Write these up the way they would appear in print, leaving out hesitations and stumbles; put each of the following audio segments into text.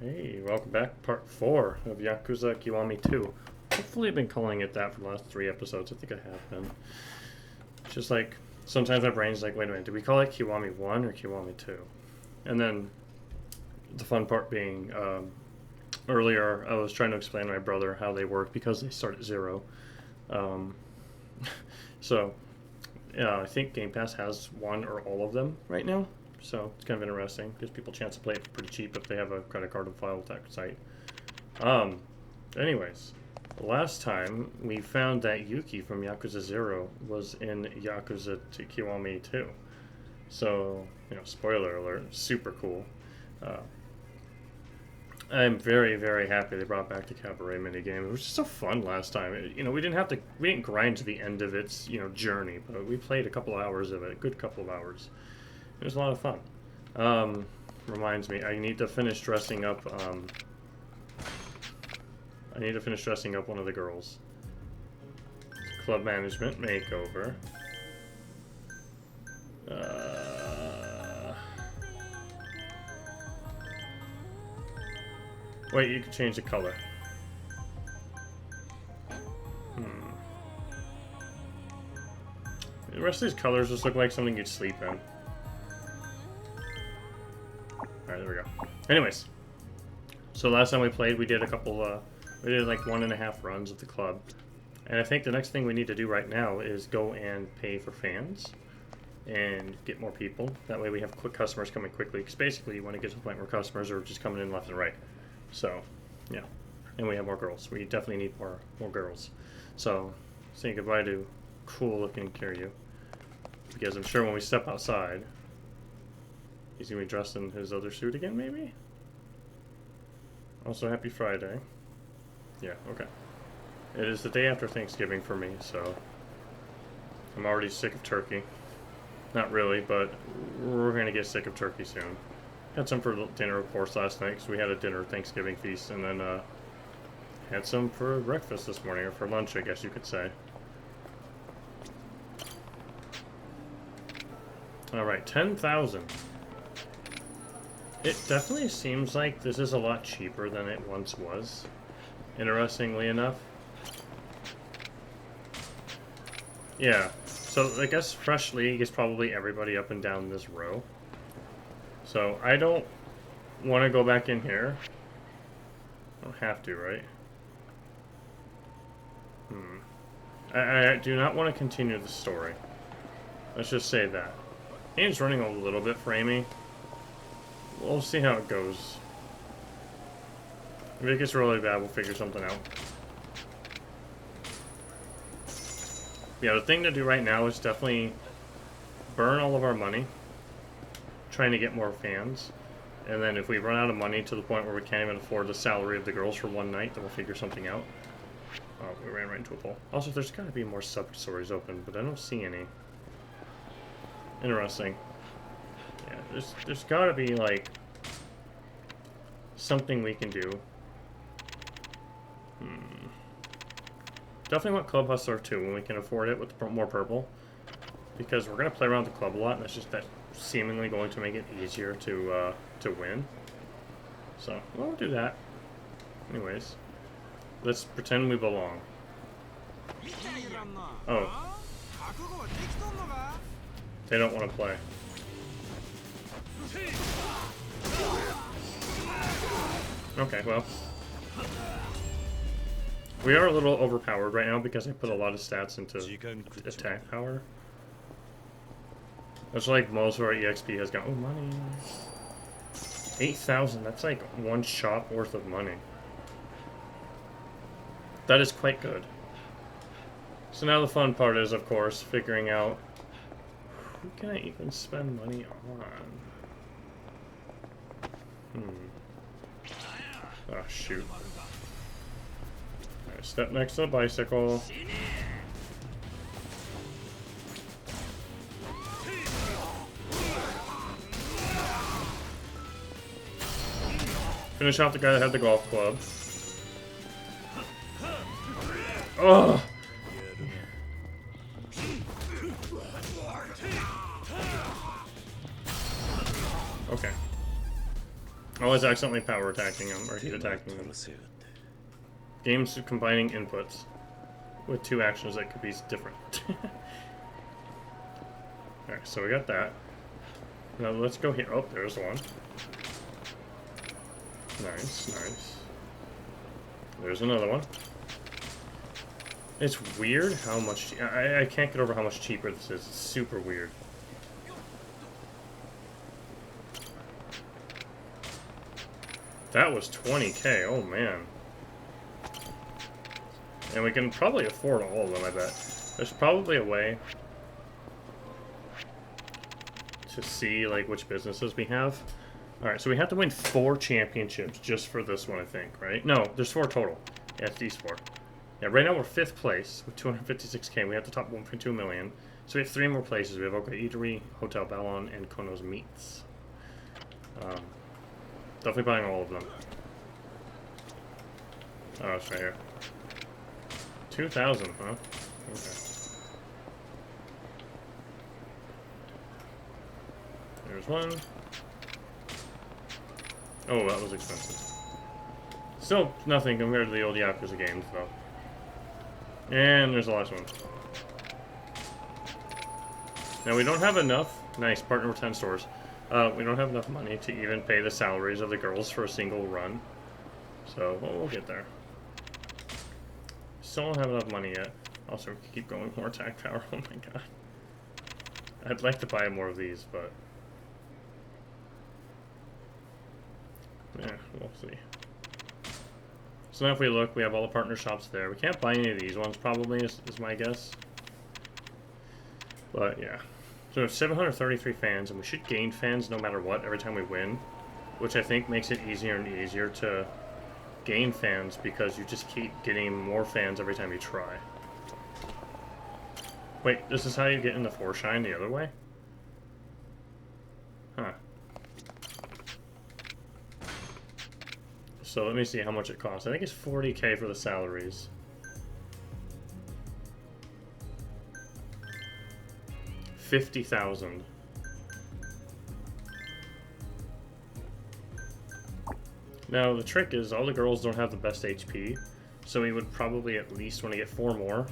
Hey, welcome back. Part 4 of Yakuza Kiwami 2. Hopefully I've been calling it that for the last 3 episodes. I think I have been. It's just like, sometimes my brain's like, wait a minute, did we call it Kiwami 1 or Kiwami 2? And then, the fun part being, earlier I was trying to explain to my brother how they work because they start at 0. So, yeah, I think Game Pass has one or all of them right now. So it's kind of interesting. Gives people a chance to play it for pretty cheap if they have a credit card on file with that site. Anyways, last time we found that Yuki from Yakuza 0 was in Yakuza Kiwami 2. So, you know, spoiler alert, super cool. I'm very, very happy they brought back the Cabaret minigame. It was just so fun last time. We didn't grind to the end of its, journey, but we played a couple hours of it, a good couple of hours. It was a lot of fun. Reminds me, I need to finish dressing up, one of the girls. Club management makeover. Wait, you can change the color. The rest of these colors just look like something you'd sleep in. Alright, there we go. Anyways, so last time we played, we did like 1.5 runs of the club. And I think the next thing we need to do right now is go and pay for fans and get more people. That way we have quick customers coming quickly. Because basically you want to get to the point where customers are just coming in left and right. So, yeah. And we have more girls. We definitely need more girls. So, saying goodbye to cool looking Kiryu. Because I'm sure when we step outside, he's going to be dressed in his other suit again, maybe? Also, happy Friday. Yeah, okay. It is the day after Thanksgiving for me, so I'm already sick of turkey. Not really, but we're going to get sick of turkey soon. Had some for dinner, of course, last night, because we had a dinner Thanksgiving feast, and then had some for breakfast this morning, or for lunch, I guess you could say. Alright, 10,000. It definitely seems like this is a lot cheaper than it once was, interestingly enough. Yeah, so I guess Fresh League is probably everybody up and down this row. So I don't want to go back in here. I don't have to, right? I do not want to continue the story. Let's just say that. Game's running a little bit framey. We'll see how it goes. If it gets really bad, we'll figure something out. Yeah, the thing to do right now is definitely burn all of our money, trying to get more fans. And then if we run out of money to the point where we can't even afford the salary of the girls for one night, then we'll figure something out. Oh, we ran right into a pole. Also, there's got to be more sub-stories open, but I don't see any. Interesting. Yeah, there's got to be, like, something we can do. Definitely want Club Hustler 2 when we can afford it with more purple. Because we're going to play around the club a lot, and that's seemingly going to make it easier to win. So, we'll do that. Anyways, let's pretend we belong. Oh. They don't want to play. Okay, well. We are a little overpowered right now because I put a lot of stats into attack power. That's like most of our EXP has gone. Oh, money. 8,000. That's like one shop worth of money. That is quite good. So now the fun part is, of course, figuring out who can I even spend money on. Oh, shoot. Alright, step next to the bicycle. Finish off the guy that had the golf club. Ugh! Okay. I was accidentally power attacking him, or heat attacking him. Games combining inputs with two actions that could be different. Alright, so we got that. Now let's go here. Oh, there's one. Nice, nice. There's another one. It's weird how much... I can't get over how much cheaper this is. It's super weird. That was 20k. Oh, man. And we can probably afford all of them, I bet. There's probably a way to see, like, which businesses we have. Alright, so we have to win 4 championships just for this one, I think, right? No, there's 4 total. Yeah, it's these 4. Yeah, right now we're 5th place with 256k. We have the top 1.2 million. So we have 3 more places. We have Oka Eatery, Hotel Ballon, and Kono's Meats. Definitely buying all of them. Oh, it's right here. 2,000, huh? Okay. There's one. Oh, that was expensive. Still nothing compared to the old Yakuza games, though. And there's the last one. Now, we don't have enough. Nice, partner with 10 stores. We don't have enough money to even pay the salaries of the girls for a single run. So, well, we'll get there. Still don't have enough money yet. Also, we can keep going more attack power. Oh my god. I'd like to buy more of these, but... yeah, we'll see. So now if we look, we have all the partner shops there. We can't buy any of these ones, probably, is my guess. But, yeah. So we have 733 fans, and we should gain fans no matter what every time we win. Which I think makes it easier and easier to gain fans, because you just keep getting more fans every time you try. Wait, this is how you get in the 4 shine the other way? Huh. So let me see how much it costs. I think it's 40k for the salaries. $50,000. Now the trick is all the girls don't have the best HP, so we would probably at least want to get 4 more.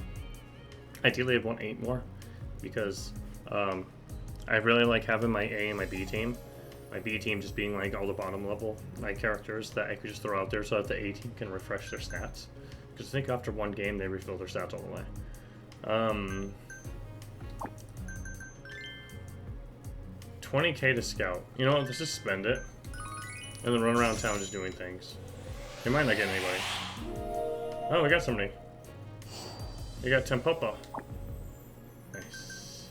Ideally I'd want 8 more, because I really like having my A and my B team. My B team just being like all the bottom level characters that I could just throw out there so that the A team can refresh their stats. Because I think after one game they refill their stats all the way. 20k to scout. You know what, let's just spend it. And then run around town just doing things. You might not get anybody. Oh, we got somebody. We got Tempopa. Nice.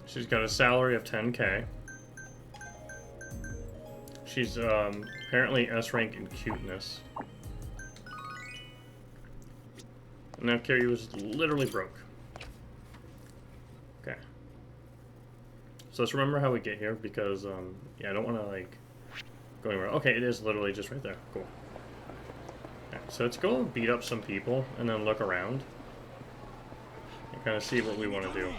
She's got a salary of 10k. She's apparently S rank in cuteness. Now Kiryu was literally broke. Okay. So let's remember how we get here, because yeah, I don't want to like go anywhere. Okay, it is literally just right there. Cool. Okay, so let's go beat up some people and then look around and kind of see what we want to do.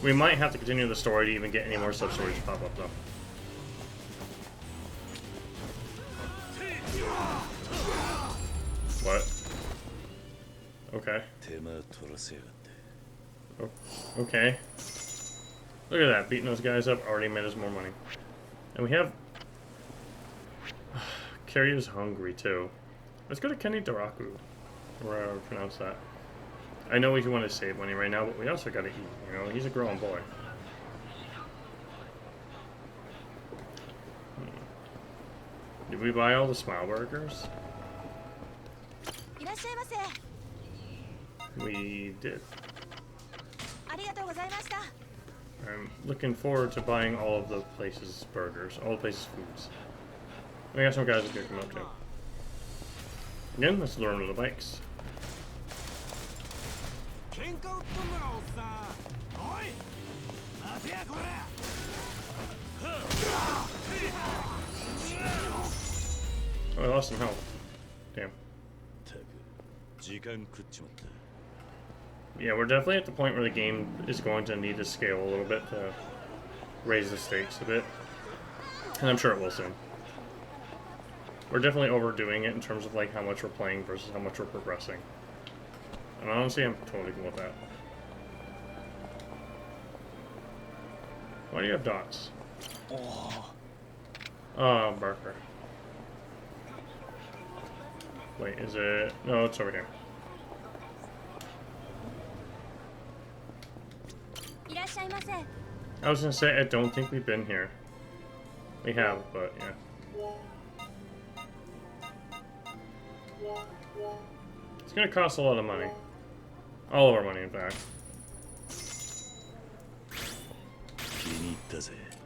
We might have to continue the story to even get any more sub-stories to pop up though. What? Okay. Oh, okay. Look at that, beating those guys up already made us more money. And we have... Kiryu's hungry too. Let's go to Kenny Daraku, or however I pronounce that. I know we want to save money right now, but we also gotta eat, you know? He's a growing boy. Did we buy all the smile burgers? We did. I'm looking forward to buying all of the places' burgers, all the places' foods. We got some guys that can come up too. Again, let's learn with the bikes. Oh, I lost some health. Damn. Yeah, we're definitely at the point where the game is going to need to scale a little bit to raise the stakes a bit. And I'm sure it will soon. We're definitely overdoing it in terms of like how much we're playing versus how much we're progressing. And honestly, I'm totally cool with that. Why do you have dots? Oh, Barker. Wait, is it... No, it's over here. I was gonna say, I don't think we've been here. We have, but yeah. It's gonna cost a lot of money. All of our money, in fact.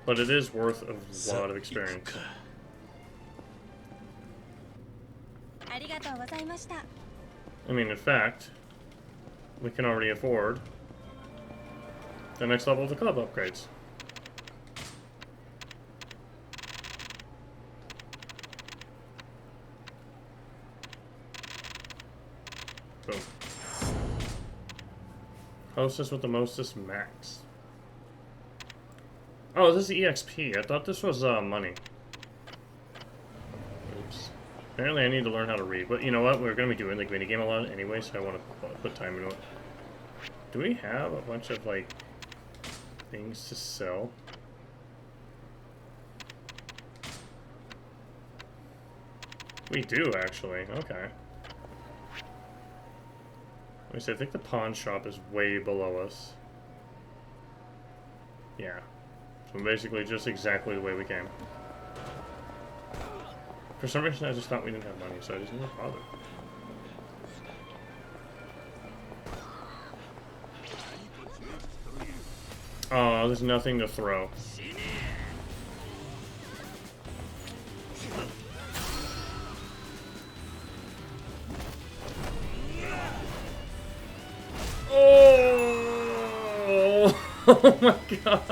But it is worth a lot of experience. I mean, in fact, we can already afford the next level of the club upgrades. Boom. Hostess with the mostest max. Oh, this is EXP. I thought this was money. Oops. Apparently I need to learn how to read. But you know what? We're going to be doing the minigame a lot anyway, so I want to put time into it. Do we have a bunch of, like, things to sell? We do, actually. Okay. Let me see, I think the pawn shop is way below us. Yeah. So basically just exactly the way we came. For some reason I just thought we didn't have money, so I just didn't bother. Oh, there's nothing to throw. Oh! Oh my god!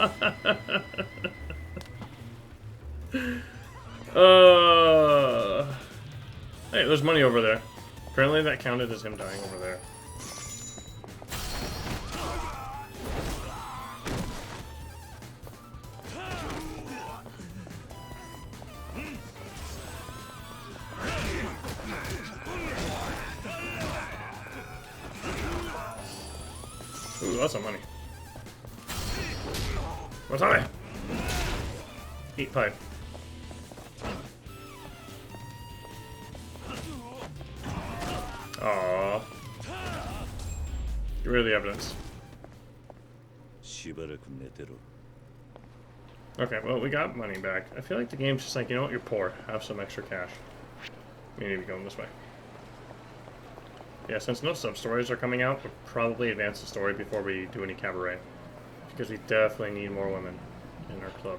Hey, there's money over there. Apparently that counted as him dying over there. Ooh, lots of money. What's on it? Eat pipe. Aww. Get rid of the evidence. Okay, well, we got money back. I feel like the game's just like, you know what, you're poor. Have some extra cash. We need to be going this way. Yeah, since no sub-stories are coming out, we'll probably advance the story before we do any cabaret. Because we definitely need more women in our club.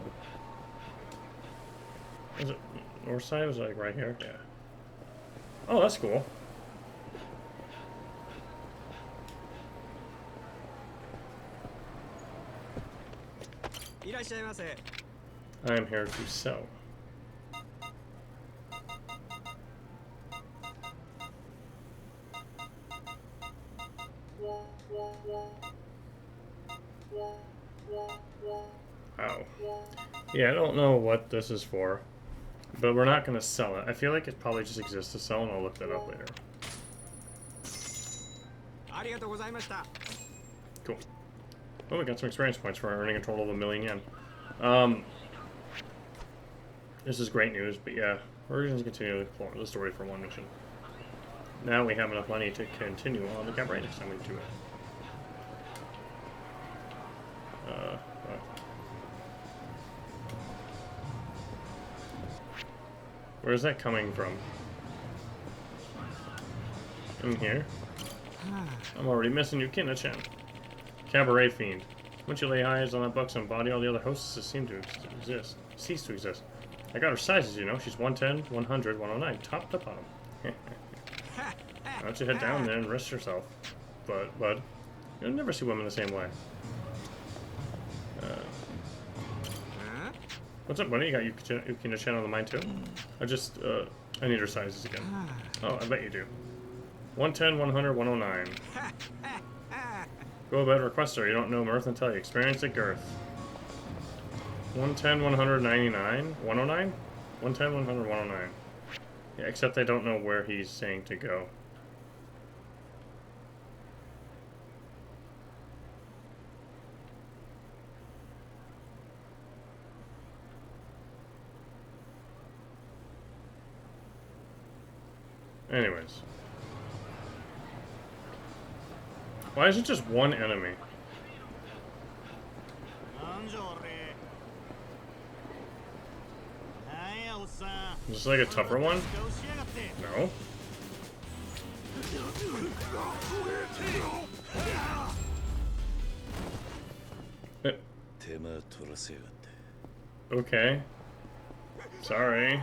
Is it north side? Was it like right here? Yeah. Oh, that's cool. I am here to sell. Wow. Yeah, I don't know what this is for, but we're not going to sell it. I feel like it probably just exists to sell, and I'll look that up later. Cool. Oh, we got some experience points for earning a total of 1,000,000 yen. This is great news, but yeah, we're going to continue the story for one mission. Now we have enough money to continue on the cabaret next time we do it. Where's that coming from? In here? I'm already missing you, Kina-chan. Cabaret fiend. Once you lay eyes on that buxom body, all the other hostesses seem to cease to exist. I got her sizes, you know. She's 110, 100, 109, top to bottom. Why don't you head down there and rest yourself? But, bud, you'll never see women the same way. What's up, buddy? You got Yukina-chan on the mind, too? I need her sizes again. Oh, I bet you do. 110, 100, 109. Go about requester. You don't know mirth until you experience the girth. 110, 199, 109? 110, 100, 109. Yeah, except I don't know where he's saying to go. Anyways. Why is it just one enemy? Is this like a tougher one? No. Okay. Sorry.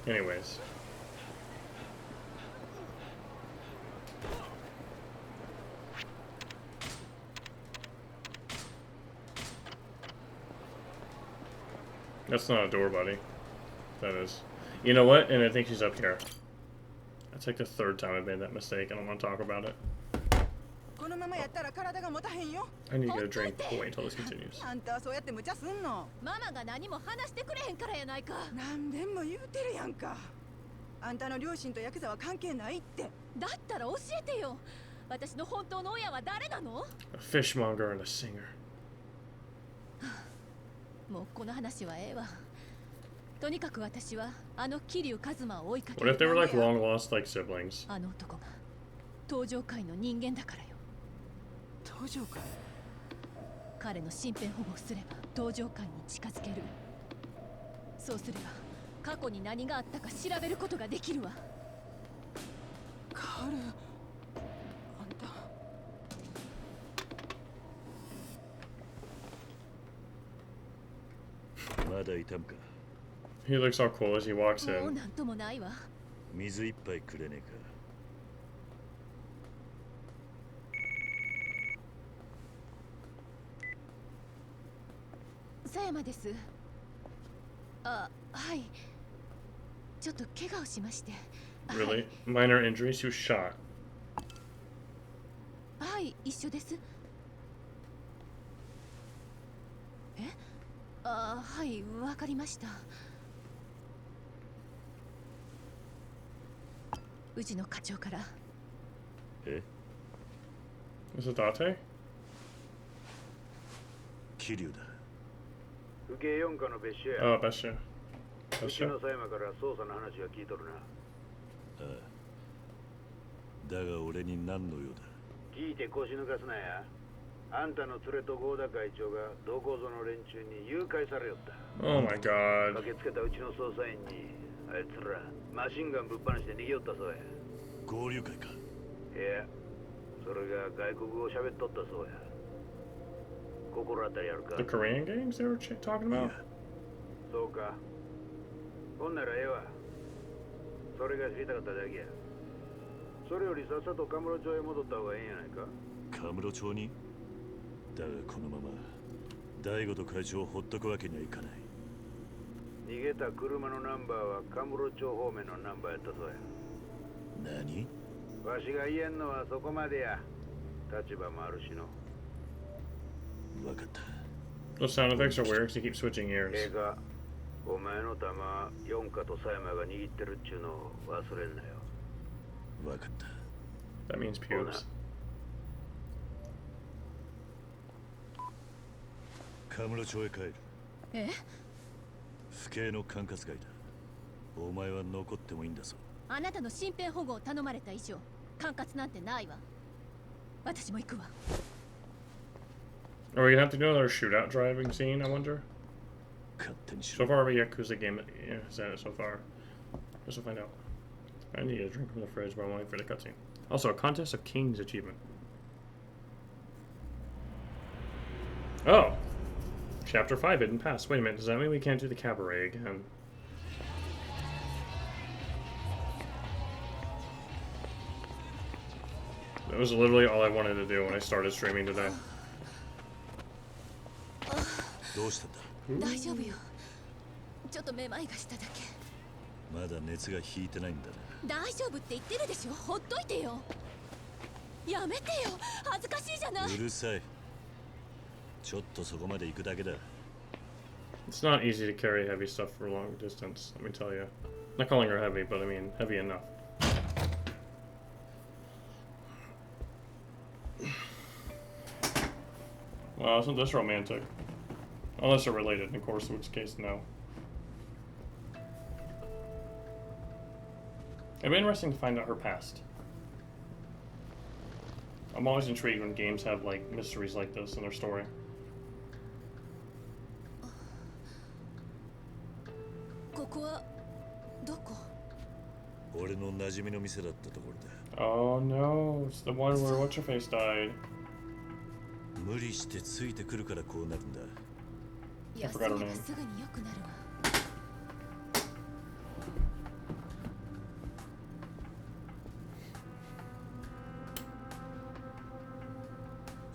Anyways. That's not a door, buddy. That is. You know what? And I think she's up here. That's like the third time I've made that mistake. I don't want to talk about it. I need to get a drink. We'll wait until this continues. A fishmonger and a singer. What if they were like long lost like siblings? He looks all cool as he walks in. Really? Minor injuries? He was shot. Is it Date? Oh, Besha. Besha? Oh my god. The Korean games they were talking about? Those sound effects are weird because he keeps switching ears. That means pubes. Are we gonna have to do another shootout driving scene, I wonder? So far, a Yakuza game is at it so far. Guess we'll find out. I need a drink from the fridge, but I'm waiting for the cutscene. Also, a Contest of Kings achievement. Oh! Chapter 5 didn't pass. Wait a minute, does that mean we can't do the Cabaret again? That was literally all I wanted to do when I started streaming today. ちょっとめまいがしただけ。まだ熱が引いてないんだな。大丈夫って言ってるでしょ。ほっといてよ。やめてよ。恥ずかしいじゃない。うるさい。ちょっとそこまで行くだけだ。 It's not easy to carry heavy stuff for a long distance, let me tell you. Not calling her heavy, but I mean heavy enough. Wow, isn't this romantic? Unless they're related, of course, in which case, no. It'd be interesting to find out her past. I'm always intrigued when games have, like, mysteries like this in their story. ここはどこ？俺の馴染みの店だったところだ。 Oh no, it's the one where What's-Her-Face died. 無理してついてくるからこうなるんだ。 I forgot her name. すぐに良くなるわ。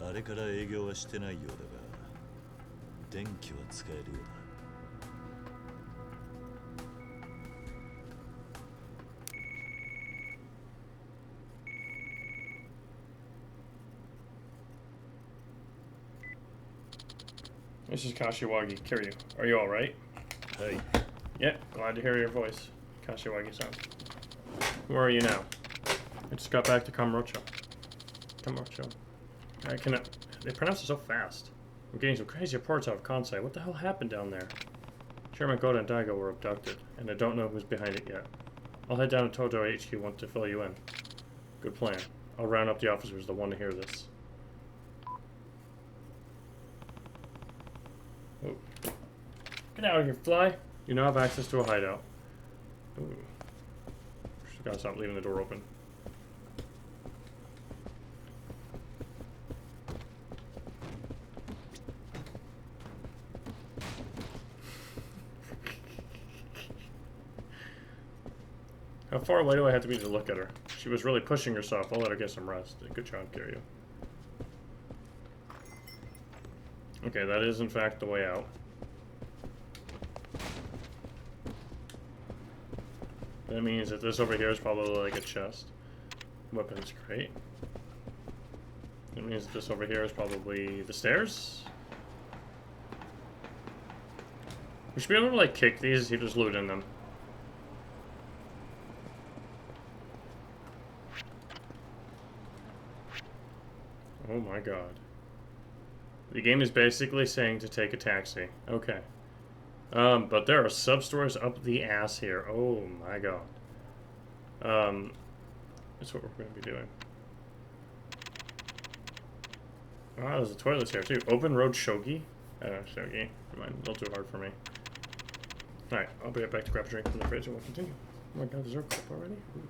あれから営業はしてないようだが、電気は使えるようだ。 This is Kashiwagi. Kiryu, are you alright? Hey. Yeah, glad to hear your voice. Kashiwagi-san. Where are you now? I just got back to Kamurocho. Kamurocho. I cannot... They pronounce it so fast. I'm getting some crazy reports out of Kansai. What the hell happened down there? Chairman Goda and Daigo were abducted, and I don't know who's behind it yet. I'll head down to Tojo HQ once to fill you in. Good plan. I'll round up the officers that want to hear this. Oh. Get out of here, fly! You now have access to a hideout. Ooh. Just gotta stop leaving the door open. How far away do I have to be to look at her? She was really pushing herself. I'll let her get some rest. Good job, Kiryu. Okay, that is in fact the way out. That means that this over here is probably like a chest. Weapons crate. That means that this over here is probably the stairs. We should be able to like kick these, you just loot in them. Oh my god. The game is basically saying to take a taxi. Okay. But there are sub-stores up the ass here. Oh my god. That's what we're going to be doing. Ah, there's a toilet here too. Open road shogi? Shogi. Never mind, a little too hard for me. Alright, I'll be right back to grab a drink from the fridge and we'll continue. Oh my god, is there a cup already? Ooh.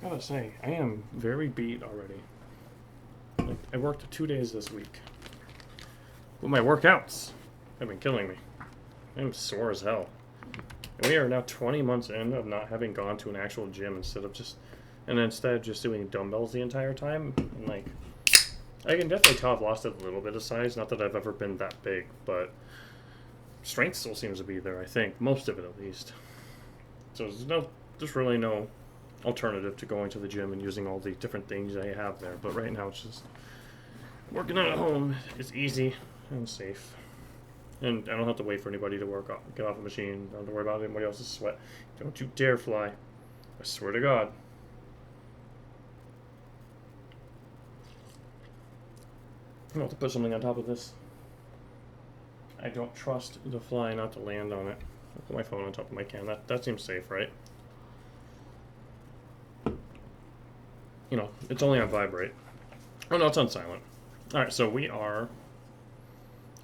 I gotta say, I am very beat already. Like, I worked 2 days this week. But my workouts have been killing me. I'm sore as hell. And we are now 20 months in of not having gone to an actual gym instead of just doing dumbbells the entire time. And like, I can definitely tell I've lost a little bit of size. Not that I've ever been that big, but strength still seems to be there, I think. Most of it, at least. So there's really no alternative to going to the gym and using all the different things I have there. But right now, it's just working out at home is easy and safe. And I don't have to wait for anybody to get off the machine. I don't have to worry about anybody else's sweat. Don't you dare fly. I swear to God. I'm going to put something on top of this. I don't trust the fly not to land on it. I'll put my phone on top of my can. That seems safe, right? You know, it's only on vibrate. Oh no, it's on silent. Alright, so we are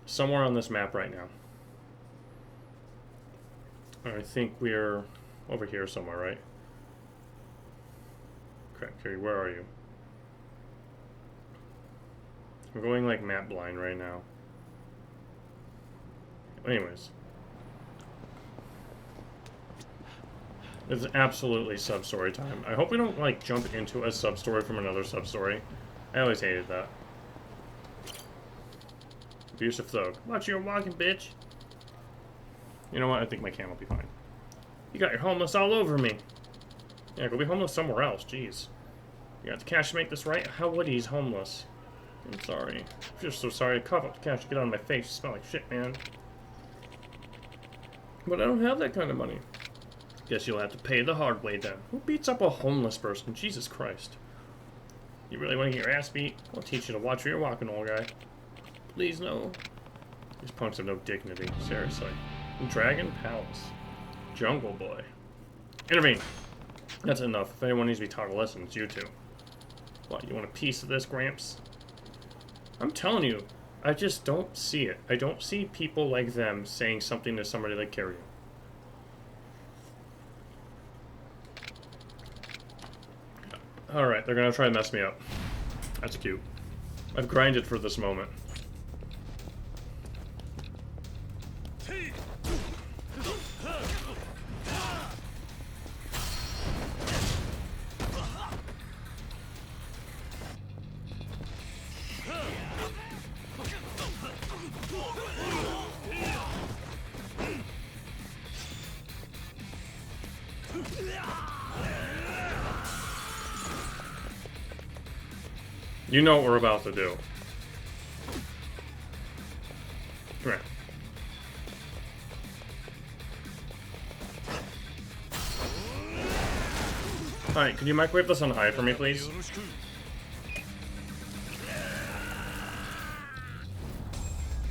somewhere on this map right now. I think we're over here somewhere, right? Crap, Carrie, where are you? I'm going like map blind right now. Anyways. It's absolutely sub-story time. I hope we don't, like, jump into a sub-story from another sub-story. I always hated that. Abusive thug. Watch your walking, bitch. You know what? I think my cam will be fine. You got your homeless all over me. Yeah, go be homeless somewhere else. Jeez. You got the cash to make this right? How would he's homeless? I'm sorry. I'm just so sorry. Cough up the cash to get out of my face. You smell like shit, man. But I don't have that kind of money. Guess you'll have to pay the hard way then. Who beats up a homeless person? Jesus Christ. You really want to get your ass beat? I'll teach you to watch where you're walking, old guy. Please, no. These punks have no dignity. Seriously. Dragon Palace. Jungle Boy. Intervene. That's enough. If anyone needs to be taught a lesson, it's you two. What, you want a piece of this, Gramps? I'm telling you, I just don't see it. I don't see people like them saying something to somebody like Kiryu. Alright, they're gonna try to mess me up. That's cute. I've grinded for this moment. You know what we're about to do. Come here. Alright, could you microwave this on high for me, please?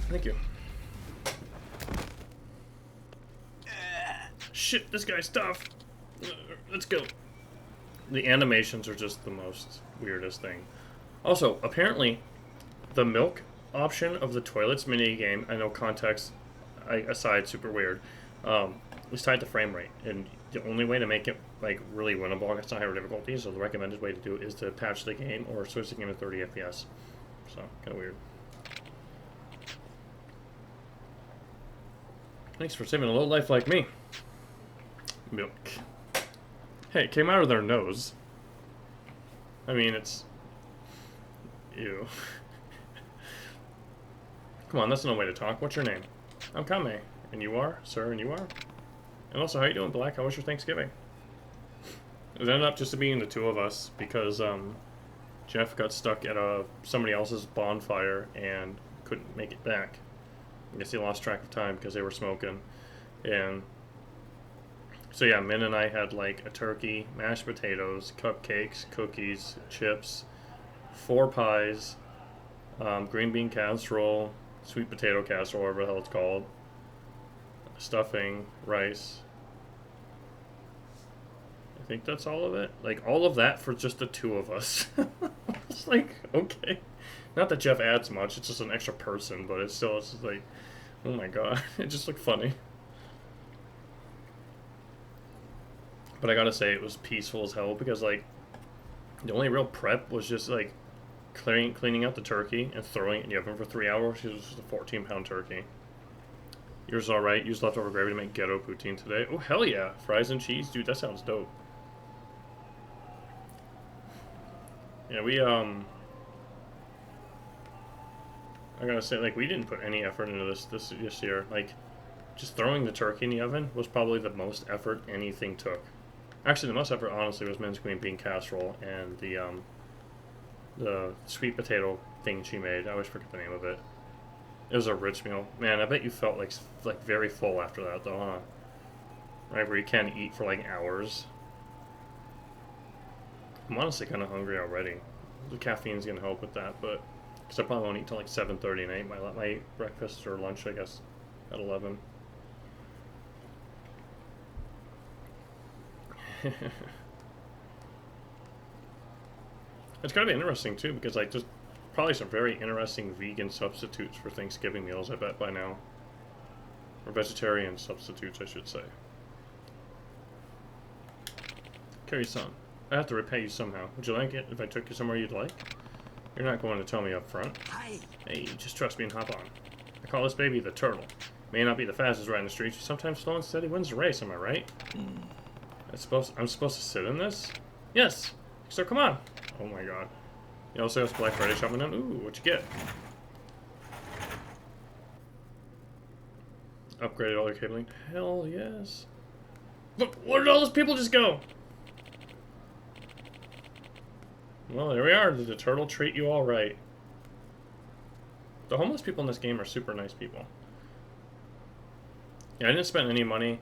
Thank you. Shit, this guy's tough. Let's go. The animations are just the most weirdest thing. Also, apparently, the milk option of the toilets minigame, I know context aside, super weird, is tied to frame rate. And the only way to make it, like, really winnable against higher difficulty, so the recommended way to do it is to patch the game or switch the game to 30 FPS. So, kind of weird. Thanks for saving a low life like me. Milk. Hey, it came out of their nose. I mean, it's... Ew. Come on, that's no way to talk. What's your name? I'm Kame. And you are? Sir, and you are? And also, how you doing, Black? How was your Thanksgiving? It ended up just being the two of us because Jeff got stuck at somebody else's bonfire and couldn't make it back. I guess he lost track of time because they were smoking. And so yeah, Min and I had like a turkey, mashed potatoes, cupcakes, cookies, chips, 4 pies, green bean casserole, sweet potato casserole, whatever the hell it's called, stuffing, rice. I think that's all of it. Like, all of that for just the two of us. It's like, okay. Not that Jeff adds much, it's just an extra person, but it's still, it's just like, oh my god. It just looked funny. But I gotta say, it was peaceful as hell, because, like, the only real prep was just, like, cleaning out the turkey and throwing it in the oven for 3 hours. It was just a 14-pound turkey. Yours alright. Used leftover gravy to make ghetto poutine today. Oh, hell yeah. Fries and cheese? Dude, that sounds dope. Yeah, we, I gotta say, like, we didn't put any effort into this year. Like, just throwing the turkey in the oven was probably the most effort anything took. Actually, the most effort, honestly, was Min's green bean casserole and the sweet potato thing she made. I always forget the name of it. It was a rich meal. Man, I bet you felt like very full after that, though, huh? Right, where you can't eat for like hours. I'm honestly kind of hungry already. The caffeine's gonna help with that, but because I probably won't eat till like 7:30 and 8. My breakfast or lunch, I guess, at 11. It's gotta be interesting too, because like there's probably some very interesting vegan substitutes for Thanksgiving meals, I bet, by now. Or vegetarian substitutes, I should say. Carrie-san, I have to repay you somehow. Would you like it if I took you somewhere you'd like? You're not going to tell me up front. Hey, just trust me and hop on. I call this baby the turtle. May not be the fastest ride in the streets, but sometimes slow and steady wins the race, am I right? I'm supposed to sit in this? Yes! So come on! Oh my god. You also have Black Friday shopping done. Ooh, what'd you get? Upgraded all your cabling. Hell yes. Look, where did all those people just go? Well, there we are. Did the turtle treat you all right? The homeless people in this game are super nice people. Yeah, I didn't spend any money.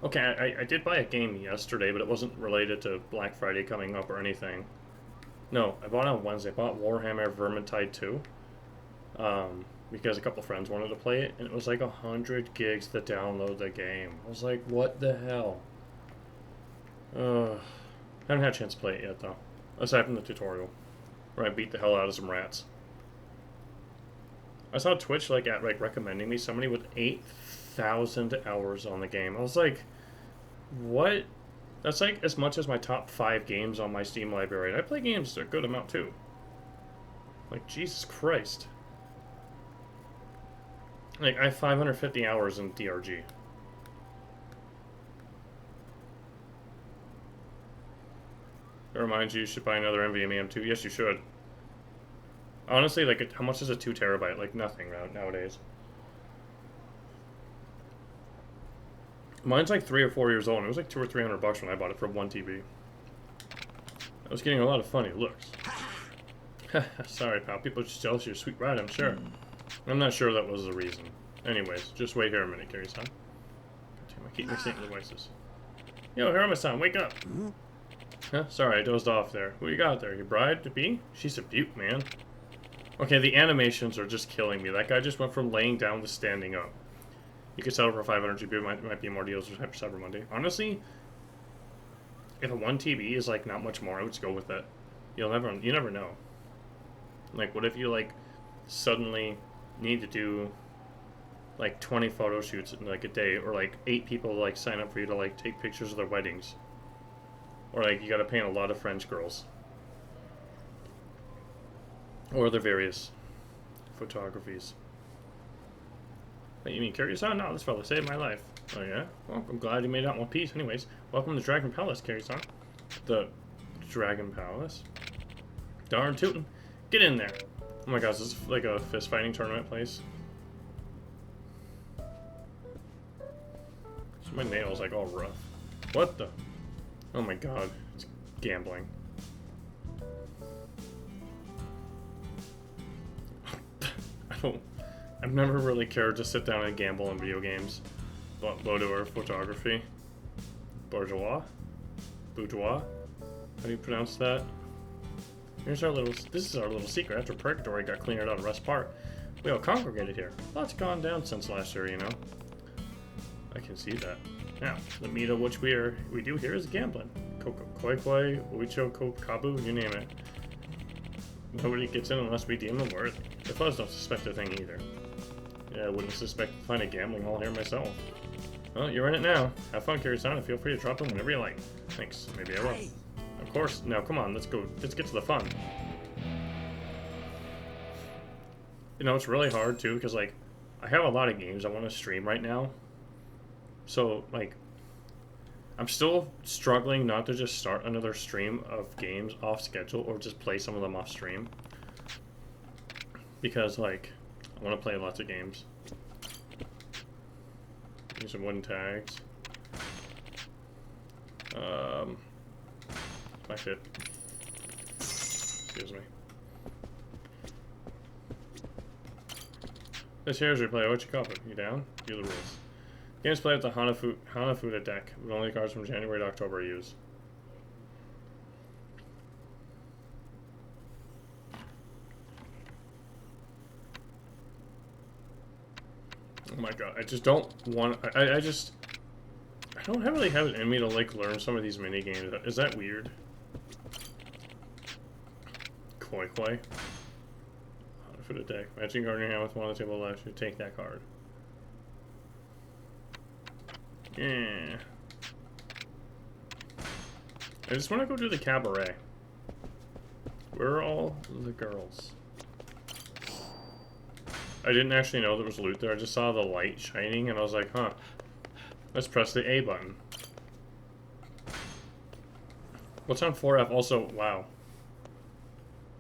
Okay, I did buy a game yesterday, but it wasn't related to Black Friday coming up or anything. No, I bought it on Wednesday. I bought Warhammer Vermintide 2. Because a couple friends wanted to play it, and it was like 100 gigs to download the game. I was like, what the hell? I haven't had a chance to play it yet, though. Aside from the tutorial, where I beat the hell out of some rats. I saw Twitch recommending me somebody with 8,000 hours on the game. I was like, what? That's like as much as my top 5 games on my Steam library. And I play games a good amount too. Like, Jesus Christ. Like, I have 550 hours in DRG. It reminds you should buy another NVMe M2. Yes, you should. Honestly, like, how much is a 2 terabyte? Like, nothing nowadays. Mine's like 3 or 4 years old, and it was like $200 or $300 when I bought it for 1 TB. I was getting a lot of funny looks. Sorry, pal. People are just jealous of your sweet ride, I'm sure. I'm not sure that was the reason. Anyways, just wait here a minute, Kiri-san. I keep mixing the voices. Yo, Hirama-san, wake up! Huh? Sorry, I dozed off there. Who you got there? Your bride to be? She's a beaut, man. Okay, the animations are just killing me. That guy just went from laying down to standing up. You could settle for 500 GB. Might be more deals for Cyber Monday. Honestly, if a 1 TB is like not much more, I would just go with it. You never know. Like, what if you like suddenly need to do like 20 photo shoots in like a day, or like 8 people like sign up for you to like take pictures of their weddings, or like you got to paint a lot of French girls, or the various photographies. What, you mean Kiri-san? No, this fella saved my life. Oh yeah? Well, I'm glad you made it out in one piece. Anyways, welcome to Dragon Palace, Kiri-san. The Dragon Palace? Darn tootin'. Get in there. Oh my gosh, this is like a fist fighting tournament place. So my nails like all rough. What the? Oh my god, it's gambling. I've never really cared to sit down and gamble in video games. Boudoir photography. Bourgeois? Boudoir? How do you pronounce that? This is our little secret. After Purgatory got cleared out of Rest Park, we all congregated here. Lots gone down since last year, you know. I can see that. Now, the meat of which we do here is gambling. Koi Koi, Uicho, Kabu, you name it. Nobody gets in unless we deem them worthy. The fellas don't suspect a thing either. Yeah, I wouldn't suspect to find a gambling hall here myself. Well, you're in it now. Have fun, Kiri-san, and feel free to drop them whenever you like. Thanks. Maybe I will. Of course. Now, come on. Let's go. Let's get to the fun. You know, it's really hard, too, because, like, I have a lot of games I want to stream right now. So, like, I'm still struggling not to just start another stream of games off schedule or just play some of them off stream. Because, like, I want to play lots of games. Use some wooden tags. My shit. Excuse me. This here is replay. What you call it? You down? Do the rules. Games played at the Hanafuda deck, with only cards from January to October are used. Oh my god, I just don't want... I don't really have it in me to, like, learn some of these mini-games. Is that weird? Koi Koi. Hanafuda deck. Matching card in your hand with one on the table left. You take that card. Yeah. I just want to go do the Cabaret. Where are all the girls? I didn't actually know there was loot there. I just saw the light shining, and I was like, huh. Let's press the A button. What's on 4F? Also, wow.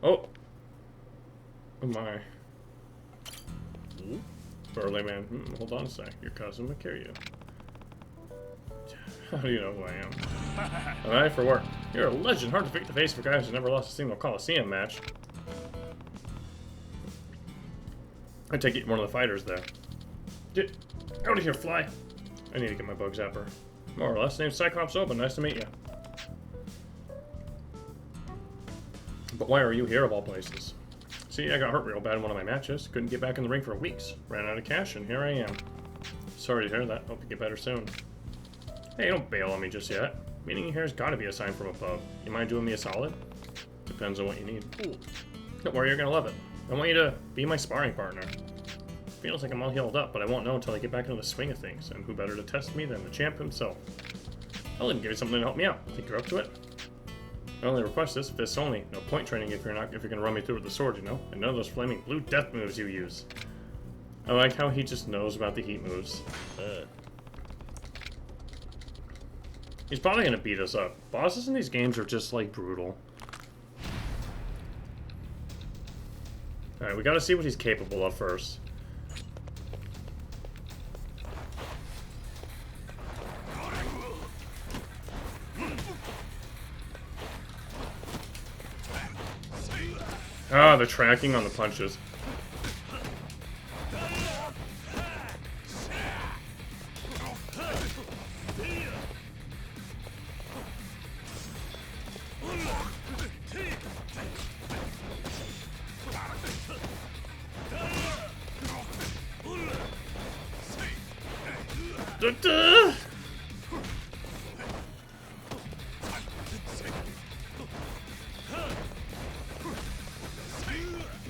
Oh! Oh my. Burly man. Hold on a sec. Your cousin would carry you. How do you know who I am? An eye for work. You're a legend. Hard to pick the face for guys who never lost a single Coliseum match. I take it one of the fighters there. Get out of here, fly! I need to get my bug zapper. More or less. Name's Cyclops Open. Nice to meet you. But why are you here of all places? See, I got hurt real bad in one of my matches. Couldn't get back in the ring for weeks. Ran out of cash, and here I am. Sorry to hear that. Hope you get better soon. Hey, don't bail on me just yet. Meeting you here's gotta be a sign from above. You mind doing me a solid? Depends on what you need. Ooh. Don't worry, you're gonna love it. I want you to be my sparring partner. Feels like I'm all healed up, but I won't know until I get back into the swing of things. And who better to test me than the champ himself? I'll even give you something to help me out. Think you're up to it? My only request is fists only. No point training if you're gonna run me through with the sword, you know? And none of those flaming blue death moves you use. I like how he just knows about the heat moves. He's probably gonna beat us up. Bosses in these games are just like brutal. Alright, we gotta see what he's capable of first. Ah, the tracking on the punches.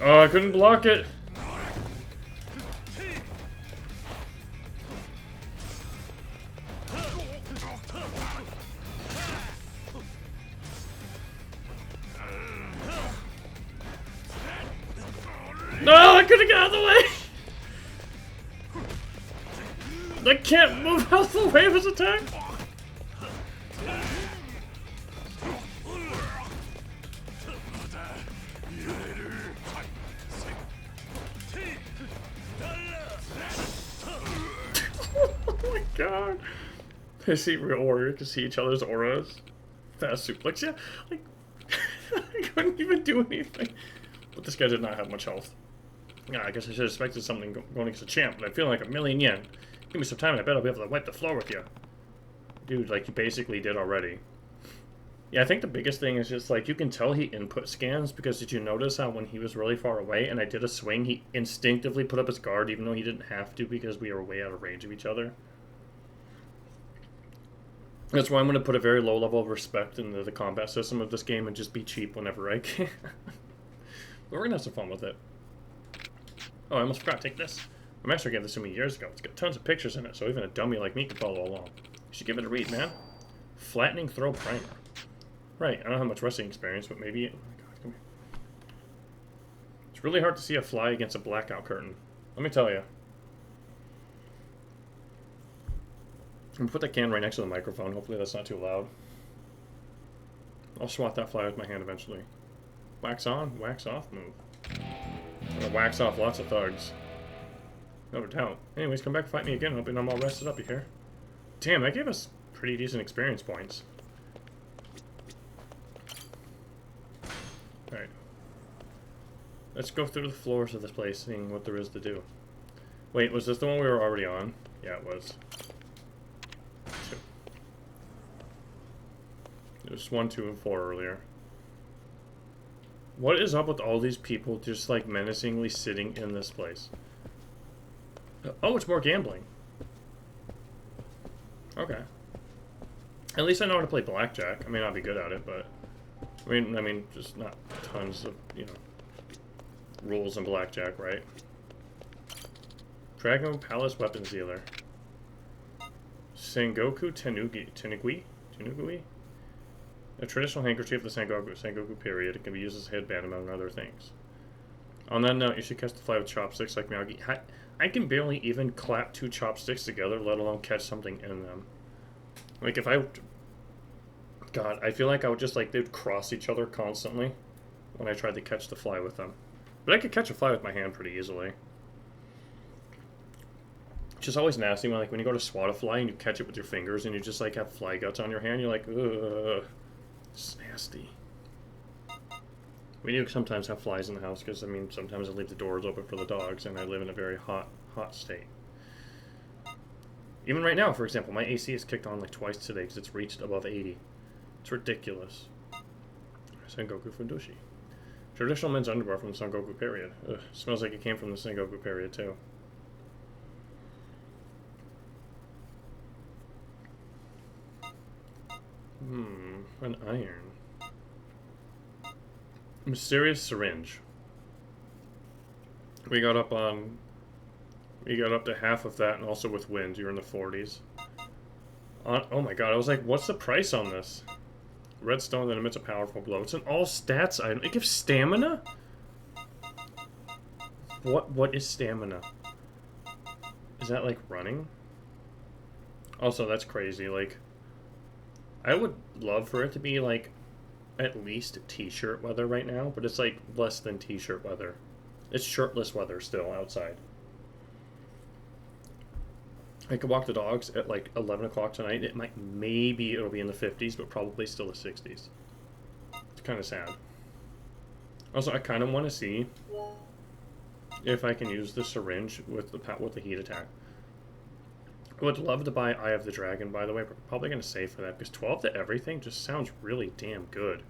Oh, I couldn't block it. No, I couldn't get out of the way. I can't move out of the way of his attack. Oh my god. They see real warriors to see each other's auras. Fast suplex, yeah. Like, I couldn't even do anything. But this guy did not have much health. Yeah, I guess I should have expected something going against a champ, but I feel like a million yen. Give me some time and I bet I'll be able to wipe the floor with you. Dude, like you basically did already. Yeah, I think the biggest thing is just like you can tell he input scans because did you notice how when he was really far away and I did a swing, he instinctively put up his guard even though he didn't have to because we were way out of range of each other. That's why I'm going to put a very low level of respect into the combat system of this game and just be cheap whenever I can. But we're going to have some fun with it. Oh, I almost forgot to take this. My master gave this to me years ago. It's got tons of pictures in it, so even a dummy like me can follow along. You should give it a read, man. Flattening throw primer. Right, I don't have much wrestling experience, but maybe... Oh my god, come here. It's really hard to see a fly against a blackout curtain. Let me tell you. I'm gonna put that can right next to the microphone. Hopefully that's not too loud. I'll swat that fly with my hand eventually. Wax on, wax off move. I'm gonna wax off lots of thugs. No doubt. Anyways, come back and fight me again. Hoping I'm all rested up, you hear? Damn, that gave us pretty decent experience points. Alright. Let's go through the floors of this place, seeing what there is to do. Wait, was this the one we were already on? Yeah, it was. Two. There was 1, 2, and 4 earlier. What is up with all these people just like menacingly sitting in this place? Oh, it's more gambling. Okay. At least I know how to play blackjack. I may not be good at it, but I mean, just not tons of, you know, rules in blackjack, right? Dragon Palace Weapons Dealer. Sengoku Tenugui? A traditional handkerchief of the Sengoku period. It can be used as a headband, among other things. On that note, you should catch the fly with chopsticks like Miyagi. I can barely even clap 2 chopsticks together, let alone catch something in them. Like, if I... God, I feel like I would just, like, they'd cross each other constantly when I tried to catch the fly with them. But I could catch a fly with my hand pretty easily. It's just always nasty when, like, when you go to swat a fly and you catch it with your fingers and you just, like, have fly guts on your hand, you're like, ugh. It's nasty. We do sometimes have flies in the house because, I mean, sometimes I leave the doors open for the dogs and I live in a very hot state. Even right now, for example, my AC is kicked on like twice today because it's reached above 80. It's ridiculous. Sengoku Fundushi. Traditional men's underwear from the Sengoku period. Ugh, smells like it came from the Sengoku period too. An iron. Mysterious syringe. We got up to half of that, and also with wind, you're in the 40s. Oh my god, I was like, what's the price on this? Redstone that emits a powerful blow. It's an all stats item. It gives stamina? What is stamina? Is that like running? Also, that's crazy. Like, I would love for it to be like at least t-shirt weather right now, but it's like less than t-shirt weather. It's shirtless weather still outside. I could walk the dogs at like 11 o'clock tonight. Maybe it'll be in the 50s, but probably still the 60s. It's kind of sad. Also, I kind of want to see if I can use the syringe with the heat attack. I would love to buy Eye of the Dragon, by the way, but probably going to save for that, because 12 to everything just sounds really damn good.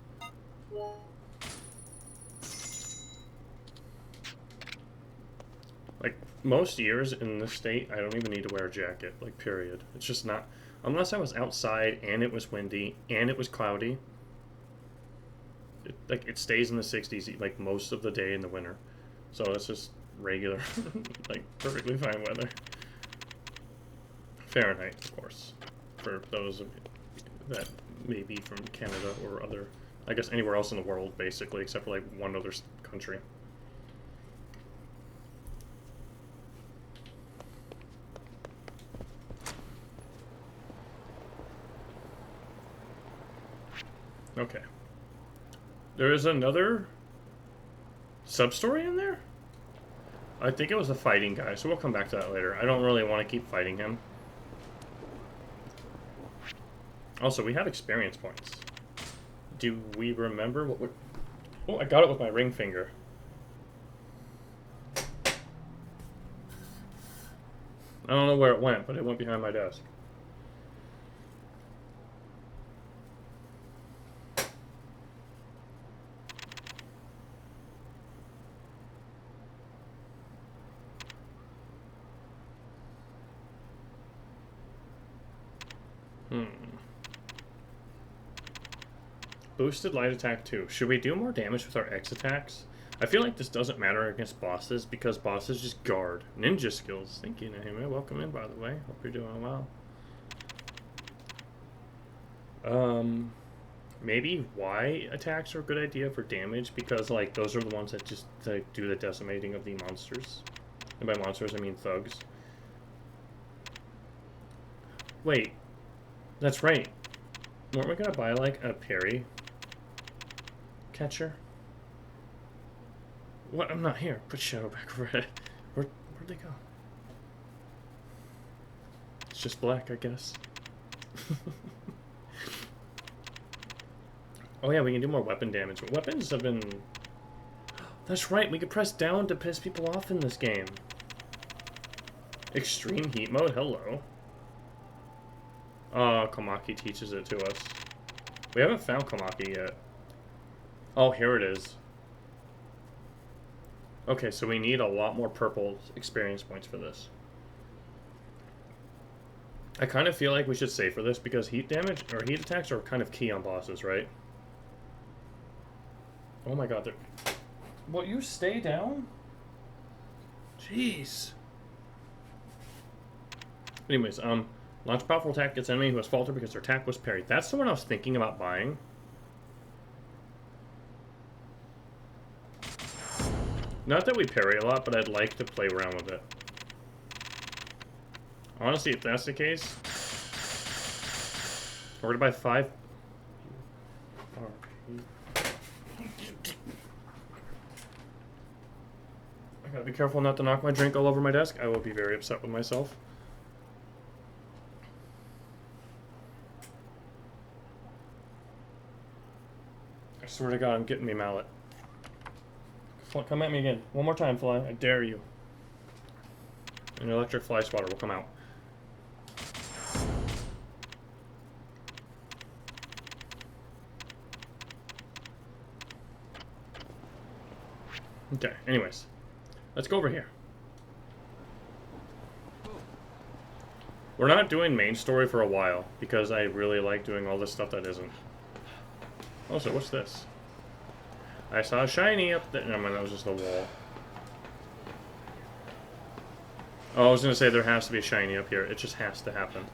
Like, most years in this state, I don't even need to wear a jacket, like, period. It's just not... Unless I was outside, and it was windy, and it was cloudy. It stays in the 60s, like, most of the day in the winter. So it's just regular, like, perfectly fine weather. Fahrenheit, of course, for those of you that may be from Canada or other, I guess anywhere else in the world, basically, except for like one other country. Okay. There is another sub-story in there? I think it was the fighting guy, so we'll come back to that later. I don't really want to keep fighting him. Also, we have experience points. Do we remember what we're... Oh, I got it with my ring finger. I don't know where it went, but it went behind my desk. Boosted light attack 2. Should we do more damage with our X attacks? I feel like this doesn't matter against bosses because bosses just guard. Ninja skills. Thank you, Nahime. Welcome in, by the way. Hope you're doing well. Maybe Y attacks are a good idea for damage because, like, those are the ones that just do the decimating of the monsters. And by monsters, I mean thugs. Wait. That's right. Weren't we gonna buy, like, a parry catcher? What? I'm not here. Put Shadow back over it. Where'd they go? It's just black, I guess. Oh yeah, we can do more weapon damage. But weapons have been... That's right, we could press down to piss people off in this game. Extreme heat mode? Hello. Komaki teaches it to us. We haven't found Komaki yet. Oh, here it is. Okay, so we need a lot more purple experience points for this. I kind of feel like we should save for this because heat damage, or heat attacks are kind of key on bosses, right? Oh my god, they're... Will you stay down? Jeez. Anyways, launch powerful attack against enemy who has faltered because their attack was parried. That's the one I was thinking about buying. Not that we parry a lot, but I'd like to play around with it. Honestly, if that's the case, we're gonna buy 5. I gotta be careful not to knock my drink all over my desk. I will be very upset with myself. I swear to God, I'm getting me mallet. Come at me again. One more time, fly. I dare you. An electric fly swatter will come out. Okay, anyways. Let's go over here. We're not doing main story for a while, because I really like doing all this stuff that isn't. Oh, so what's this? I saw a shiny up there. No, man, that was just the wall. Oh, I was gonna say there has to be a shiny up here. It just has to happen.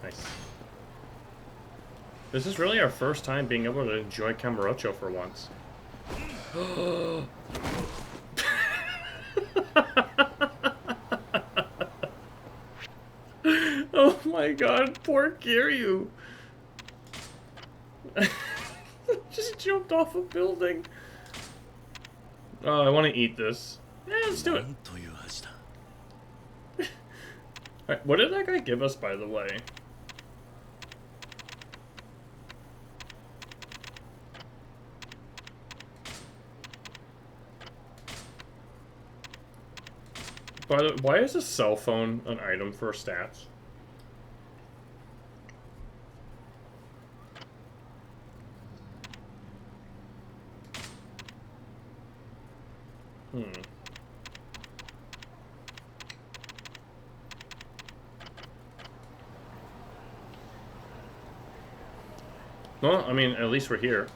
Nice. This is really our first time being able to enjoy Cabaret for once. Oh my God, poor Kiryu. Just jumped off a building. Oh, I want to eat this. Yeah, let's do it. Alright, what did that guy give us, by the way? By the way, why is a cell phone an item for stats? Well, I mean, at least we're here.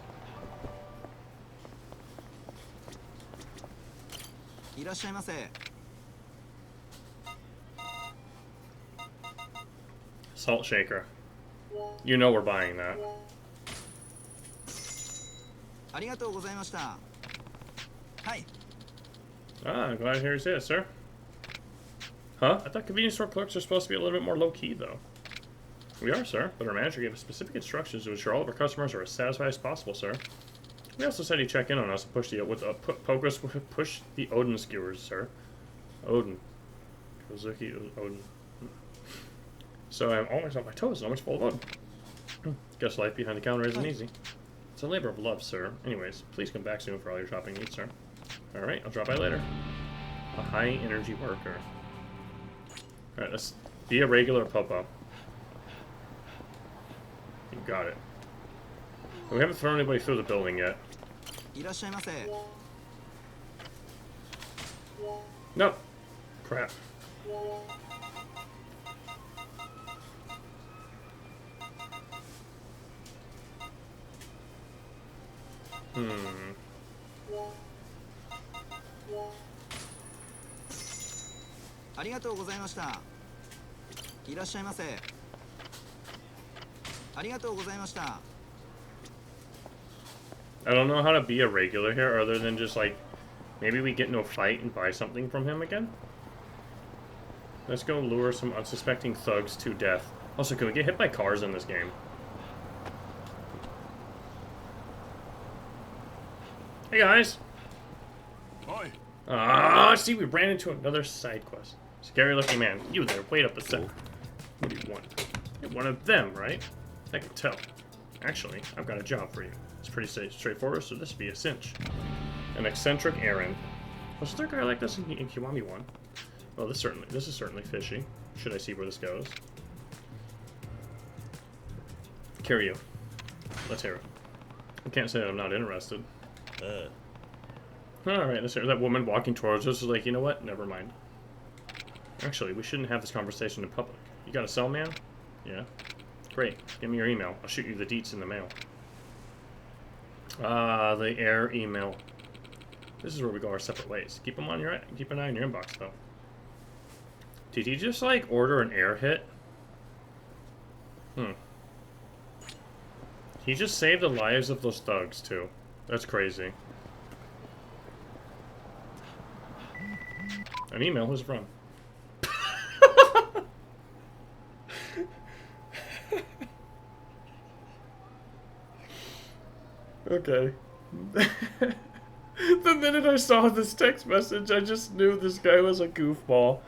Salt shaker. You know we're buying that. Ah, I'm glad to hear you say it, sir. Huh? I thought convenience store clerks are supposed to be a little bit more low-key, though. We are, sir, but our manager gave us specific instructions to ensure all of our customers are as satisfied as possible, sir. We also said he'd check in on us and push the push the Odin skewers, sir. Odin. Kozuki Odin. So I'm always on my toes and always full of Odin. Guess life behind the counter isn't easy. It's a labor of love, sir. Anyways, please come back soon for all your shopping needs, sir. Alright, I'll drop by later. A high-energy worker. Alright, let's be a regular Popo. You got it. We haven't thrown anybody through the building yet. No. Crap. I don't know how to be a regular here other than just like maybe we get into a fight and buy something from him again. Let's go lure some unsuspecting thugs to death. Also, can we get hit by cars in this game? Hey guys! Hi. Ah, see, we ran into another side quest. Scary looking man. You there, wait up a sec. What do you want? You're one of them, right? I can tell. Actually, I've got a job for you. It's pretty straightforward, so this would be a cinch. An eccentric errand. Was there a guy like this in Kiwami 1? Well, this is certainly fishy. Should I see where this goes? Kiryu. Let's hear it. I can't say that I'm not interested. Alright, let's hear that woman walking towards us is like, you know what? Never mind. Actually, we shouldn't have this conversation in public. You got a cell, man? Yeah. Great. Give me your email. I'll shoot you the deets in the mail. Ah, the air email. This is where we go our separate ways. Keep an eye on your inbox, though. Did he just, like, order an air hit? He just saved the lives of those thugs, too. That's crazy. An email? Who's it from? Okay. The minute I saw this text message, I just knew this guy was a goofball.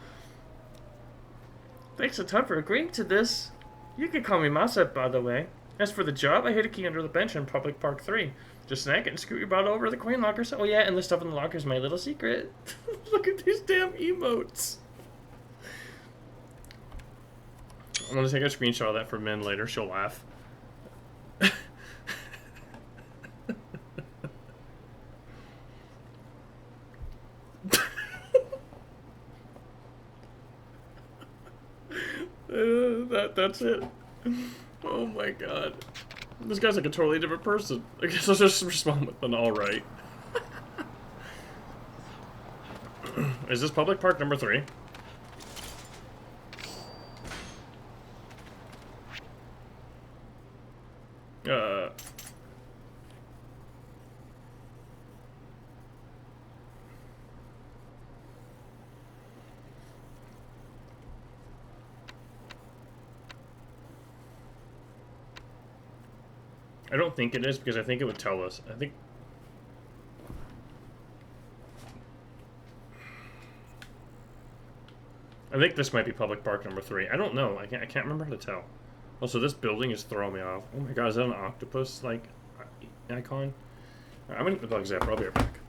Thanks a ton for agreeing to this. You can call me Masa, by the way. As for the job, I hid a key under the bench in Public Park 3. Just snag it and scoot your butt over to the coin lockers. Oh yeah, and the stuff in the locker is my little secret. Look at these damn emotes. I'm gonna take a screenshot of that for Min later. She'll laugh. That's it. Oh my god. This guy's like a totally different person. I guess I'll just respond with an alright. Is this public park number 3? I don't think it is, because I think it would tell us. I think this might be public park number 3. I don't know. I can't remember how to tell. Also, this building is throwing me off. Oh my god, is that an octopus, like, icon? I'm gonna get the bugs up. I'll be right back.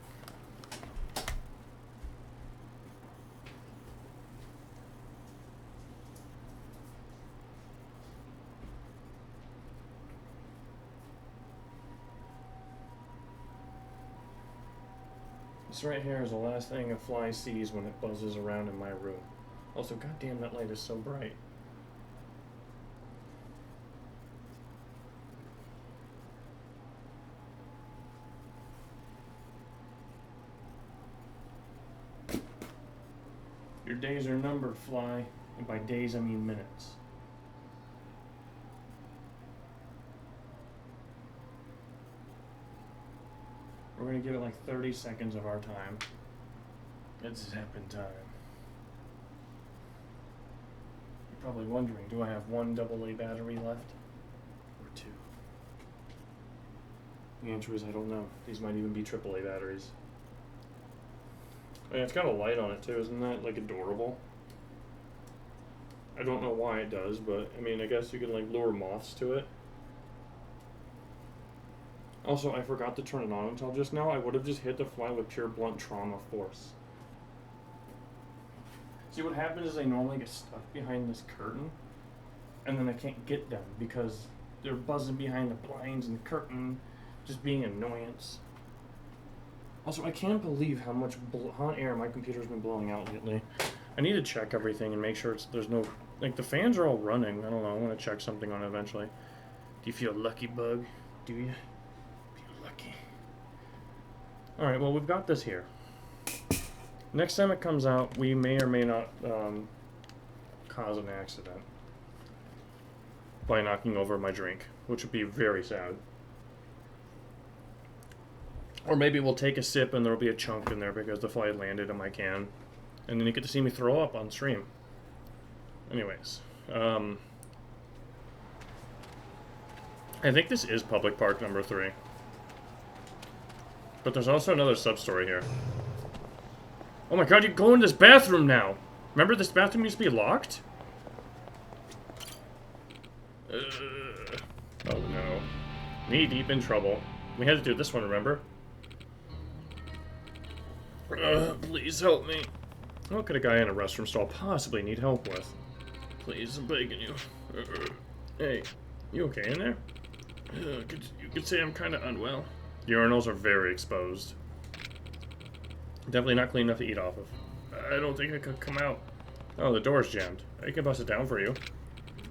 This right here is the last thing a fly sees when it buzzes around in my room. Also, goddamn, that light is so bright. Your days are numbered, fly. And by days, I mean minutes. We're gonna give it like 30 seconds of our time. It's zapping time. You're probably wondering, do I have one AA battery left? Or 2? The answer is I don't know. These might even be AAA batteries. Oh yeah, it's got a light on it too, isn't that like adorable? I don't know why it does, but I mean, I guess you can like lure moths to it. Also, I forgot to turn it on until just now. I would have just hit the fly with pure blunt trauma force. See, what happens is I normally get stuck behind this curtain, and then I can't get them because they're buzzing behind the blinds and the curtain, just being an annoyance. Also, I can't believe how much hot air my computer's been blowing out lately. I need to check everything and make sure there's no... Like, the fans are all running. I don't know. I want to check something on it eventually. Do you feel lucky, bug? Do you? Alright, well, we've got this here. Next time it comes out, we may or may not cause an accident by knocking over my drink, which would be very sad. Or maybe we'll take a sip and there'll be a chunk in there because the fly landed in my can. And then you get to see me throw up on stream. Anyways. I think this is public park number 3. But there's also another sub-story here. Oh my god, you go in this bathroom now! Remember this bathroom used to be locked? Oh no. Knee deep in trouble. We had to do this one, remember? Please help me. What could a guy in a restroom stall possibly need help with? Please, I'm begging you. Hey, you okay in there? You could say I'm kind of unwell. Urinals are very exposed. Definitely not clean enough to eat off of. I don't think I could come out. Oh, the door's jammed. I can bust it down for you.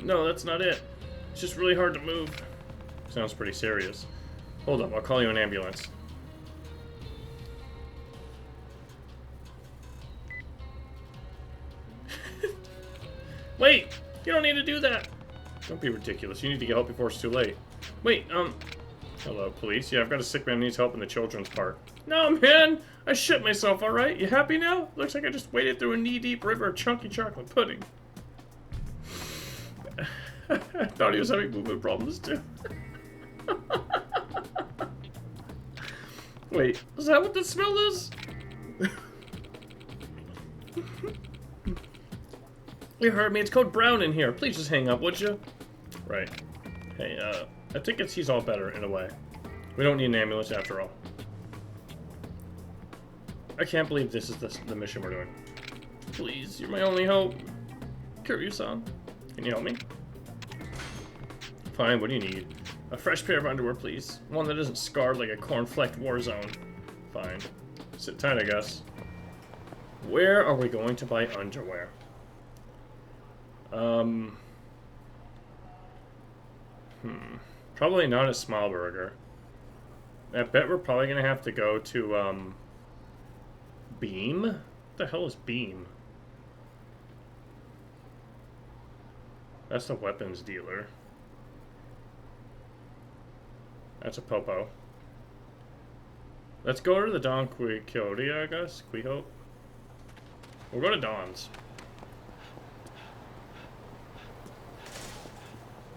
No, that's not it. It's just really hard to move. Sounds pretty serious. Hold up, I'll call you an ambulance. Wait! You don't need to do that! Don't be ridiculous. You need to get help before it's too late. Wait, hello, police. Yeah, I've got a sick man who needs help in the children's park. No, man! I shit myself, alright? You happy now? Looks like I just waded through a knee-deep river of chunky chocolate pudding. I thought he was having movement problems, too. Wait, is that what the smell is? You heard me, it's code brown in here. Please just hang up, would you? Right. Hey, I think he's all better, in a way. We don't need an ambulance after all. I can't believe this is the mission we're doing. Please, you're my only hope. Kiryu-san, can you help me? Fine, what do you need? A fresh pair of underwear, please. One that isn't scarred like a corn-flecked war zone. Fine. Sit tight, I guess. Where are we going to buy underwear? Probably not at Smallburger. I bet we're probably gonna have to go to, Beam? What the hell is Beam? That's the weapons dealer. That's a Popo. Let's go to the Don Quixote, I guess. Quijote. We'll go to Don's.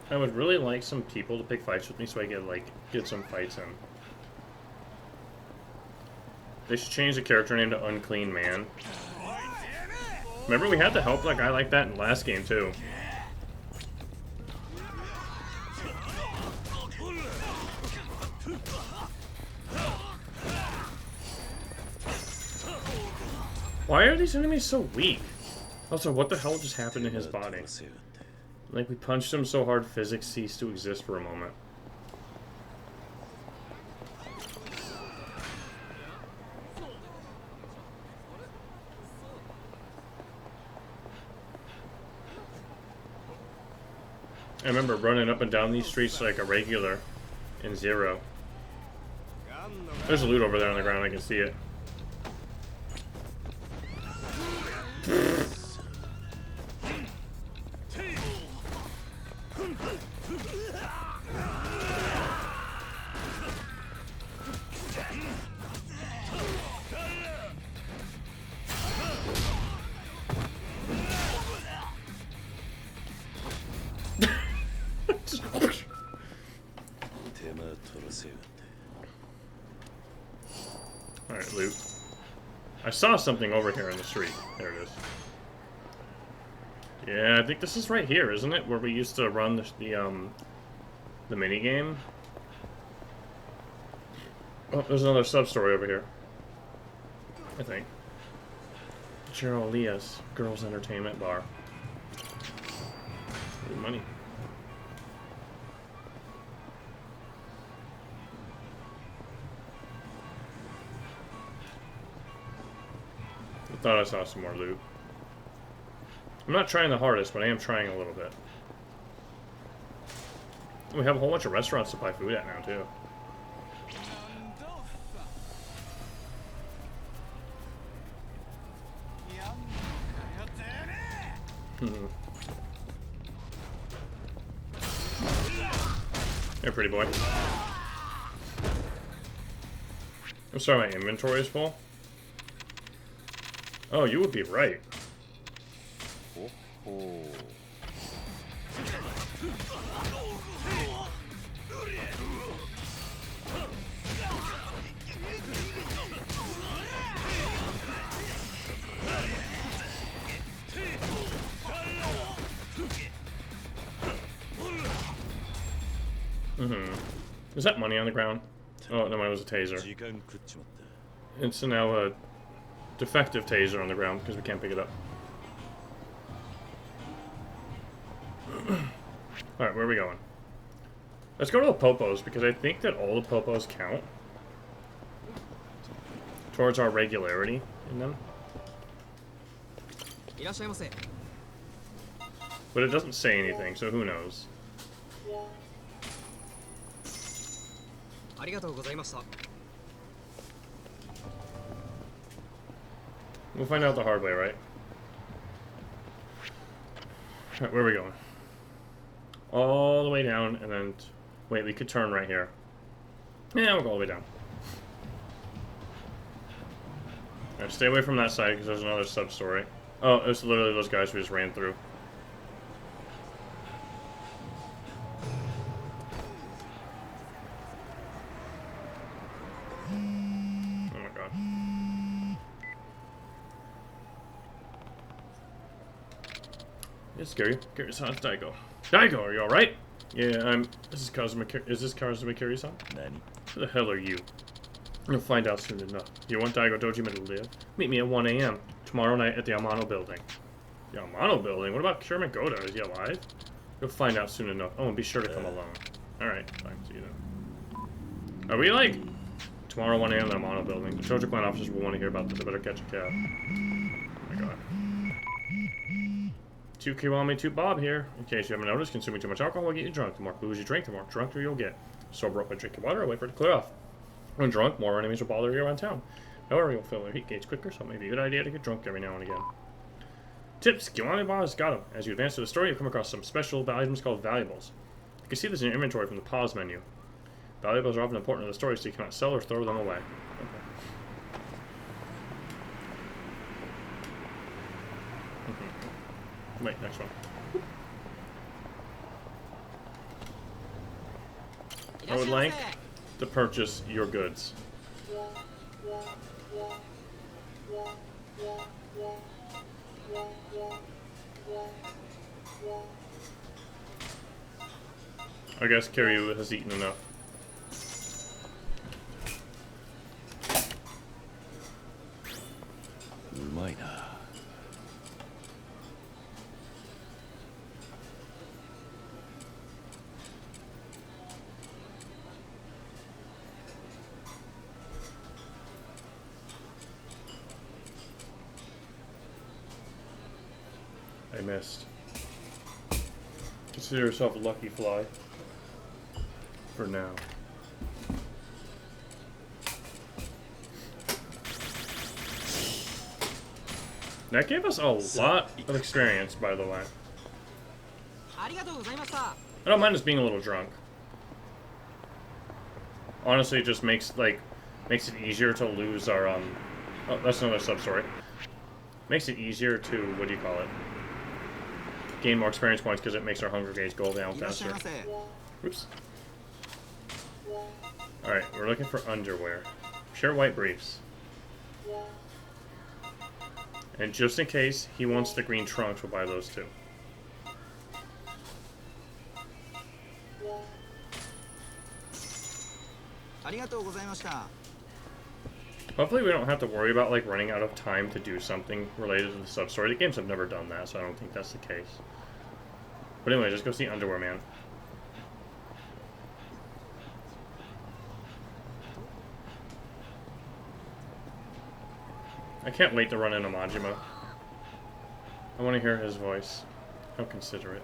I would really like some people to pick fights with me so I get some fights in. They should change the character name to Unclean Man. Remember we had to help that guy like that in the last game too. Why are these enemies so weak? Also, what the hell just happened in his body? Like, we punched him so hard, physics ceased to exist for a moment. I remember running up and down these streets like a regular in Zero. There's a loot over there on the ground, I can see it. Alright, loot. I saw something over here in the street. There it is. Yeah, I think this is right here, isn't it? Where we used to run the mini game. Oh, there's another sub-story over here. I think. Cheryl Leah's Girls Entertainment Bar. Good money. I thought I saw some more loot. I'm not trying the hardest, but I am trying a little bit. We have a whole bunch of restaurants to buy food at now, too. Hey, pretty boy. I'm sorry, my inventory is full. Oh, you would be right. Is that money on the ground? Oh, no, it was a taser. It's now a defective taser on the ground because we can't pick it up. Alright, where are we going? Let's go to the Popos because I think that all the Popos count towards our regularity in them. But it doesn't say anything, so who knows? We'll find out the hard way, right? Alright, where are we going? All the way down, and then... Wait, we could turn right here. Yeah, we'll go all the way down. Alright, stay away from that side because there's another sub-story. Oh, it's literally those guys who just ran through. Oh my god. It's scary. Curious how it's Daigo. Daigo, are you alright? Yeah, this is Kazuma. Is this Kazuma Kiri-san? Nani? Who the hell are you? You'll find out soon enough. You want Daigo Dojima to live? Meet me at 1 a.m. tomorrow night at the Amano building. The Amano building? What about Sherman Goda? Is he alive? You'll find out soon enough. Oh, and be sure to come along. Alright, fine. See you then. Are we like... Tomorrow 1 a.m. at the Amano building. The Trojan Clan officers will want to hear about this. I better catch a cab. Oh my god. 2 Kiwami, 2 Bob here. In case you haven't noticed, consuming too much alcohol will get you drunk. The more booze you drink, the more drunker you'll get. Sober up by drinking water, wait for it to clear off. When drunk, more enemies will bother you around town. However, you'll fill their heat gauge quicker, so it may be a good idea to get drunk every now and again. Tips! Kiwami Boss got them. As you advance through the story, you'll come across some special items called valuables. You can see this in your inventory from the pause menu. Valuables are often important to the story, so you cannot sell or throw them away. Okay. Wait, next one. I would like to purchase your goods. I guess Kiryu has eaten enough. I missed. Consider yourself a lucky fly. For now. That gave us a lot of experience, by the way. I don't mind us being a little drunk. Honestly, it just makes it easier to lose our oh, that's another sub-story. Makes it easier to, what do you call it? Gain more experience points because it makes our hunger gauge go down faster. Oops. Alright, we're looking for underwear. Pure white briefs. And just in case he wants the green trunks, we'll buy those too. Hopefully we don't have to worry about like running out of time to do something related to the sub-story. The games have never done that, so I don't think that's the case. But anyway, just go see Underwear Man. I can't wait to run into Majima. I want to hear his voice. How considerate.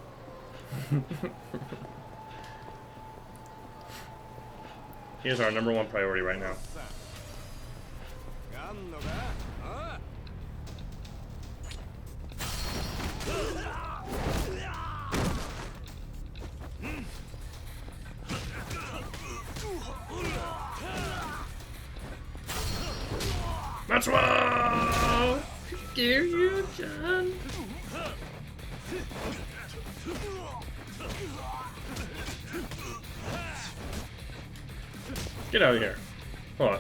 He is our #1 priority right now. That's why! Dare you, John? Get out of here. Hold on.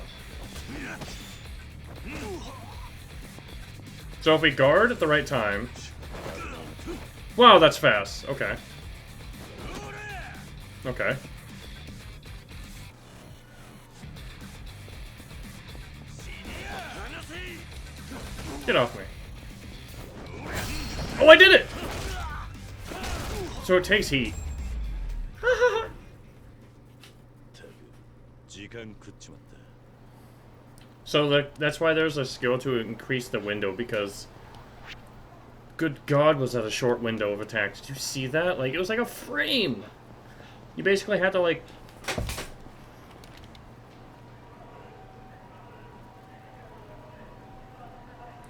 So if we guard at the right time... Wow, that's fast. Okay. Okay. Get off me. Oh, I did it! So it takes heat. So that's why there's a skill to increase the window, because... Good God, was that a short window of attack. Did you see that? Like, it was like a frame! You basically had to, like...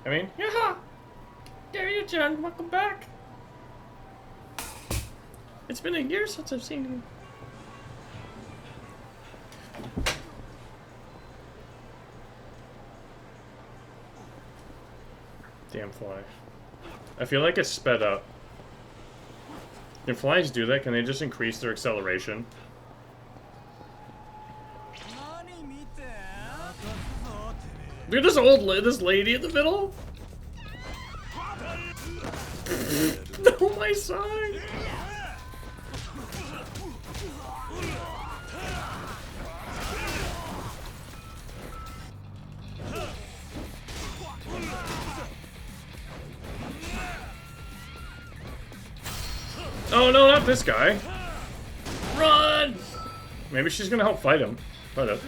I mean, yeah! Dare you, John? Welcome back! It's been a year since I've seen you. Damn fly. I feel like it's sped up. Can flies do that? Can they just increase their acceleration? Look at this lady in the middle. No, my son. Oh no, not this guy. Run! Maybe she's gonna help fight him. Hold up.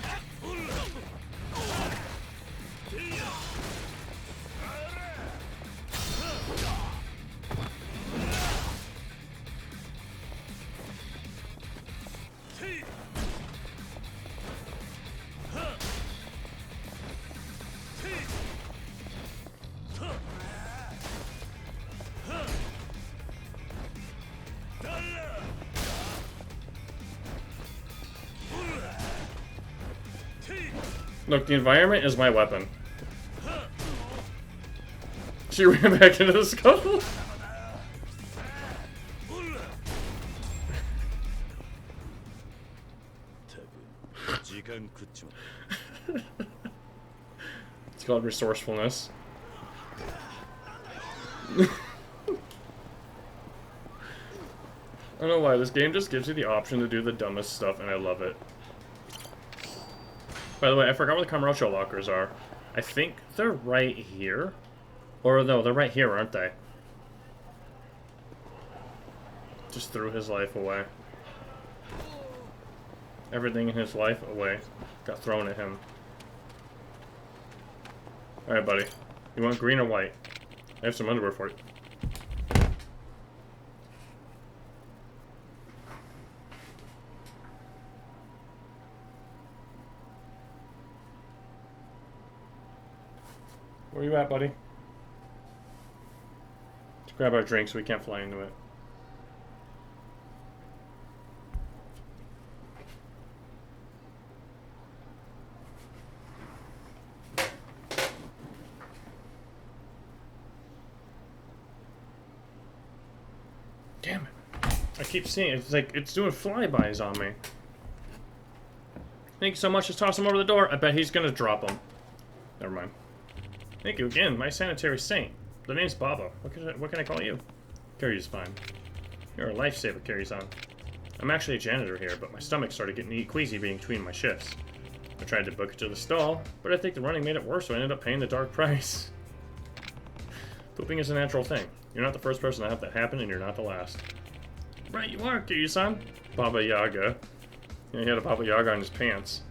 Look, the environment is my weapon. She ran back into the skull. It's called resourcefulness. I don't know why, this game just gives you the option to do the dumbest stuff, and I love it. By the way, I forgot where the commercial lockers are. I think they're right here. Or no, they're right here, aren't they? Just threw his life away. Everything in his life away. Got thrown at him. Alright, buddy. You want green or white? I have some underwear for you. Where you at, buddy? Let's grab our drink so we can't fly into it. Damn it. I keep seeing it. It's like it's doing flybys on me. Thank you so much. Just toss him over the door. I bet he's gonna drop him. Never mind. Thank you again, my sanitary saint. The name's Baba. What can I call you? Carrie's fine. You're a lifesaver, Carrie's-on. I'm actually a janitor here, but my stomach started getting queasy between my shifts. I tried to book it to the stall, but I think the running made it worse, so I ended up paying the dark price. Pooping is a natural thing. You're not the first person to have that happen, and you're not the last. Right, you are, Kiryu-san. Baba Yaga. Yeah, he had a Baba Yaga on his pants.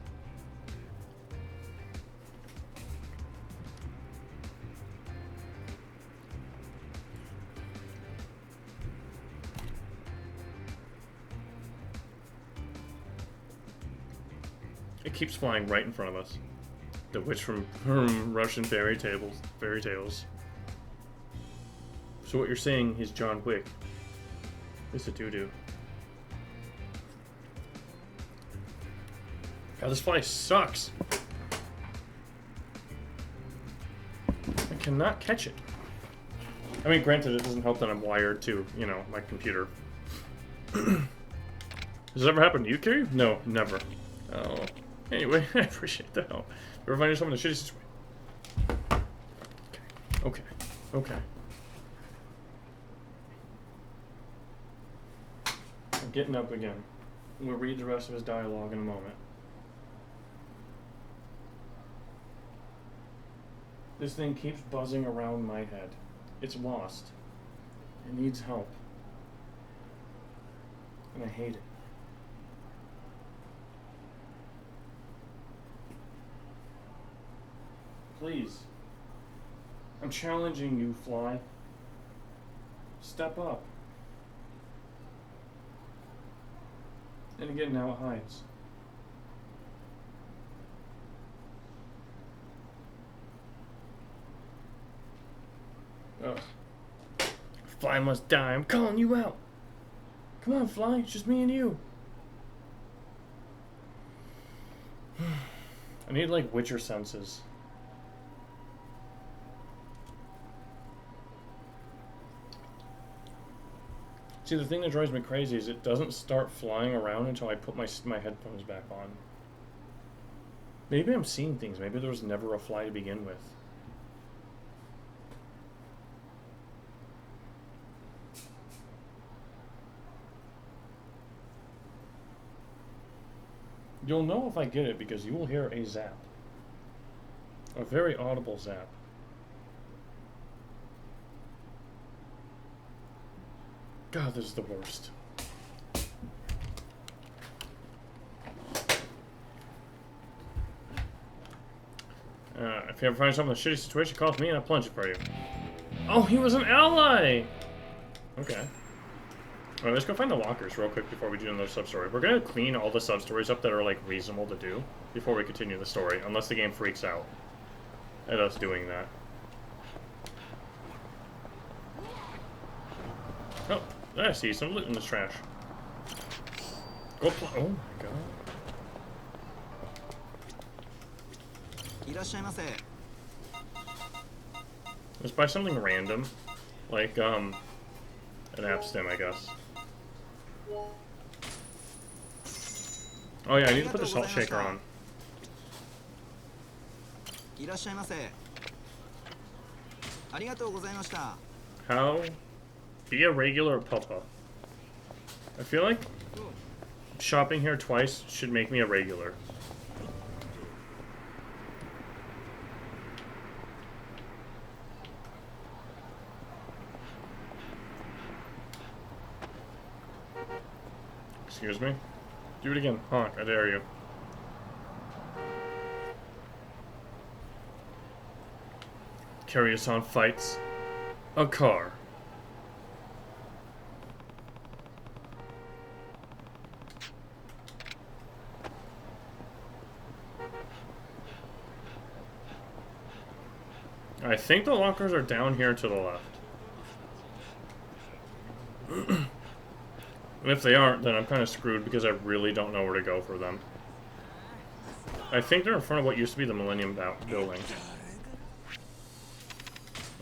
It keeps flying right in front of us. The witch from Russian fairy tales. So what you're saying is John Wick. It's a doo-doo. God, this fly sucks. I cannot catch it. I mean, granted, it doesn't help that I'm wired to, you know, my computer. Has this ever happened to you, Kiryu? No, never. Oh. Anyway, I appreciate the help. You ever find yourself in a shitty situation? Okay. Okay. I'm getting up again. We'll read the rest of his dialogue in a moment. This thing keeps buzzing around my head. It's lost. It needs help. And I hate it. Please. I'm challenging you, Fly. Step up. And again, now it hides. Ugh. Fly must die. I'm calling you out. Come on, Fly. It's just me and you. I need, like, Witcher senses. See, the thing that drives me crazy is it doesn't start flying around until I put my headphones back on. Maybe I'm seeing things. Maybe there was never a fly to begin with. You'll know if I get it because you will hear a zap. A very audible zap. God, this is the worst. If you ever find yourself in a shitty situation, call me and I'll plunge it for you. Oh, he was an ally! Okay. Alright, let's go find the lockers real quick before we do another sub-story. We're gonna clean all the sub-stories up that are, like, reasonable to do before we continue the story, unless the game freaks out at us doing that. Oh, I see some loot in this trash. Go oh my god. Let's buy something random. Like, an app stem, I guess. Oh yeah, I need to put the salt shaker on. How? Be a regular papa. I feel like shopping here twice should make me a regular. Excuse me? Do it again. Honk, I dare you. Carry us on fights. A car. I think the lockers are down here to the left. And if they aren't, then I'm kind of screwed because I really don't know where to go for them. I think they're in front of what used to be the Millennium Building.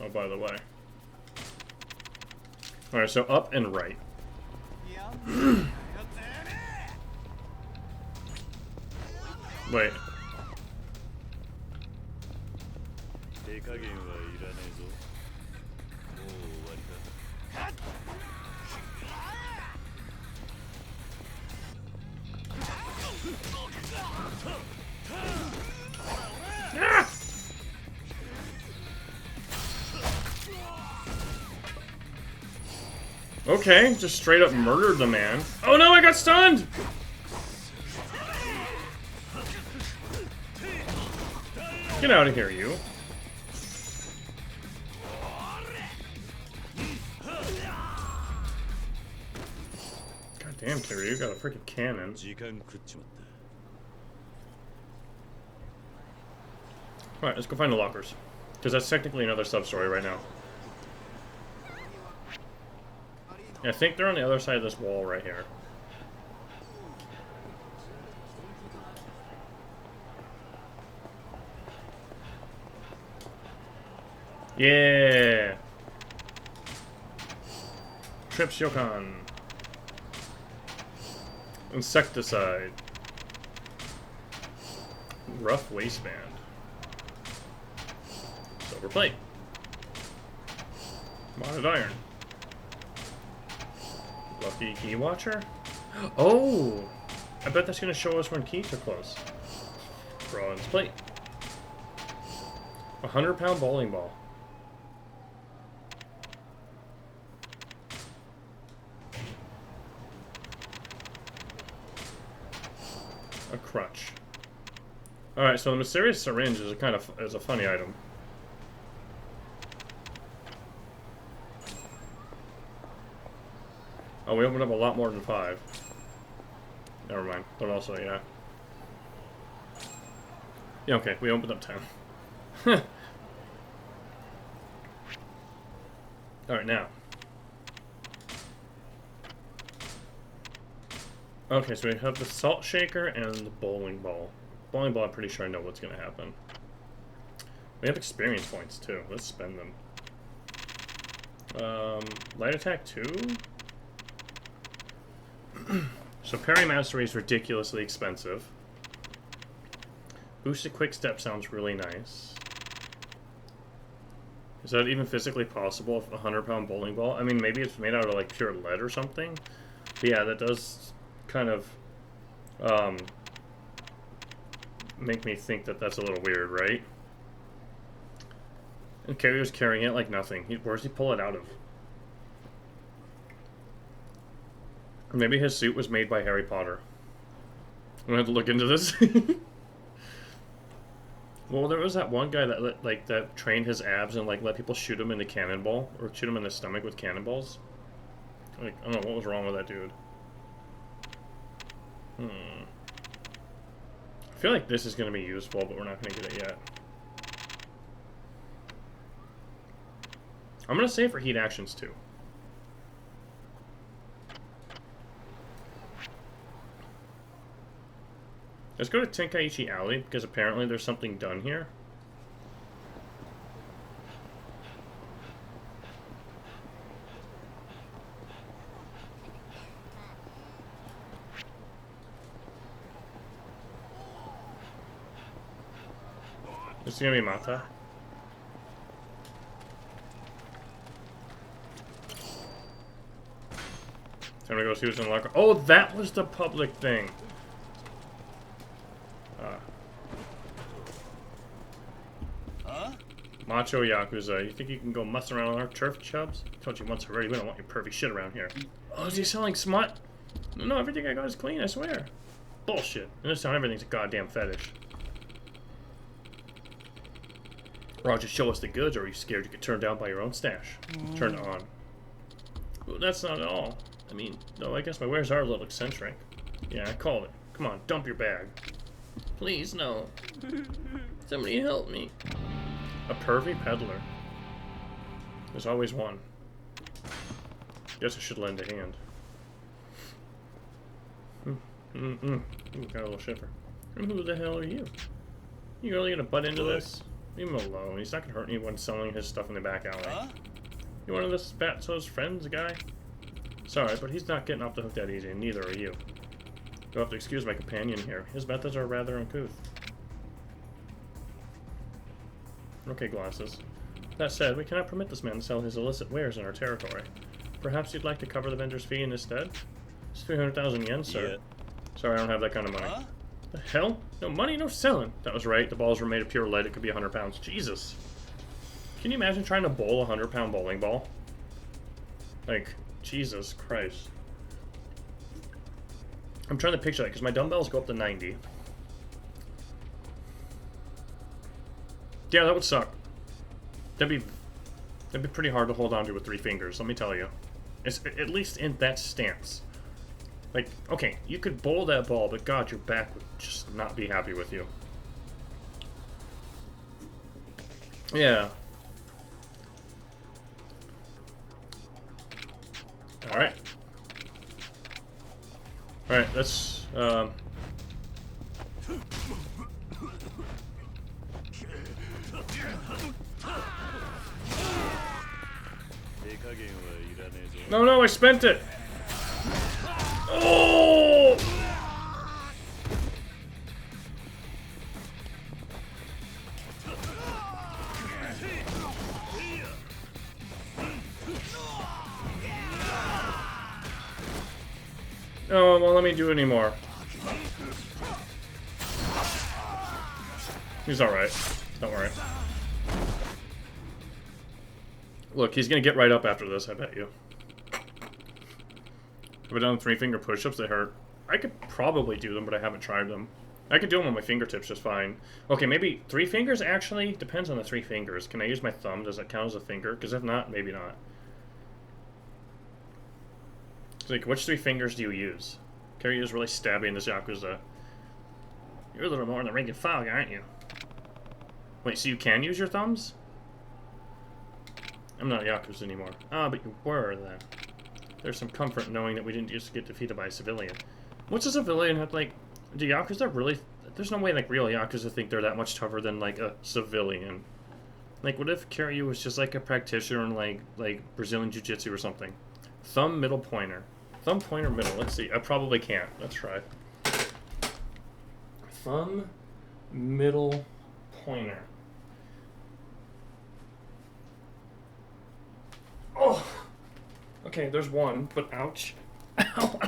Oh, by the way. Alright, so up and right. Wait. Ah! Okay, just straight up murdered the man. Oh no, I got stunned! Get out of here, you. God damn, Kiryu, you got a freaking cannon. Alright, let's go find the lockers. Because that's technically another sub-story right now. I think they're on the other side of this wall right here. Yeah! Trips Yokan. Insecticide. Rough waistband. Silver plate. Modded iron. Lucky key watcher? Oh! I bet that's gonna show us when keys are close. Bronze plate. 100-pound bowling ball. A crutch. Alright, so the mysterious syringe is a funny item. Oh, we opened up a lot more than 5. Never mind. But also, yeah. Yeah, okay. We opened up 10. Alright, now. Okay, so we have the salt shaker and the bowling ball. Bowling ball, I'm pretty sure I know what's going to happen. We have experience points, too. Let's spend them. Light attack 2? So parry mastery is ridiculously expensive. Boosted quick step sounds really nice. Is that even physically possible with a 100-pound bowling ball? I mean, maybe it's made out of like pure lead or something. But yeah, that does kind of make me think that that's a little weird, right? And Carrier's carrying it like nothing. Where's he pull it out of? Maybe his suit was made by Harry Potter. I'm gonna have to look into this. Well, there was that one guy that that trained his abs and like let people shoot him in the cannonball or shoot him in the stomach with cannonballs. Like, I don't know what was wrong with that dude. I feel like this is gonna be useful, but we're not gonna get it yet. I'm gonna save for heat actions too. Let's go to Tenkaichi Alley, because apparently there's something done here. This is gonna be Mata. Time to go see who's in the locker. Oh, that was the public thing. Macho Yakuza, you think you can go muss around on our turf, chubs? Told you once already, we don't want your pervy shit around here. Oh, is he selling smut? No, everything I got is clean, I swear. Bullshit. In this town, everything's a goddamn fetish. Roger, show us the goods, or are you scared you get turned down by your own stash? Turned on. Well, that's not at all. I mean, no, I guess my wares are a little eccentric. Yeah, I called it. Come on, dump your bag. Please, no. Somebody help me. A pervy peddler. There's always one. Guess I should lend a hand. Ooh, got a little shiver. And who the hell are you? You really gonna butt into this? Leave him alone. He's not gonna hurt anyone selling his stuff in the back alley. You one of this Fatso's friends, guy? Sorry, but he's not getting off the hook that easy, and neither are you. You'll have to excuse my companion here. His methods are rather uncouth. Okay, glasses. That said, we cannot permit this man to sell his illicit wares in our territory. Perhaps you'd like to cover the vendor's fee in his stead? It's 300,000 yen, sir. Yeah. Sorry, I don't have that kind of money. The hell? No money, no selling. That was right. The balls were made of pure lead. It could be 100 pounds. Jesus. Can you imagine trying to bowl a 100-pound bowling ball? Like, Jesus Christ. I'm trying to picture that because my dumbbells go up to 90. Yeah, that would suck. That'd be pretty hard to hold on to with 3 fingers, let me tell you. It's, at least in that stance. Like, okay, you could bowl that ball, but God, your back would just not be happy with you. Yeah. Alright. Alright, let's, No, I spent it! Oh! Oh, well, let me do it anymore. He's alright. Don't worry. Look, he's gonna get right up after this, I bet you. Have I done 3-finger push-ups? They hurt. I could probably do them, but I haven't tried them. I could do them on my fingertips just fine. Okay, maybe 3 fingers? Actually, depends on the 3 fingers. Can I use my thumb? Does that count as a finger? Because if not, maybe not. It's like, which 3 fingers do you use? Kiryu's really stabbing this Yakuza. You're a little more in the ring of fog, aren't you? Wait, so you can use your thumbs? I'm not Yakuza anymore. Ah, but you were then. There's some comfort knowing that we didn't just get defeated by a civilian. What's a civilian have, like... Do Yakuza really... There's no way, like, real Yakuza think they're that much tougher than, like, a civilian. Like, what if Kiryu was just, like, a practitioner in, like Brazilian Jiu-Jitsu or something? Thumb, middle pointer. Thumb, pointer, middle. Let's see. I probably can't. Let's try. Thumb, middle, pointer. Oh! Okay, there's one, but ouch. Ow.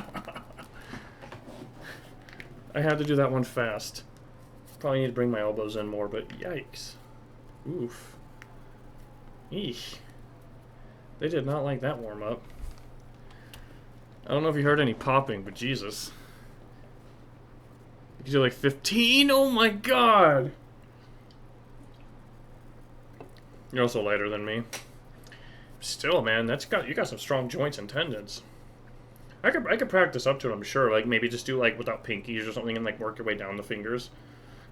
I had to do that one fast. Probably need to bring my elbows in more, but yikes. Oof. Eesh. They did not like that warm-up. I don't know if you heard any popping, but Jesus. You could do like 15? Oh my god! You're also lighter than me. Still, man, you got some strong joints and tendons. I could practice up to it, I'm sure. Like, maybe just do, like, without pinkies or something and, like, work your way down the fingers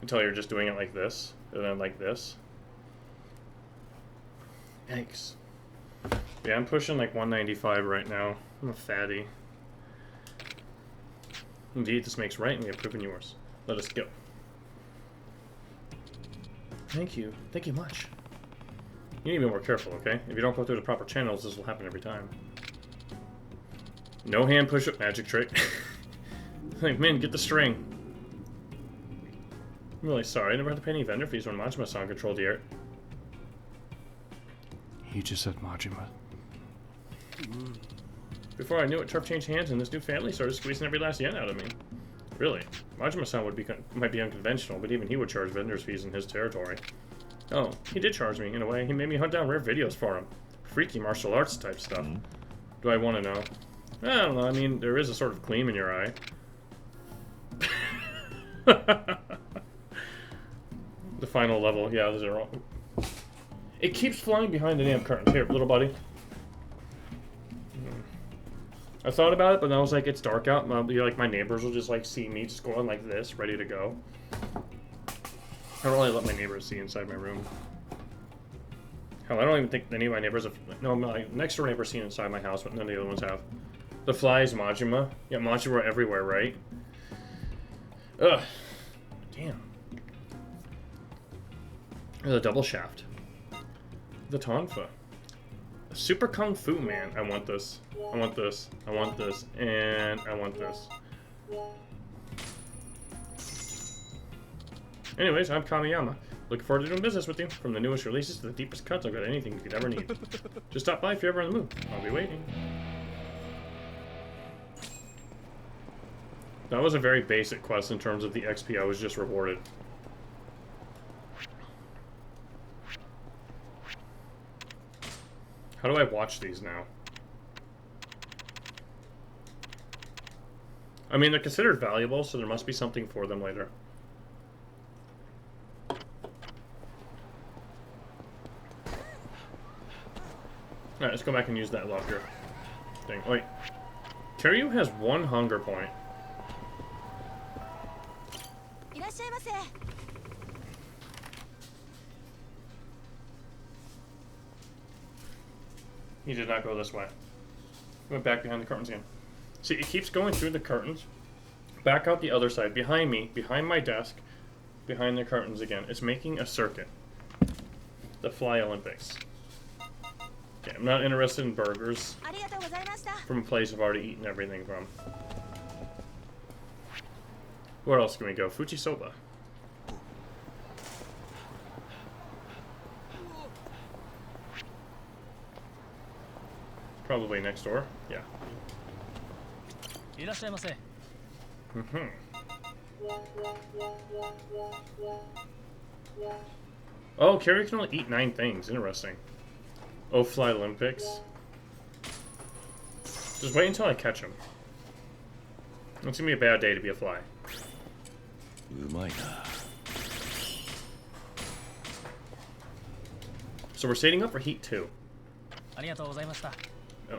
until you're just doing it like this, and then like this. Yikes. Yeah, I'm pushing, like, 195 right now. I'm a fatty. Indeed, this makes right, and we have proven yours. Let us go. Thank you. Thank you much. You need to be more careful, okay? If you don't go through the proper channels, this will happen every time. No hand push-up magic trick. Like, man, get the string. I'm really sorry. I never had to pay any vendor fees when Majima-san controlled the art. He just said Majima. Before I knew it, Turf changed hands and this new family started squeezing every last yen out of me. Really? Majima-san might be unconventional, but even he would charge vendors fees in his territory. Oh, he did charge me, in a way. He made me hunt down rare videos for him. Freaky martial arts type stuff. Do I want to know? I don't know, I mean, there is a sort of gleam in your eye. The final level, yeah, those are wrong. It keeps flying behind the damn curtains. Here, little buddy. I thought about it, but then I was like, it's dark out. Like, my neighbors will just, like, see me just going like this, ready to go. I don't really let my neighbors see inside my room. Hell, I don't even think any of my neighbors have... No, my next-door neighbors seen inside my house, but none of the other ones have. The fly is Majima. Yeah, Majima everywhere, right? Ugh. Damn. The double shaft. The Tonfa. Super Kung Fu Man. I want this. I want this. I want this. And I want this. Anyways, I'm Kamiyama. Looking forward to doing business with you. From the newest releases to the deepest cuts, I've got anything you could ever need. Just stop by if you're ever in the mood. I'll be waiting. That was a very basic quest in terms of the XP I was just rewarded. How do I watch these now? I mean, they're considered valuable, so there must be something for them later. Alright, let's go back and use that locker thing. Wait. Kiryu has one hunger point. He did not go this way. He went back behind the curtains again. See, it keeps going through the curtains, back out the other side, behind me, behind my desk, behind the curtains again. It's making a circuit. The Fly Olympics. Okay, I'm not interested in burgers from a place I've already eaten everything from. Where else can we go? Fujisoba. Probably next door. Yeah. Oh, Carrie can only eat 9 things. Interesting. Oh, Fly Olympics. Just wait until I catch him. It's gonna be a bad day to be a fly. So we're setting up for Heat 2.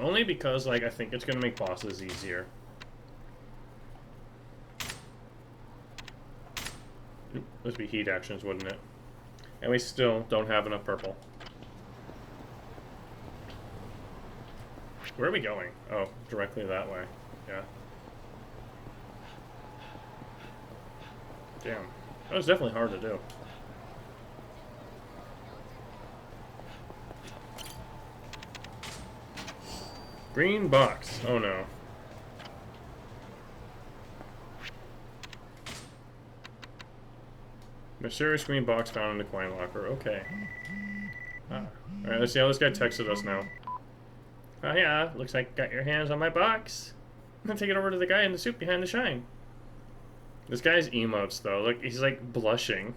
Only because, like, I think it's gonna make bosses easier. This would be heat actions, wouldn't it? And we still don't have enough purple. Where are we going? Oh, directly that way. Yeah. Damn. That was definitely hard to do. Green box. Oh no. Mysterious green box found in the coin locker. Okay. Ah. Alright, let's see how this guy texted us now. Oh yeah, looks like you got your hands on my box. I'm gonna take it over to the guy in the suit behind the shine. This guy's emotes though. Look, he's like blushing.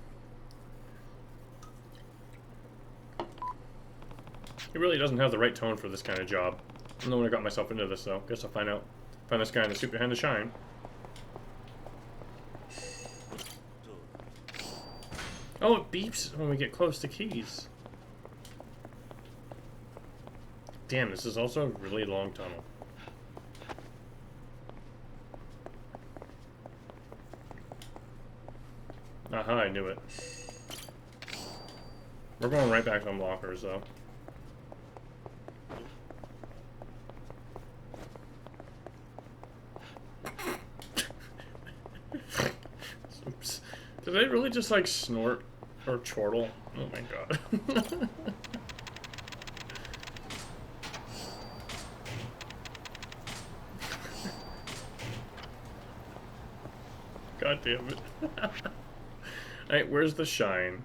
He really doesn't have the right tone for this kind of job. I don't know when I got myself into this though. Guess I'll find out. Find this guy in the suit behind the shine. Oh, it beeps when we get close to keys. Damn, this is also a really long tunnel. Aha, I knew it. We're going right back to them lockers, though. Oops. Did I really just, like, snort or chortle? Oh my god. God damn it. Alright, where's the shine?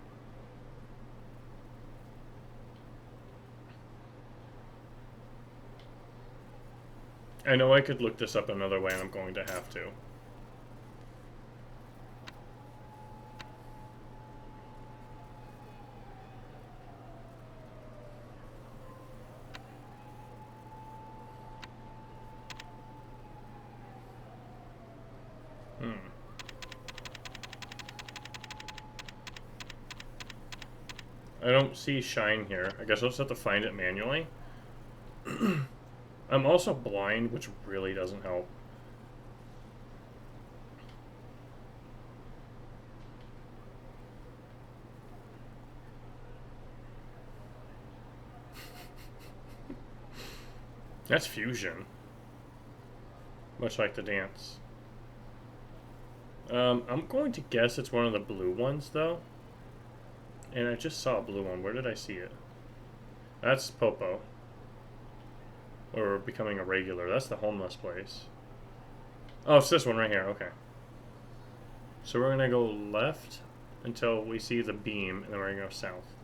I know I could look this up another way, and I'm going to have to. I don't see shine here. I guess I'll just have to find it manually. I'm also blind, which really doesn't help. That's fusion. Much like the dance. I'm going to guess it's one of the blue ones, though. And I just saw a blue one. Where did I see it? That's Popo. Or becoming a regular. That's the homeless place. Oh, it's this one right here. Okay. So we're going to go left until we see the beam, and then we're going to go south.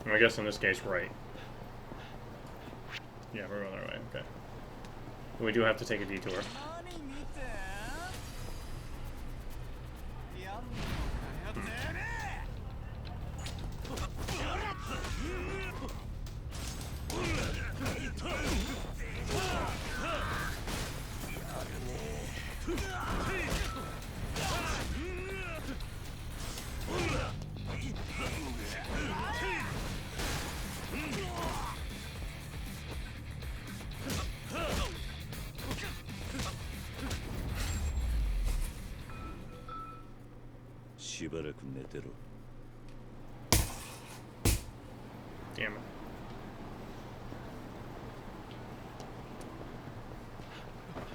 And I guess in this case, right. Yeah, we're going the right way. Okay. We do have to take a detour. Damn it.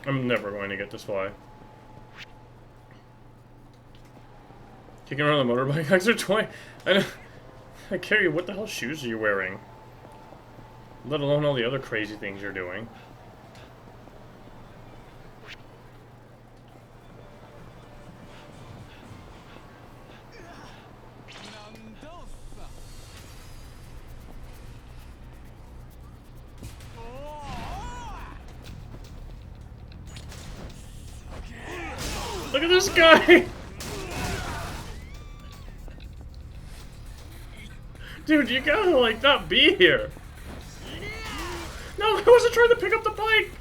I'm never going to get this fly. Kicking around the motorbike. Hugs are 20. I carry. What the hell shoes are you wearing? Let alone all the other crazy things you're doing. Look at this guy! Dude, you gotta, like, not be here. No, I wasn't trying to pick up the bike!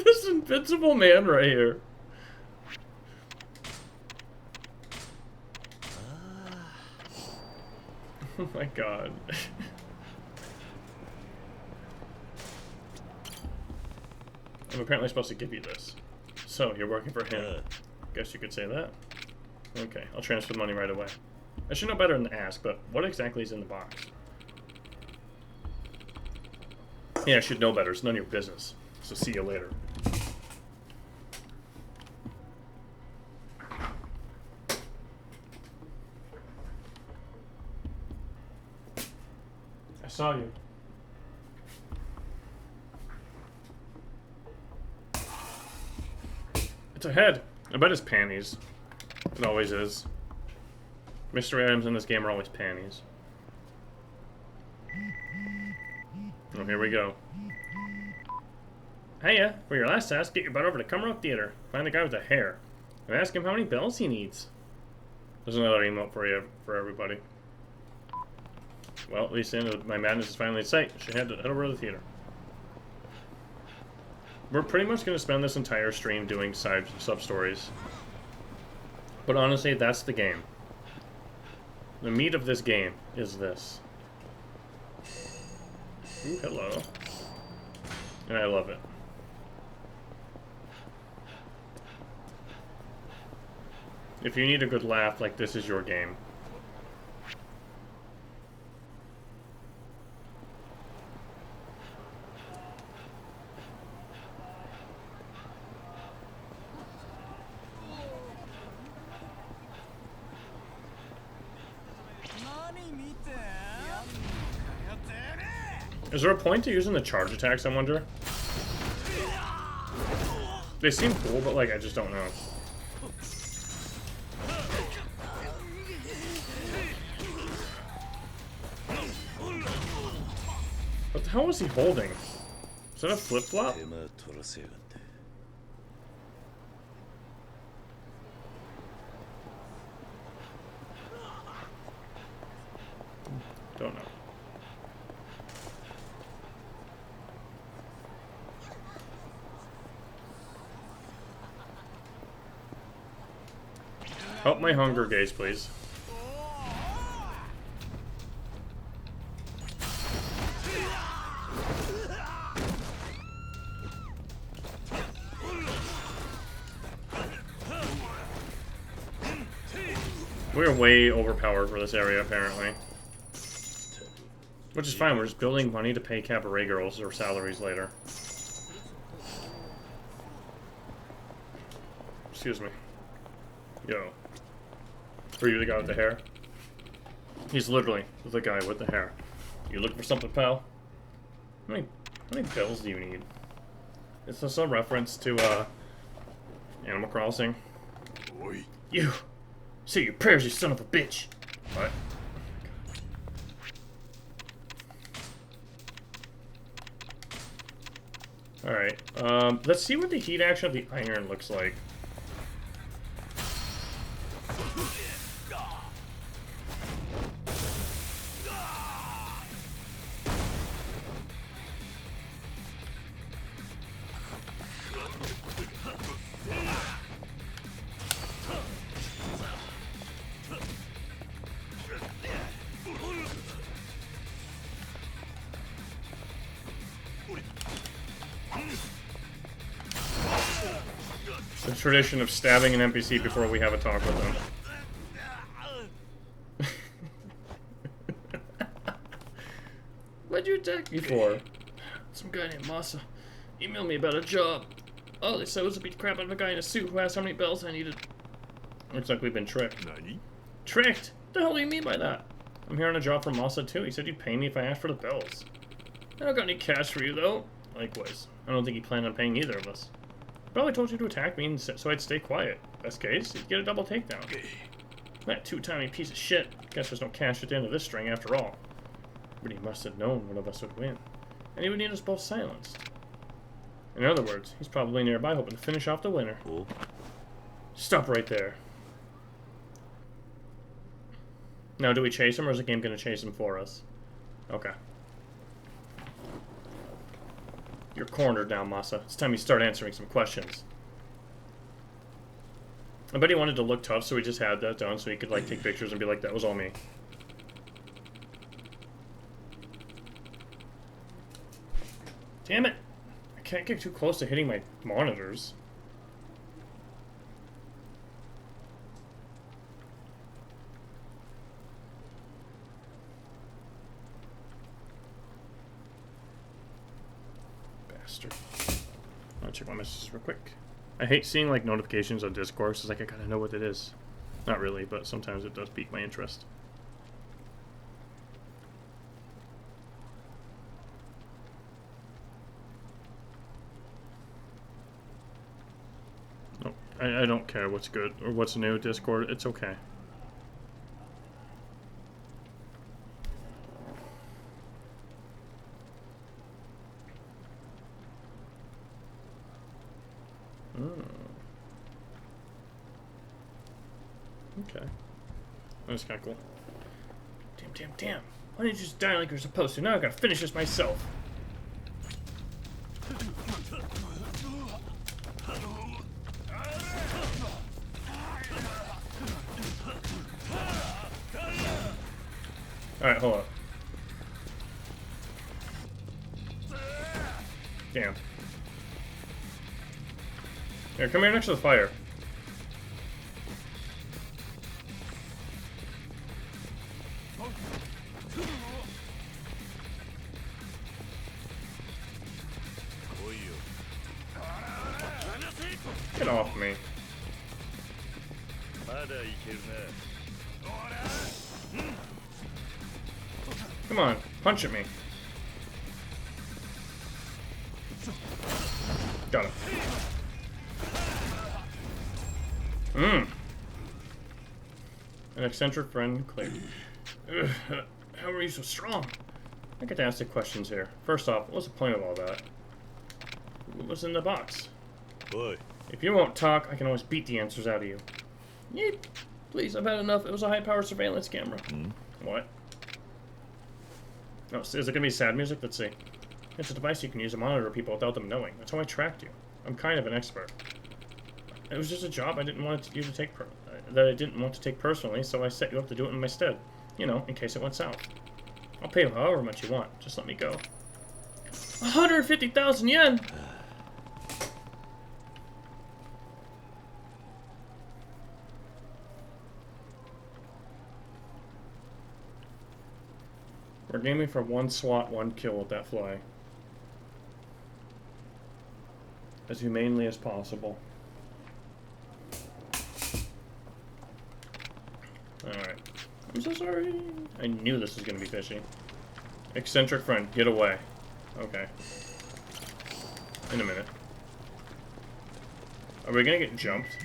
This invincible man right here. Oh my god. I'm apparently supposed to give you this. So, you're working for him. Guess you could say that. Okay, I'll transfer the money right away. I should know better than to ask, but what exactly is in the box? Yeah, I should know better. It's none of your business. So see you later. I saw you. It's a head. I bet it's panties. It always is. Mystery items in this game are always panties. Oh, here we go. Hiya, for your last task, get your butt over to Cabaret Theater. Find the guy with the hair. And ask him how many bells he needs. There's another emote for you, for everybody. Well, at least the end of my madness is finally in sight. Should head over to the theater. We're pretty much going to spend this entire stream doing sub-stories. But honestly, that's the game. The meat of this game is this. Ooh, hello. And I love it. If you need a good laugh, like, this is your game. Is there a point to using the charge attacks, I wonder? They seem cool, but, like, I just don't know. What the hell was he holding? Is that a flip-flop? Don't know. Help my hunger gaze, please. We're way overpowered for this area, apparently. Which is fine, we're just building money to pay cabaret girls their salaries later. Excuse me. Yo. Are you the guy with the hair? He's literally the guy with the hair. You looking for something, pal? How many bills do you need? Is this a reference to, Animal Crossing? Oi. You! Say your prayers, you son of a bitch! What? Alright, let's see what the heat action of the iron looks like. The tradition of stabbing an NPC before we have a talk with them. What'd you attack me for? Some guy named Masa emailed me about a job. All they said was to beat the crap out of a guy in a suit who asked how many bells I needed. Looks like we've been tricked. Nani? Tricked? What the hell do you mean by that? I'm here on a job for Masa too. He said he'd pay me if I asked for the bells. I don't got any cash for you though. Likewise. I don't think he planned on paying either of us. Probably told you to attack me so I'd stay quiet. Best case, you'd get a double takedown. That two-timing piece of shit. Guess there's no cash at the end of this string after all. But he must have known one of us would win. And he would need us both silenced. In other words, he's probably nearby hoping to finish off the winner. Oh. Stop right there. Now, do we chase him or is the game going to chase him for us? Okay. You're cornered now, Masa. It's time you start answering some questions. I bet he wanted to look tough, so he just had that done so he could, like, take pictures and be like, that was all me. Damn it! I can't get too close to hitting my monitors. Bastard. I'll check my messages real quick. I hate seeing, like, notifications on Discord. It's like, I gotta know what it is. Not really, but sometimes it does pique my interest. Oh, I don't care what's good or what's new, Discord. It's okay. Okay. That's kind of cool. Damn. Why didn't you just die like you're supposed to? Now I gotta finish this myself. Alright, hold up. Damn. Here, come here next to the fire. Get off me. Come on, punch at me. Got him. An eccentric friend, Clay. How are you so strong? I get to ask the questions here. First off, what's the point of all that? What's in the box? Boy. If you won't talk, I can always beat the answers out of you. Yeep. Please, I've had enough. It was a high-powered surveillance camera. What? Oh, is it going to be sad music? Let's see. It's a device you can use to monitor people without them knowing. That's how I tracked you. I'm kind of an expert. It was just a job I didn't want you to take personally, so I set you up to do it in my stead. You know, in case it went south. I'll pay you however much you want. Just let me go. 150,000 yen! We're aiming for 1 SWAT, 1 kill with that fly. As humanely as possible. Alright. I'm so sorry. I knew this was going to be fishy. Eccentric friend, get away. Okay. In a minute. Are we going to get jumped?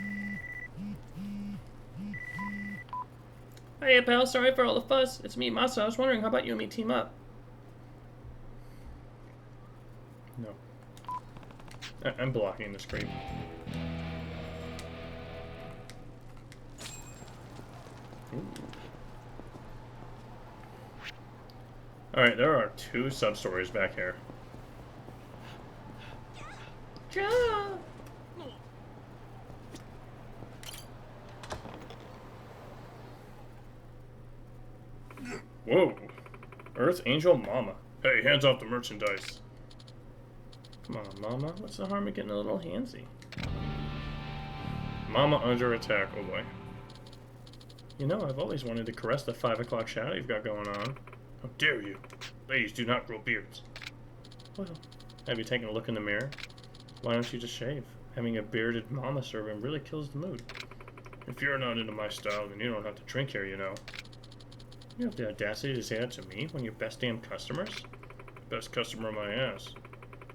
Hey, pal, sorry for all the fuss. It's me, Masa. I was wondering, how about you and me team up? No. I'm blocking the screen. Alright, there are 2 sub-stories back here. Yeah. Whoa. Earth Angel Mama. Hey, hands off the merchandise. Come on, Mama. What's the harm of getting a little handsy? Mama under attack. Oh boy. You know, I've always wanted to caress the 5 o'clock shadow you've got going on. How dare you? Ladies do not grow beards. Well, have you taken a look in the mirror? Why don't you just shave? Having a bearded mama servant really kills the mood. If you're not into my style, then you don't have to drink here, you know. You have the audacity to say that to me, one of your best damn customers? Best customer of my ass.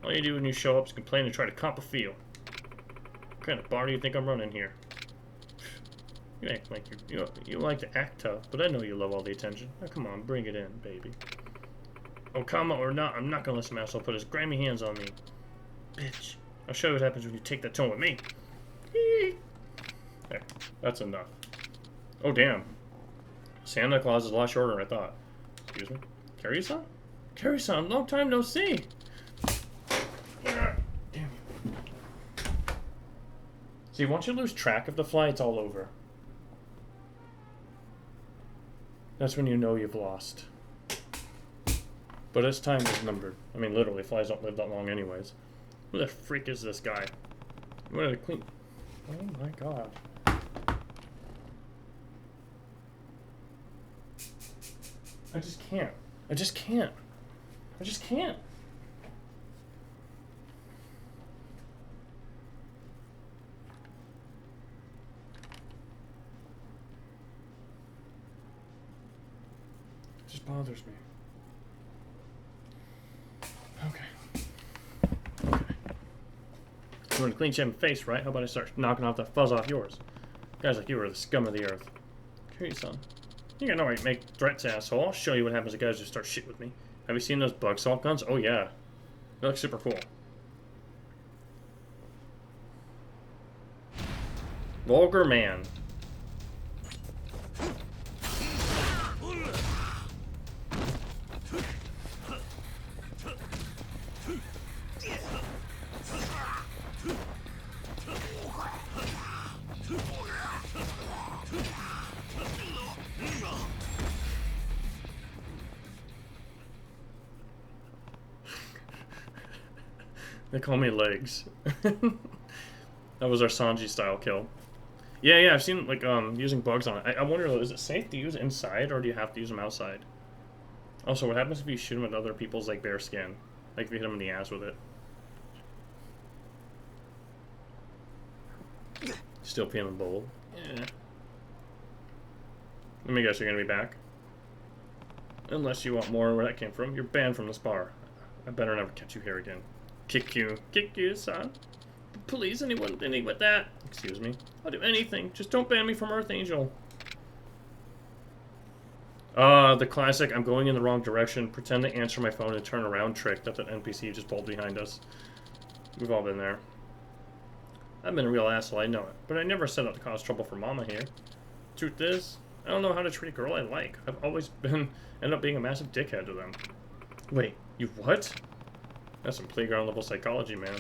All you do when you show up is complain and try to cop a feel. What kind of bar do you think I'm running here? You act like you like to act tough, but I know you love all the attention. Now come on, bring it in, baby. Okama or not, I'm not gonna let some asshole put his grimy hands on me. Bitch. I'll show you what happens when you take that tone with me. There, that's enough. Oh damn. Santa Claus is a lot shorter than I thought. Excuse me? Carrie-san? Carrie-san, long time no see! Damn you. See, once you lose track of the fly, it's all over. That's when you know you've lost. But its time is numbered. I mean, literally, flies don't live that long anyways. Who the freak is this guy? You wanted to clean... Oh my god. I just can't. I just can't. I just can't. It just bothers me. Okay. Okay. You want a clean shaven face, right? How about I start knocking off the fuzz off yours? Guys like you are the scum of the earth. Kiryu-san. You got no right to make threats, asshole. I'll show you what happens to guys who start shit with me. Have you seen those bug salt guns? Oh yeah. They look super cool. Vulgar man. They call me Legs. That was our Sanji style kill. Yeah, I've seen, like, using bugs on it. I wonder, though, is it safe to use inside, or do you have to use them outside? Also, what happens if you shoot them at other people's, like, bare skin? Like, if you hit them in the ass with it? Still peeling bowl. Yeah. Let me guess, you're gonna be back? Unless you want more where that came from. You're banned from this bar. I better never catch you here again. Kick you, son. Please, anyone with that? Excuse me. I'll do anything. Just don't ban me from Earth Angel. The classic, I'm going in the wrong direction, pretend to answer my phone and turn around trick that the NPC just pulled behind us. We've all been there. I've been a real asshole, I know it. But I never set out to cause trouble for Mama here. Truth is, I don't know how to treat a girl I like. I've always ended up being a massive dickhead to them. Wait, you what? That's some playground level psychology, man.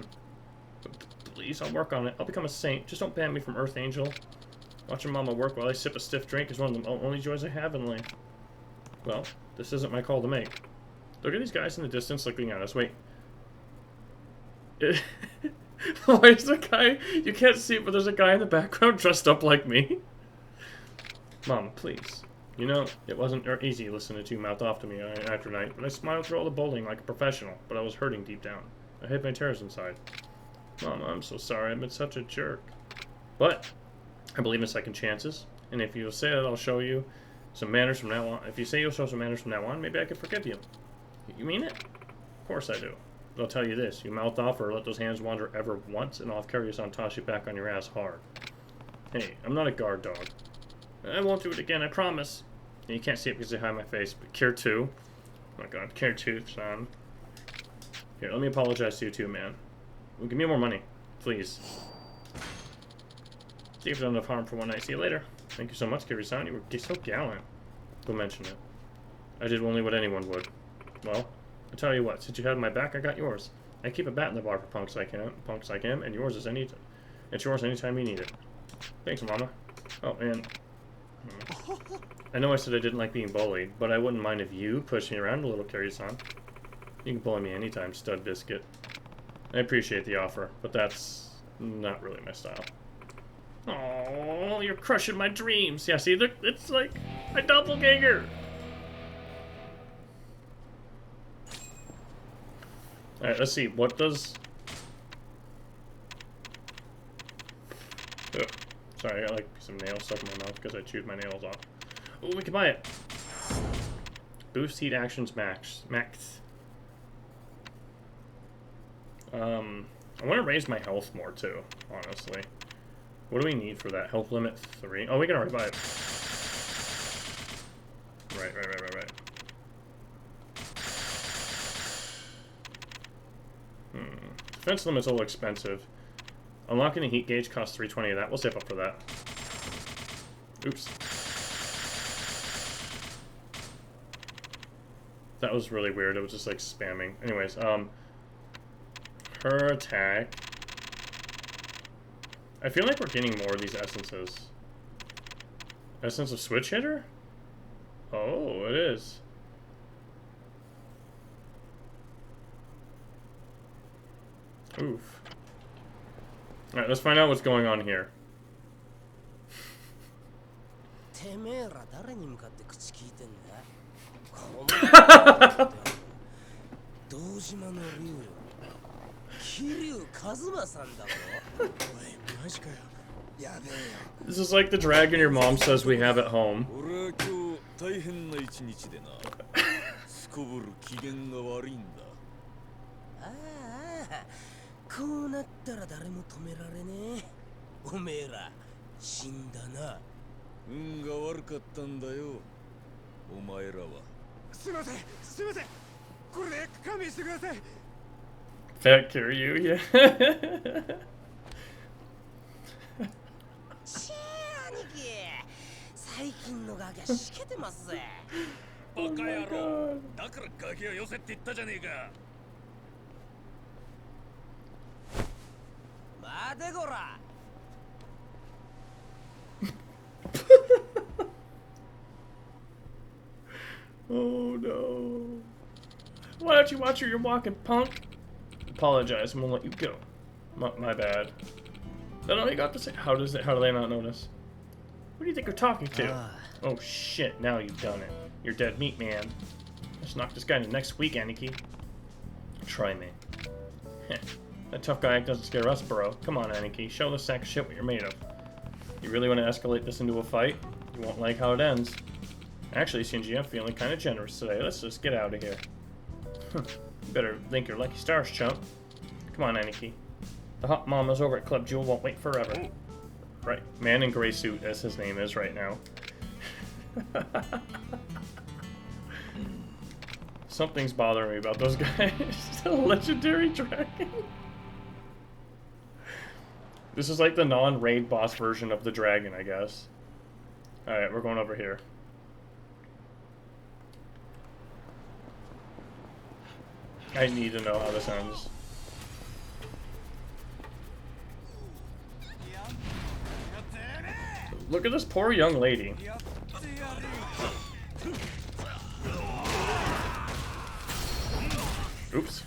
Please, I'll work on it. I'll become a saint. Just don't ban me from Earth Angel. Watching Mama work while I sip a stiff drink is one of the only joys I have in life. Well, this isn't my call to make. Look at these guys in the distance looking at us. Wait. Why is the guy... You can't see it, but there's a guy in the background dressed up like me. Mom, please. You know, it wasn't easy listening to you mouth off to me after night, but I smiled through all the bullying like a professional, but I was hurting deep down. I hid my tears inside. Mom, I'm so sorry. I've been such a jerk. But I believe in second chances, and if you'll say that, I'll show you some manners from now on. If you say you'll show some manners from now on, maybe I can forgive you. You mean it? Of course I do. But I'll tell you this. You mouth off or let those hands wander ever once, and I'll carry you on, toss you back on your ass hard. Hey, I'm not a guard dog. I won't do it again, I promise. And you can't see it because they hide my face, but Care 2. Oh my god, Care 2, son. Here, let me apologize to you too, man. Well, give me more money, please. See if you've done enough harm for one night. See you later. Thank you so much, Kiryu-san. You were so gallant. Don't mention it. I did only what anyone would. Well, I'll tell you what. Since you had my back, I got yours. I keep a bat in the bar for punks like him, and yours is it's yours anytime you need it. Thanks, Mama. Oh, and I know I said I didn't like being bullied, but I wouldn't mind if you pushed me around a little, Kiryu-san. You can bully me anytime, stud biscuit. I appreciate the offer, but that's not really my style. Oh, you're crushing my dreams. Yeah, see, it's like my doppelganger. Alright, let's see. What does... Ugh. Sorry, I got like some nails stuck in my mouth because I chewed my nails off. Oh, we can buy it. Boost heat actions max. I want to raise my health more too, honestly. What do we need for that? Health limit 3. Oh, we can already buy it. Right. Defense limit's a little expensive. Unlocking the heat gauge costs 320 of that. We'll save up for that. Oops. That was really weird. It was just like spamming. Anyways, her attack. I feel like we're getting more of these essences. Essence of switch hitter? Oh, it is. Oof. Alright, let's find out what's going on here. This is like the dragon your mom says we have at home. こうなったら誰も止められねえ。おめえら死んだな。運が悪かったんだよ、お前らは。すいません、すいません。これで勘弁してください。 Factor you, yeah. シェー兄貴、最近のガキはしけてますぜ。バカ野郎、だからガキを寄せって言ったじゃねえか。待てこら。Oh no. Why don't you watch where you're walking, punk? Apologize, I'm gonna let you go. My bad. That all you got to say? How do they not notice? Who do you think you're talking to? Oh shit, now you've done it. You're dead meat, man. Let's knock this guy into next week, Aniki. Try me. Heh. That tough guy doesn't scare us, bro. Come on, Aniki. Show the sack of shit what you're made of. You really want to escalate this into a fight? You won't like how it ends. Actually, Shinji, I'm feeling kind of generous today. Let's just get out of here. You better thank your lucky stars, chump. Come on, Aniki. The hot mamas over at Club Jewel won't wait forever. Right, man in gray suit, as his name is right now. Something's bothering me about those guys. The legendary dragon. This is like the non-raid boss version of the dragon, I guess. Alright, we're going over here. I need to know how this ends. Look at this poor young lady. Oops.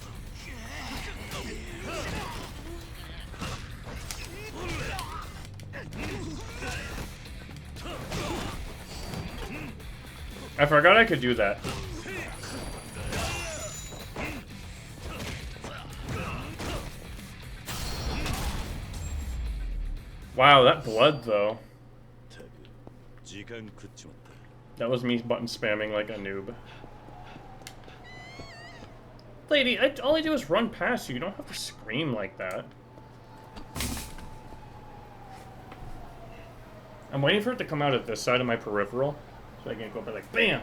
I forgot I could do that. Wow, that blood though. That was me button spamming like a noob. Lady, all I do is run past you. You don't have to scream like that. I'm waiting for it to come out of this side of my peripheral, so I can go by like BAM!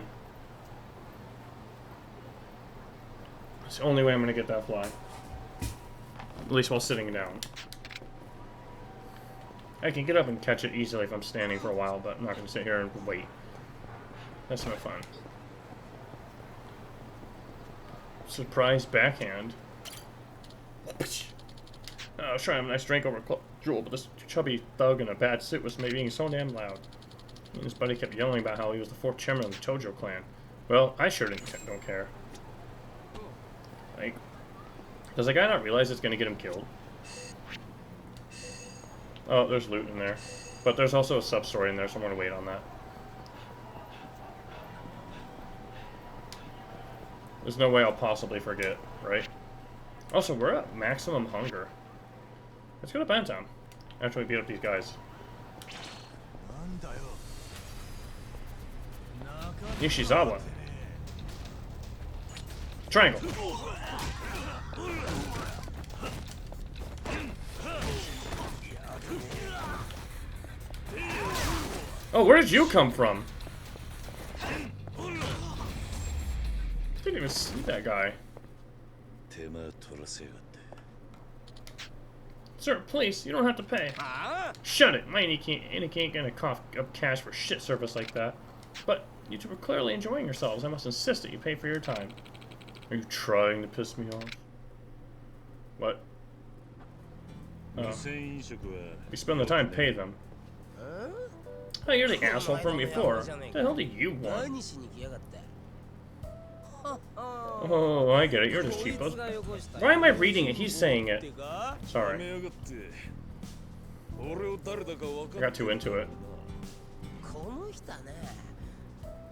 It's the only way I'm gonna get that fly. At least while sitting down. I can get up and catch it easily if I'm standing for a while, but I'm not gonna sit here and wait. That's no fun. Surprise backhand. I was trying to have a nice drink over Club Jewel, but this chubby thug in a bad suit was being so damn loud. And his buddy kept yelling about how he was the fourth chairman of the Tojo clan. Well, I sure don't care. Like, does the guy not realize it's gonna get him killed? Oh, there's loot in there. But there's also a sub-story in there, so I'm gonna wait on that. There's no way I'll possibly forget, right? Also, we're at maximum hunger. Let's go to Bantam after we beat up these guys. Nishizawa. Triangle. Oh, where did you come from? Didn't even see that guy. Sir, please, you don't have to pay. Shut it! My Aniki ain't gonna cough up cash for shit service like that. But you two were clearly enjoying yourselves. I must insist that you pay for your time. Are you trying to piss me off? What? Oh. You spend the time, pay them. Oh, you're the asshole from before. What the hell do you want? Oh, I get it. You're just cheapos. Why am I reading it? He's saying it. Sorry. I got too into it.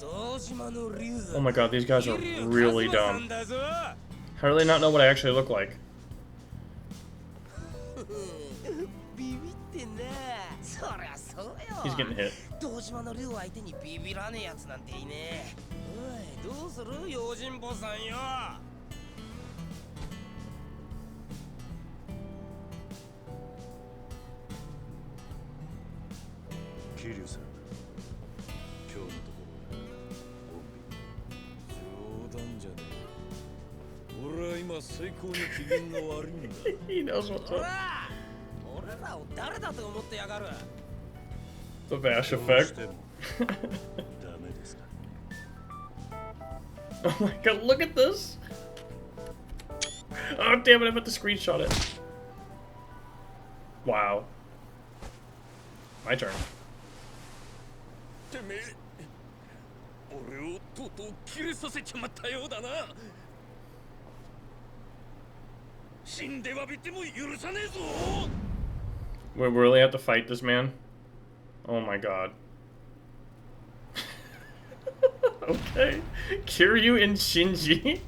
Oh my god, these guys are really dumb. How do they not know what I actually look like? He's getting hit. 桐生さん、今日のところは冗談じゃねえ。俺は今最高に機嫌が悪いんだ。 He knows what's ほ up. ら俺らを誰だと思ってやがる。 The Vash どうし effect. てもダメですか。 Oh my god, look at this! Oh damn it, I meant to screenshot it. Wow. My turn. てめえ俺をとうとう切れさせちまったようだな。死んでわびても許さねえぞ。 We really have to fight this man? Oh my god. Okay. Kiryu and Shinji?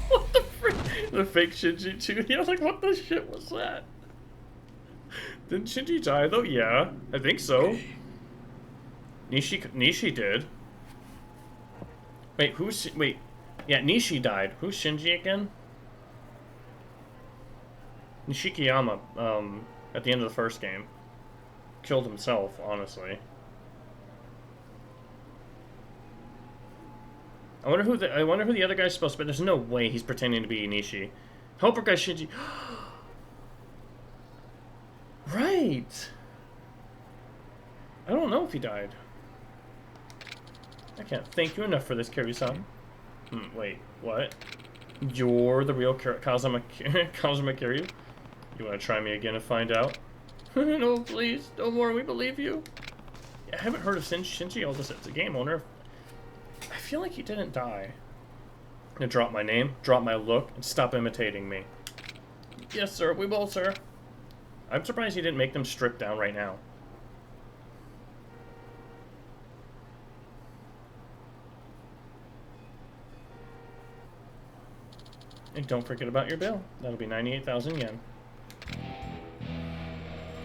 What the frick? The fake Shinji too? Yeah, like what the shit was that? Didn't Shinji die though? Yeah, I think so. Nishi did. Wait, wait. Yeah, Nishi died. Who's Shinji again? Nishikiyama, at the end of the first game. Killed himself, honestly. I wonder who the other guy's supposed to be. There's no way he's pretending to be Nishi. Helper guy Shinji. Right. I don't know if he died. I can't thank you enough for this, Kiryu-san. Wait, what? You're the real Kazuma Kiryu? You want to try me again and find out? No, please, no more. We believe you. Yeah, I haven't heard of Shinji all this. It's a game owner. I feel like he didn't die. I'm gonna drop my name, drop my look, and stop imitating me. Yes, sir. We will, sir. I'm surprised he didn't make them strip down right now. And don't forget about your bill. That'll be 98,000 yen.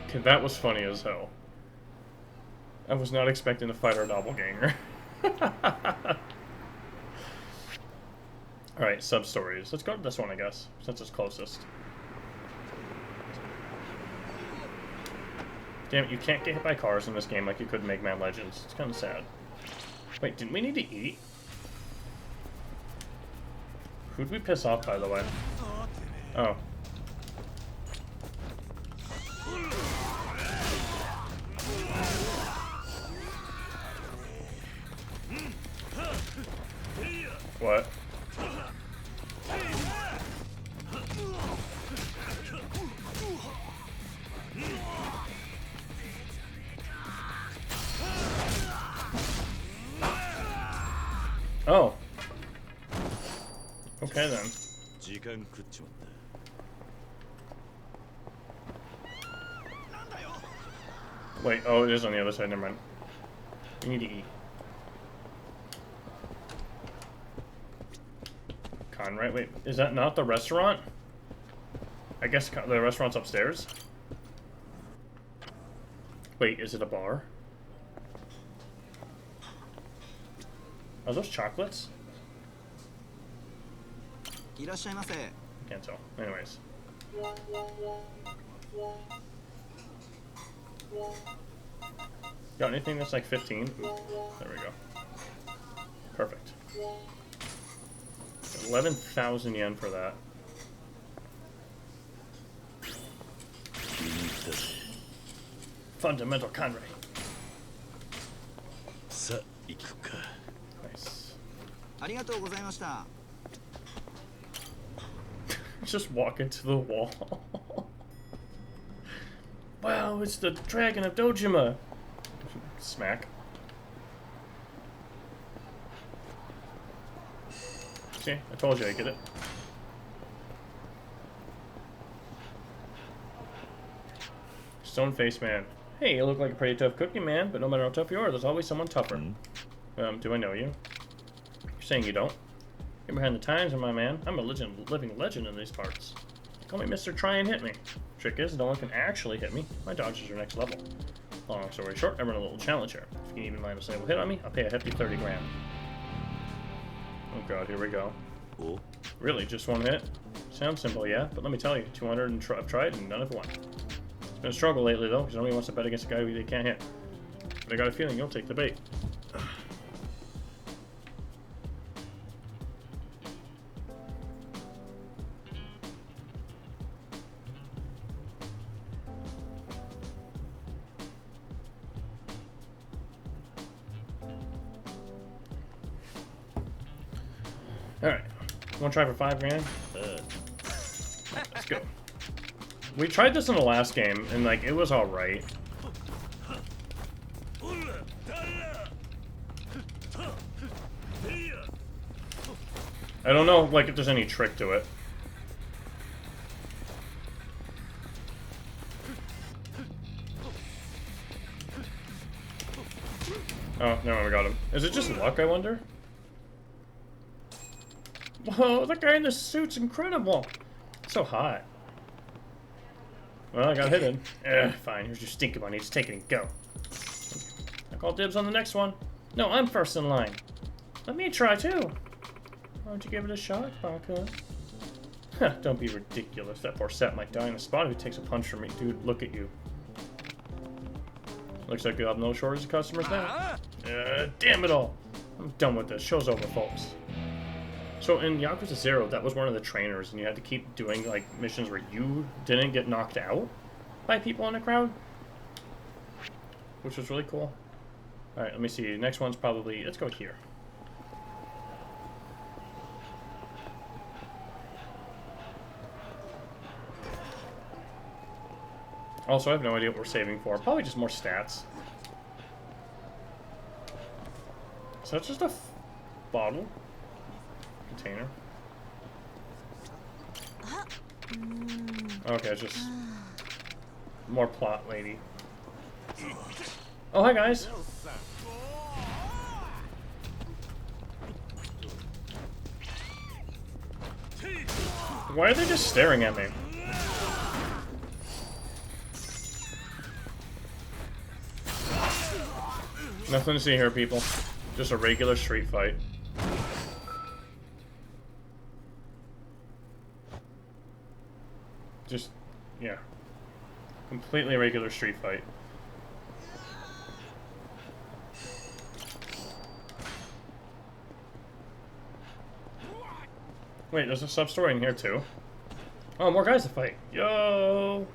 Okay, that was funny as hell. I was not expecting to fight our doppelganger. Alright, sub-stories. Let's go to this one, I guess, since it's closest. Damn it, you can't get hit by cars in this game like you could in Mega Man Legends. It's kind of sad. Wait, didn't we need to eat? Who'd we piss off, by the way? Oh. What? Oh. Okay then. 時間食っちまった。 Wait, oh, it is on the other side, never mind. We need to eat. Conrad, wait, is that not the restaurant? I guess the restaurant's upstairs? Wait, is it a bar? Are those chocolates? いらっしゃいませ。 Can't tell. Anyways. Got anything that's like 15? Ooh, there we go. Perfect. 11,000 yen for that. Fundamental Conrad. さあ行くか。 Nice. ありがとうございました。 Just walk into the wall. Wow, it's the dragon of Dojima. Smack. See, I told you I'd get it. Stone face man. Hey, you look like a pretty tough cookie, man, but no matter how tough you are, there's always someone tougher. Do I know you? You're saying you don't? You're behind the times, my man. I'm a living legend in these parts. Call me Mr. Try and Hit Me. Trick is, no one can actually hit me. My dodges are next level. Long story short, I run a little challenge here. If you can even land a single hit on me, I'll pay a hefty 30 grand. Oh god, here we go. Oh, Really, just one hit? Sounds simple, yeah, but let me tell you, 200 and I've tried and none have won. It's been a struggle lately though, because nobody wants to bet against a guy who they can't hit. But I got a feeling you'll take the bait. Alright, wanna try for 5 grand? Let's go. We tried this in the last game, and like, it was alright. I don't know, like, if there's any trick to it. Oh, no, we got him. Is it just luck, I wonder? Whoa, that guy in the suit's incredible. So hot. Well, I got hidden. Fine, here's your stinky money. Just take it and go. I call dibs on the next one. No, I'm first in line. Let me try too. Why don't you give it a shot, Baka? Huh, don't be ridiculous. That poor sap might die in a spot if he takes a punch from me. Dude, look at you. Looks like you have no shortage of customers now. Damn it all. I'm done with this. Show's over, folks. So in Yakuza 0, that was one of the trainers, and you had to keep doing like missions where you didn't get knocked out by people in the crowd, which was really cool. All right, let me see. Next one's probably, let's go here. Also, I have no idea what we're saving for. Probably just more stats. So that's just a bottle. Container. Okay, it's just more plot lady. Oh, hi guys. Why are they just staring at me? Nothing to see here, people. Just a regular street fight. Just, yeah. Completely regular street fight. Wait, there's a sub-story in here too. Oh, more guys to fight. Yo!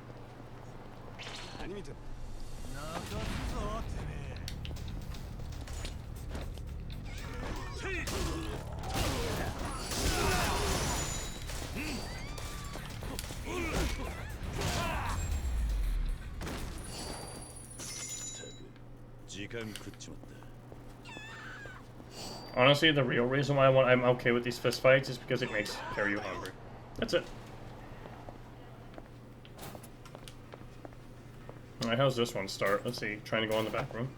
Honestly, the real reason why I'm okay with these fist fights is because it makes Kiryu hungry. That's it. Alright, how's this one start? Let's see. Trying to go in the back room.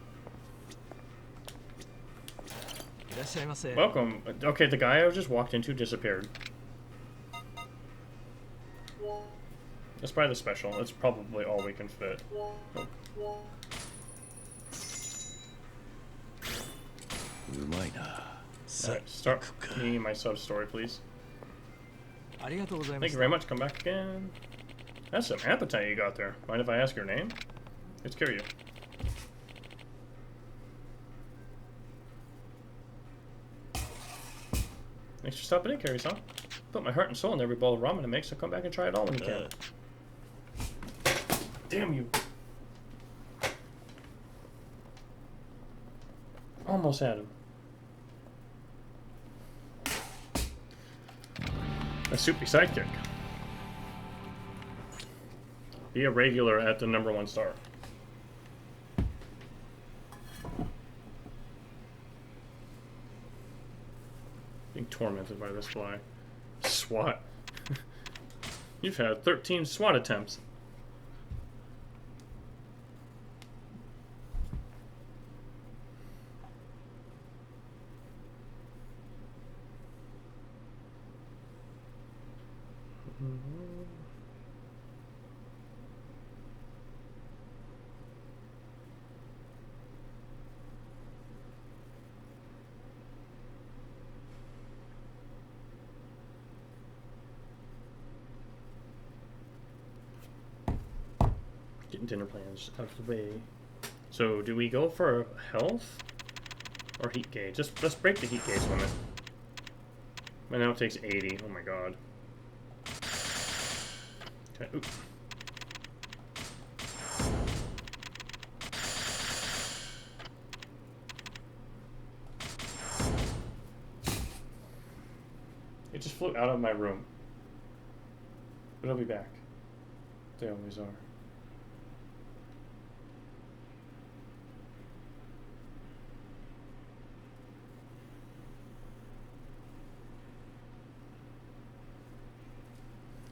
Welcome. Okay, the guy I just walked into disappeared. Let's buy the special. That's probably all we can fit. Oh. Alright, start me my sub story, please. Thank you very much. Come back again. That's some appetite you got there. Mind if I ask your name? It's Kiryu. Thanks for stopping in, Kiryu-san. Put my heart and soul in every bowl of ramen I make, so come back and try it all when you can. Damn you. Almost had him. A soupy sidekick. Be a regular at the #1 star. Being tormented by this fly. SWAT. You've had 13 SWAT attempts. Getting dinner plans out of the way. So, do we go for health or heat gauge? Let's break the heat gauge limit. And now it takes 80. Oh my god. Okay. Oop. It just flew out of my room. But I'll be back. They always are.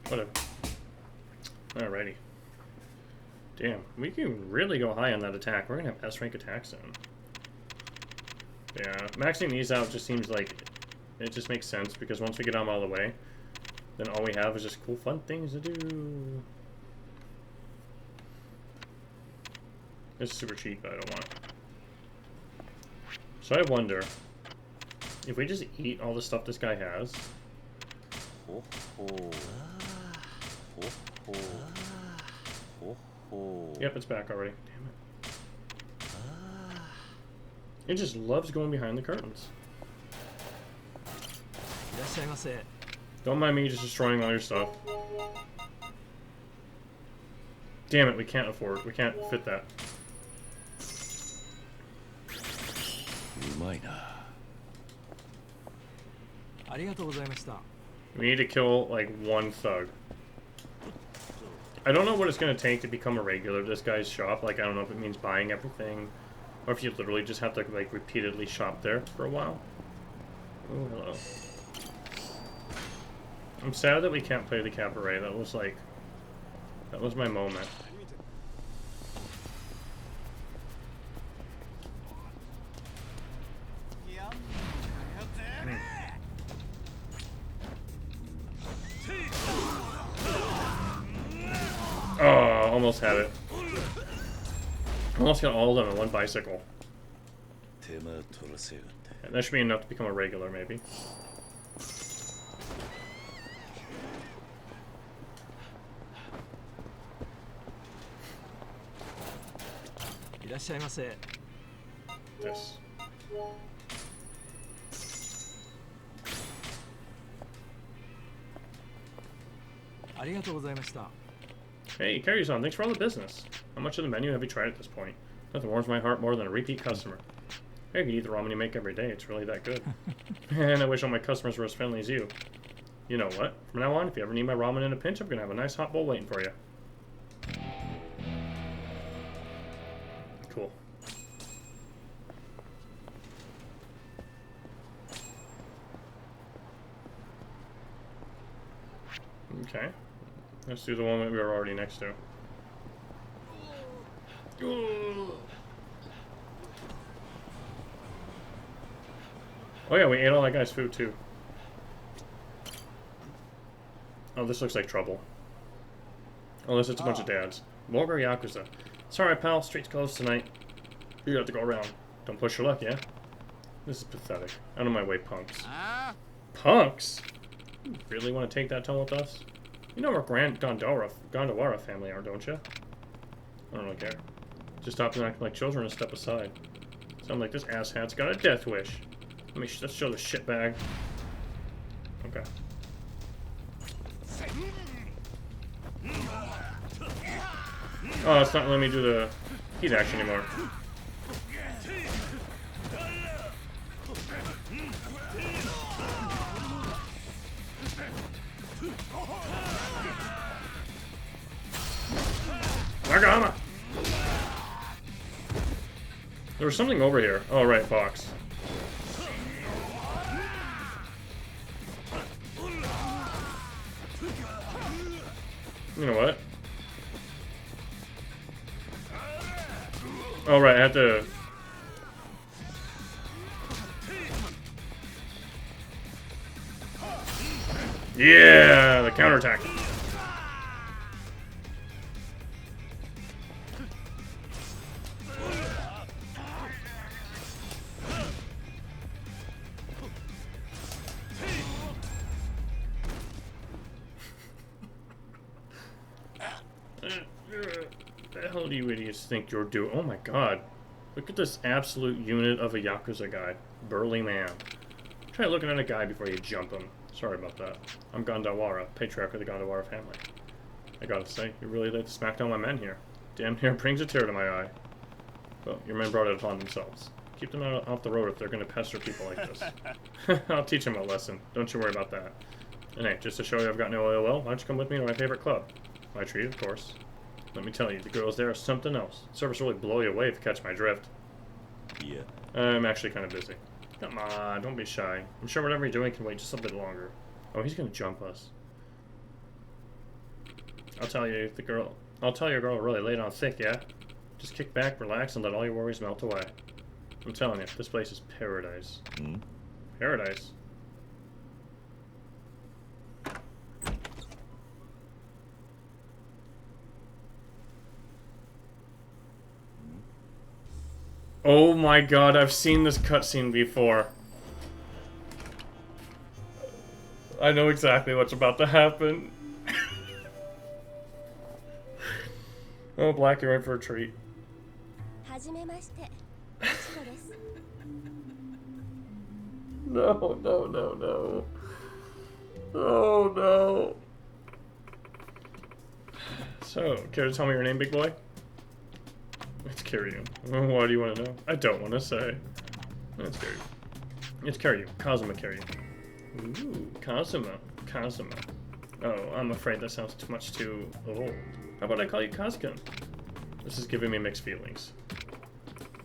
Whatever. Alrighty. Damn, we can really go high on that attack. We're gonna have S rank attack soon. Yeah, maxing these out just seems like it just makes sense because once we get them all the way, then all we have is just cool, fun things to do. It's super cheap, but I don't want it. So I wonder if we just eat all the stuff this guy has. Yep, it's back already. Damn it. It just loves going behind the curtains. Don't mind me just destroying all your stuff. Damn it, we can't fit that. We need to kill, like, one thug. I don't know what it's going to take to become a regular of this guy's shop. Like, I don't know if it means buying everything, or if you literally just have to, like, repeatedly shop there for a while. Oh, hello. I'm sad that we can't play the Cabaret. That was, like, that was my moment. Oh, almost had it. Almost got all of them in one bicycle. And that should be enough to become a regular, maybe. This. Hey, Carry-On, thanks for all the business. How much of the menu have you tried at this point? Nothing warms my heart more than a repeat customer. I can eat the ramen you make every day. It's really that good. And I wish all my customers were as friendly as you. You know what? From now on, if you ever need my ramen in a pinch, I'm going to have a nice hot bowl waiting for you. Cool. Okay. Let's do the one that we were already next to. Oh yeah, we ate all that guy's food too. Oh, this looks like trouble. Unless it's a bunch of dads. Vulgar Yakuza. Sorry, pal. Street's closed tonight. You have to go around. Don't push your luck, yeah? This is pathetic. Out of my way, punks. Punks? You really want to take that tone with us? You know we're Gondawara family are, don't you? I don't really care. Just stop and act like children and step aside. Sound like this asshat's got a death wish. Let's show the shitbag. Okay. Oh, it's not letting me do the heat action anymore. Nagama! There was something over here. Oh, right, box. You know what? Oh, right, I have to... Yeah! The counterattack. The hell do you idiots think you're doing? Oh my god. Look at this absolute unit of a Yakuza guy. Burly man. Try looking at a guy before you jump him. Sorry about that. I'm Gandawara, patriarch of the Gandawara family. I gotta say, you really like to smack down my men here. Damn near brings a tear to my eye. Well, your men brought it upon themselves. Keep them off the road if they're gonna pester people like this. I'll teach them a lesson. Don't you worry about that. And hey, just to show you I've got no ill will, why don't you come with me to my favorite club? My treat, of course. Let me tell you, the girls there are something else. Service will really blow you away if you catch my drift. Yeah. I'm actually kind of busy. Come on, don't be shy. I'm sure whatever you're doing can wait just a bit longer. Oh, he's gonna jump us. I'll tell your girl really laid on thick, yeah? Just kick back, relax, and let all your worries melt away. I'm telling you, this place is paradise. Hmm? Paradise. Oh my god, I've seen this cutscene before. I know exactly what's about to happen. Oh, Black, you're in for a treat. はじめまして。ミチコです。 No, no, no, no. Oh, no. So, care to tell me your name, big boy? It's Kiryu. Why do you want to know? I don't want to say. It's Kiryu. It's Kiryu. Kazuma Kiryu. Ooh, Kazuma. Kazuma. Oh, I'm afraid that sounds too old. How about I call you Kazukun? This is giving me mixed feelings.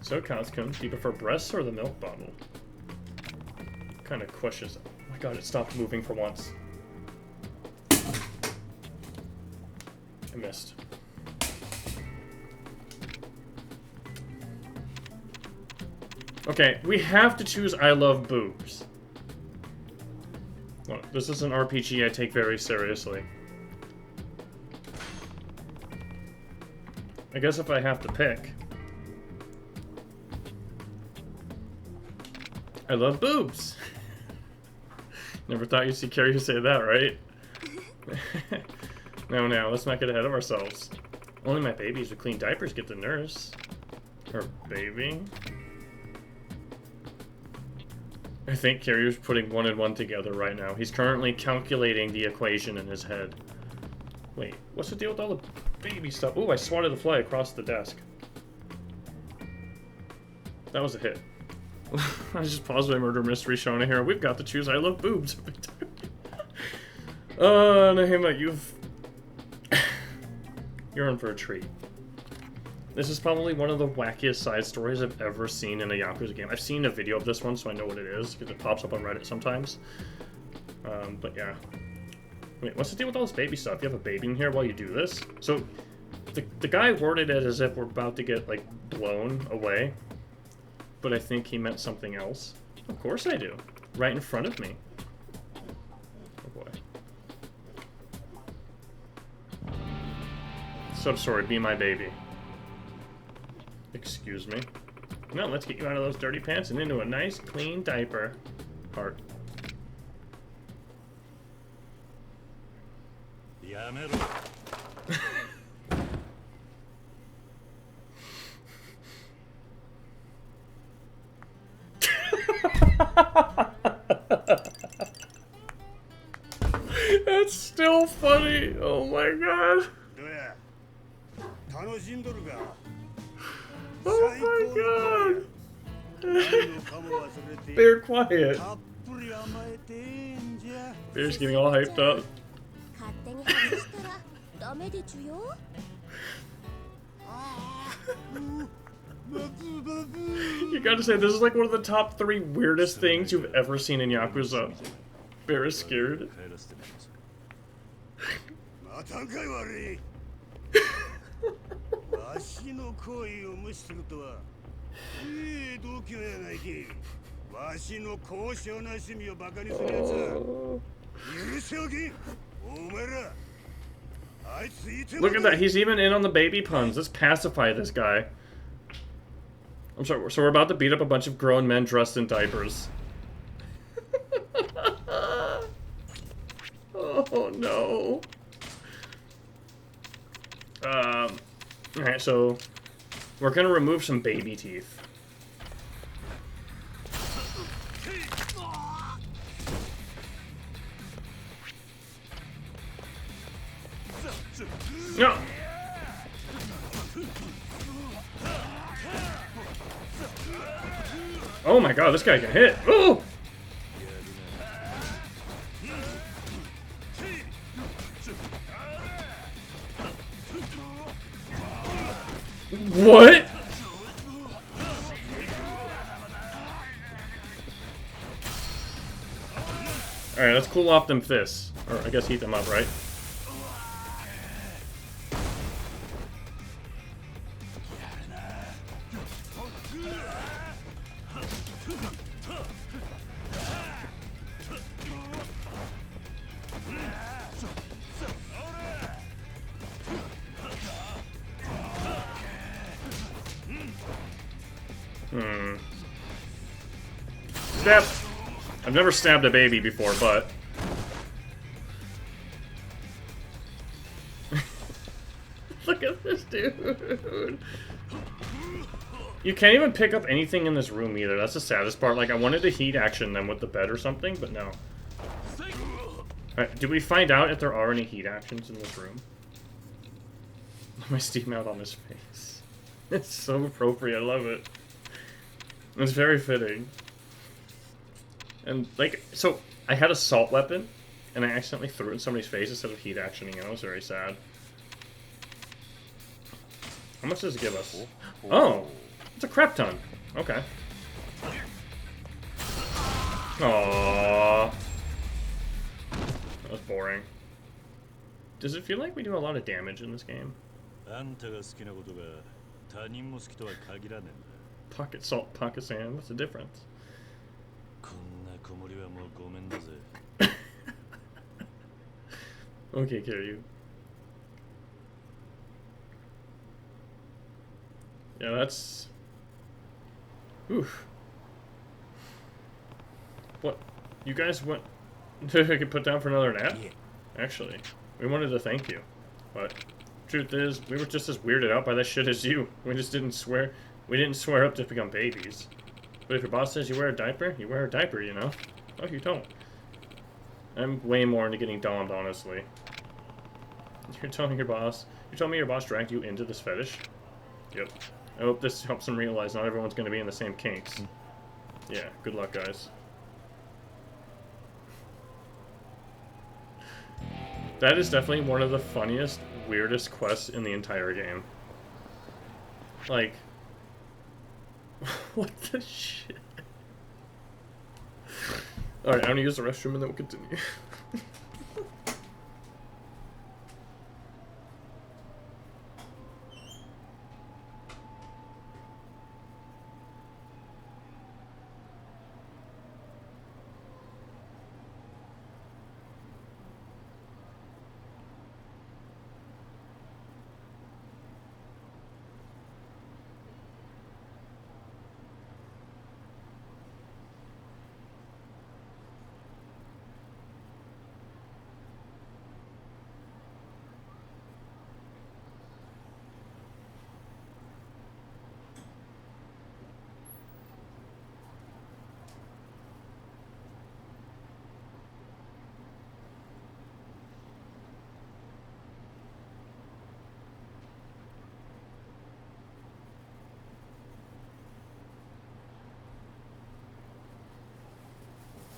So, Kazukun, do you prefer breasts or the milk bottle? What kind of questions? Oh my god, it stopped moving for once. I missed. Okay, we have to choose I love boobs. Well, this is an RPG I take very seriously. I guess if I have to pick. I love boobs. Never thought you'd see Kiryu say that, right? No, let's not get ahead of ourselves. Only my babies with clean diapers get the nurse. Her baby. I think Kiryu's putting one and one together right now. He's currently calculating the equation in his head. Wait, what's the deal with all the baby stuff? Ooh, I swatted the fly across the desk. That was a hit. I just paused my murder mystery showing here. We've got to choose I love boobs. Nahima, you're in for a treat. This is probably one of the wackiest side stories I've ever seen in a Yakuza game. I've seen a video of this one, so I know what it is, because it pops up on Reddit sometimes. But yeah. Wait, what's the deal with all this baby stuff? You have a baby in here while you do this? So, the guy worded it as if we're about to get, like, blown away. But I think he meant something else. Of course I do. Right in front of me. Oh boy. Sub-story, be my baby. Excuse me. No, let's get you out of those dirty pants and into a nice, clean diaper. Heart. That's still funny. Oh my god. Oh my god. Bear quiet. Bear's getting all hyped up. 勝手に話したらダメでちゅよ。 You gotta say, this is like one of the top 3 weirdest things you've ever seen in Yakuza. Bear is scared. Look at that, he's even in on the baby puns. Let's pacify this guy. I'm sorry, so we're about to beat up a bunch of grown men dressed in diapers. Oh no. Alright, so we're gonna remove some baby teeth. No! Oh my god, this guy can hit! Ooh! What? Alright, let's cool off them fists. Or I guess heat them up, right? Stab! I've never stabbed a baby before, but... Look at this dude! You can't even pick up anything in this room either. That's the saddest part. Like, I wanted to heat action them with the bed or something, but no. Alright, did we find out if there are any heat actions in this room? My steam out on his face. It's so appropriate. I love it. It's very fitting. And, like, so, I had a salt weapon, and I accidentally threw it in somebody's face instead of heat actioning it. I was very sad. How much does it give us? Oh! It's a crap ton. Okay. Aww. That was boring. Does it feel like we do a lot of damage in this game? Pocket salt, pocket sand. What's the difference? Okay, Kiryu. Yeah, that's... Oof. What? You guys went... I could put down for another nap? Actually, we wanted to thank you. But, truth is, we were just as weirded out by that shit as you. We just didn't swear... We didn't swear up to become babies. But if your boss says you wear a diaper, you wear a diaper, you know? Oh, you don't. I'm way more into getting domed, honestly. You're telling your boss... You're telling me your boss dragged you into this fetish? Yep. I hope this helps them realize not everyone's going to be in the same kinks. Yeah, good luck, guys. That is definitely one of the funniest, weirdest quests in the entire game. Like... What the shit? Alright, I'm gonna use the restroom and then we'll continue.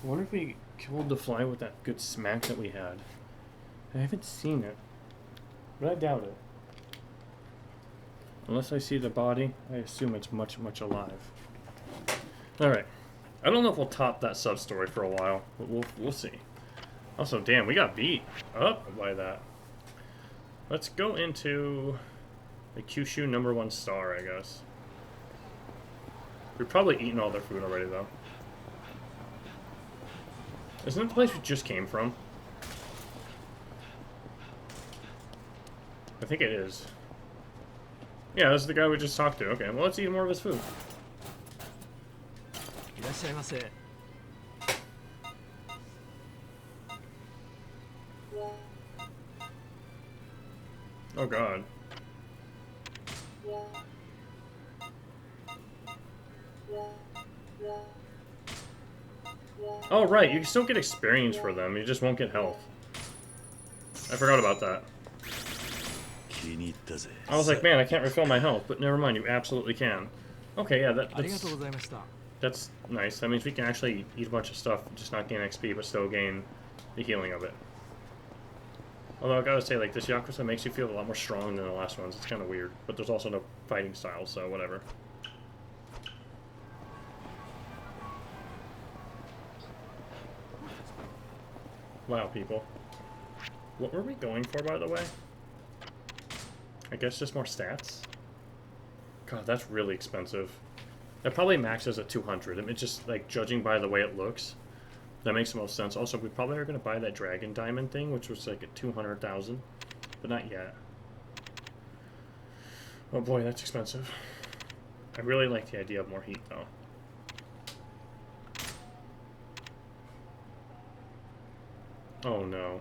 I wonder if we killed the fly with that good smack that we had. I haven't seen it, but I doubt it. Unless I see the body, I assume it's much, much alive. Alright. I don't know if we'll top that sub-story for a while, but we'll see. Also, damn, we got beat up by that. Let's go into the Kyushu #1 star, I guess. We've probably eaten all their food already, though. Isn't it the place we just came from? I think it is. Yeah, this is the guy we just talked to. Okay, well, let's eat more of his food. Oh, God. Oh, right, you can still get experience for them, you just won't get health. I forgot about that. I was like, man, I can't refill my health, but never mind, you absolutely can. Okay, yeah, that's nice. That means we can actually eat a bunch of stuff, just not gain XP, but still gain the healing of it. Although I gotta say, like, this Yakuza makes you feel a lot more strong than the last ones. It's kind of weird, but there's also no fighting style, so whatever. Wow, people. What were we going for, by the way? I guess just more stats? God, that's really expensive. That probably maxes at 200. I mean, just, like, judging by the way it looks, that makes the most sense. Also, we probably are going to buy that Dragon Diamond thing, which was, like, at 200,000. But not yet. Oh boy, that's expensive. I really like the idea of more heat, though. Oh no.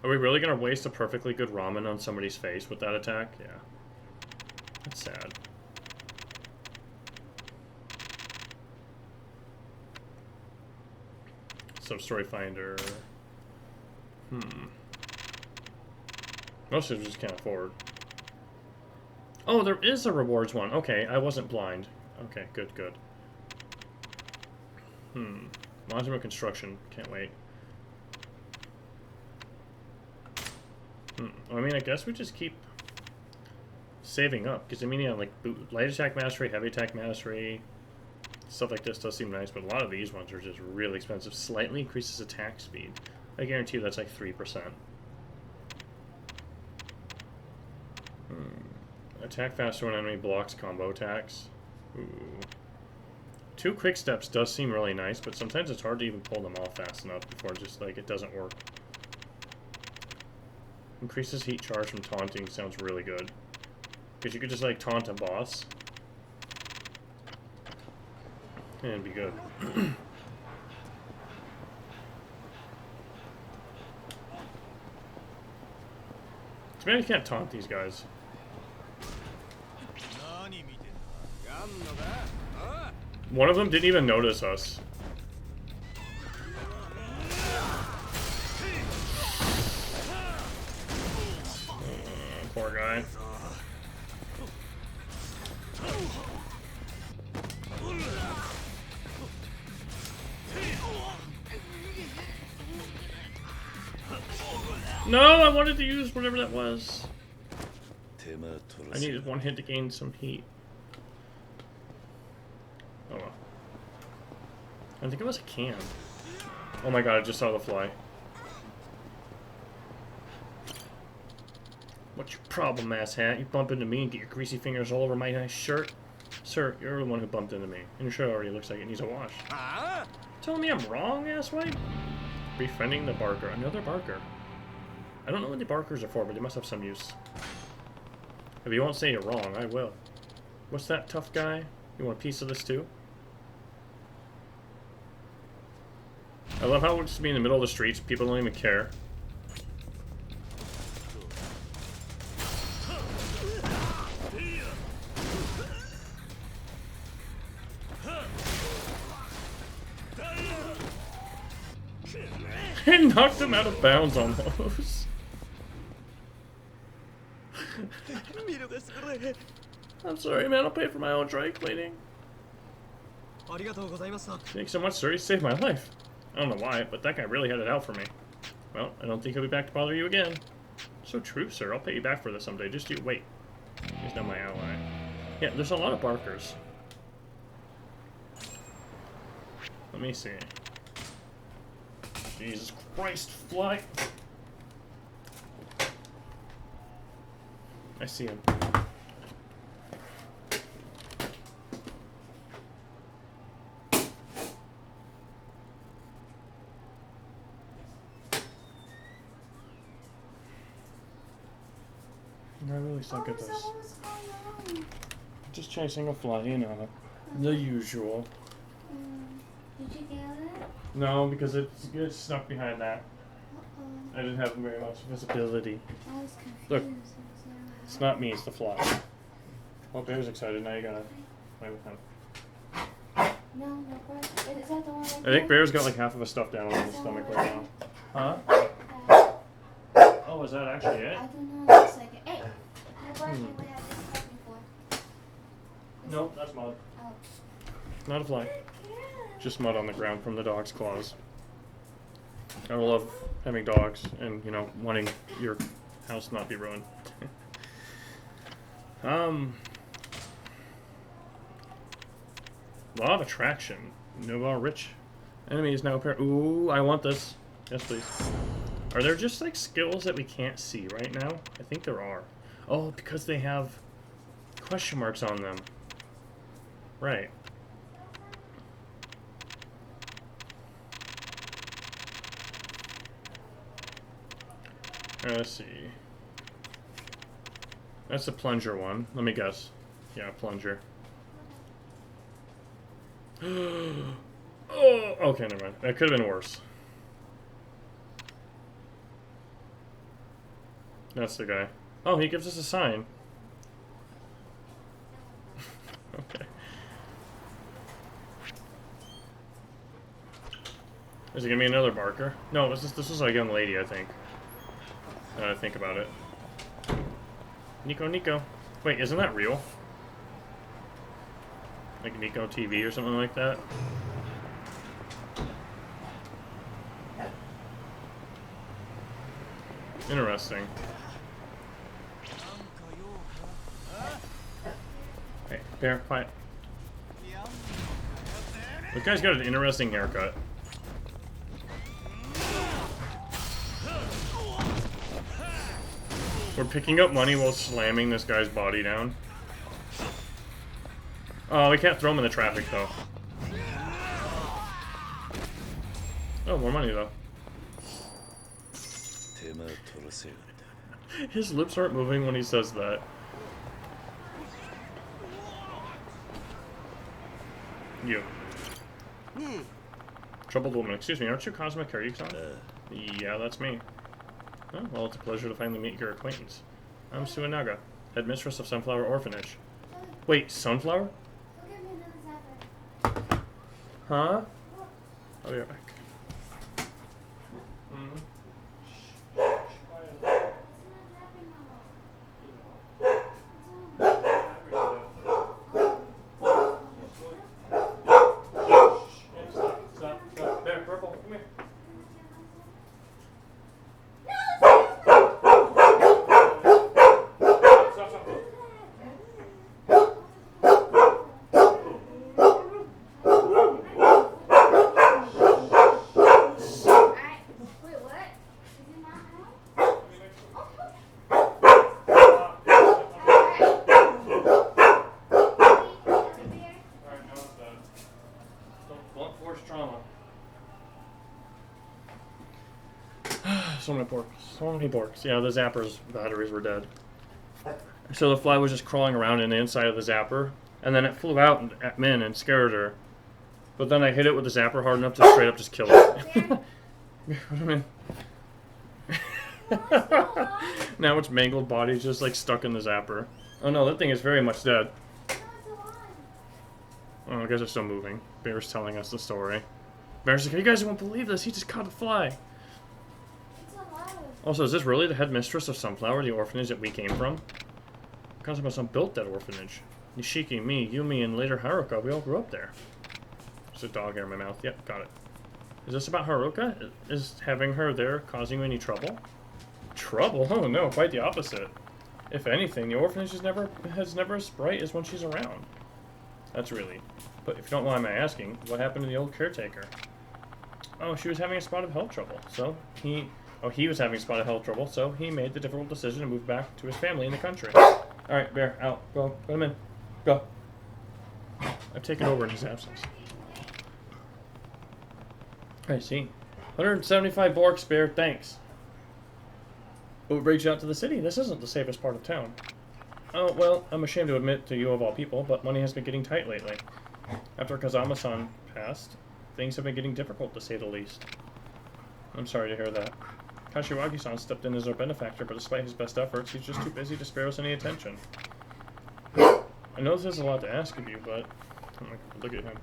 Are we really going to waste a perfectly good ramen on somebody's face with that attack? Yeah. That's sad. Sub-story finder. Most of us just can't afford. Oh, there is a rewards one. Okay, I wasn't blind. Okay, good, good. Monument construction. Can't wait. I mean, I guess we just keep saving up. Because, I mean, yeah, like, light attack mastery, heavy attack mastery, stuff like this does seem nice, but a lot of these ones are just really expensive. Slightly increases attack speed. I guarantee you that's like 3%. Attack faster when enemy blocks combo attacks. Ooh. 2 quick steps does seem really nice, but sometimes it's hard to even pull them off fast enough before just, like, it doesn't work. Increases heat charge from taunting sounds really good. Because you could just, like, taunt a boss. And it'd be good. Too bad you can't taunt these guys. One of them didn't even notice us. Poor guy. No, I wanted to use whatever that was. I needed one hit to gain some heat. Oh well. I think it was a can. Oh my god, I just saw the fly. What's your problem, asshat? You bump into me and get your greasy fingers all over my nice shirt? Sir, you're the one who bumped into me. And your shirt already looks like it needs a wash. Telling me I'm wrong, asswipe? Befriending the barker. Another barker. I don't know what the barkers are for, but they must have some use. If you won't say you're wrong, I will. What's that, tough guy? You want a piece of this too? I love how we'll just be in the middle of the streets. People don't even care. I knocked him out of bounds almost. I'm sorry, man. I'll pay for my own dry cleaning. Thanks so much, sir. You saved my life. I don't know why, but that guy really had it out for me. Well, I don't think he'll be back to bother you again. So true, sir. I'll pay you back for this someday. Just you wait. He's not my ally. Yeah, there's a lot of barkers. Let me see. Jesus Christ, fly! I see him. I really suck at this. Just chasing a fly, you know. The usual. Did you get it? No, because it's snuck behind that. I didn't have very much visibility. I was confused. Look. It's not me, it's the fly. Well, Bear's excited. Now you gotta play with him. No, no, bro. Is that the one? Right I think there? Bear's got like half of a stuffed animal in his stomach right now. Huh? Oh, is that actually it? I don't know. Looks like it. Hey, my boyfriend would have this stuff before. Nope, that's mud. Oh. Not a fly. Just mud on the ground from the dog's claws. I love having dogs and, you know, wanting your house not be ruined. Law of attraction. Nova rich enemies now appear. Ooh, I want this. Yes, please. Are there just like skills that we can't see right now? I think there are. Oh, because they have question marks on them. Right. Let's see. That's the plunger one. Let me guess. Yeah, plunger. Oh, okay, never mind. That could have been worse. That's the guy. Oh, he gives us a sign. Okay. Is it gonna be another barker? No, this was a young lady, I think. Now that I think about it. Nico. Wait, isn't that real? Like Nico TV or something like that? Interesting. Hey, Bear, quiet. This guy's got an interesting haircut. We're picking up money while slamming this guy's body down. Oh, we can't throw him in the traffic, though. Oh, more money, though. His lips aren't moving when he says that. You. Troubled woman. Excuse me, aren't you Cosmic Karyuki-san? Yeah, that's me. Oh, well, it's a pleasure to finally meet your acquaintance. I'm Suinaga, headmistress of Sunflower Orphanage. Wait, Sunflower? Go get me another zapper. Huh? I'll be right back. So many porks. Yeah, the zapper's batteries were dead. So the fly was just crawling around in the inside of the zapper, and then it flew out at Min and scared her. But then I hit it with the zapper hard enough to straight up just kill it. Now its mangled body's just like stuck in the zapper. Oh no, that thing is very much dead. Oh, I guess it's still moving. Bear's telling us the story. Bear's like, you guys won't believe this, he just caught a fly. Also, is this really the headmistress of Sunflower, the orphanage that we came from? Kazuma-san built that orphanage. Nishiki, me, Yumi, and later Haruka, we all grew up there. There's a dog hair in my mouth. Yep, got it. Is this about Haruka? Is having her there causing you any trouble? Trouble? Oh no, quite the opposite. If anything, the orphanage is never as bright as when she's around. That's really... But if you don't mind my asking, what happened to the old caretaker? Oh, she was having a spot of health trouble, so he was having a spot of health trouble, so he made the difficult decision to move back to his family in the country. Alright, Bear, out. Go. Put him in. Go. I've taken over in his absence. I see. 175 Borks, Bear, thanks. What brings you out to the city? This isn't the safest part of town. Oh, well, I'm ashamed to admit to you of all people, but money has been getting tight lately. After Kazama-san passed, things have been getting difficult, to say the least. I'm sorry to hear that. Kashiwagi-san stepped in as our benefactor, but despite his best efforts, he's just too busy to spare us any attention. I know this is a lot to ask of you, but look at him.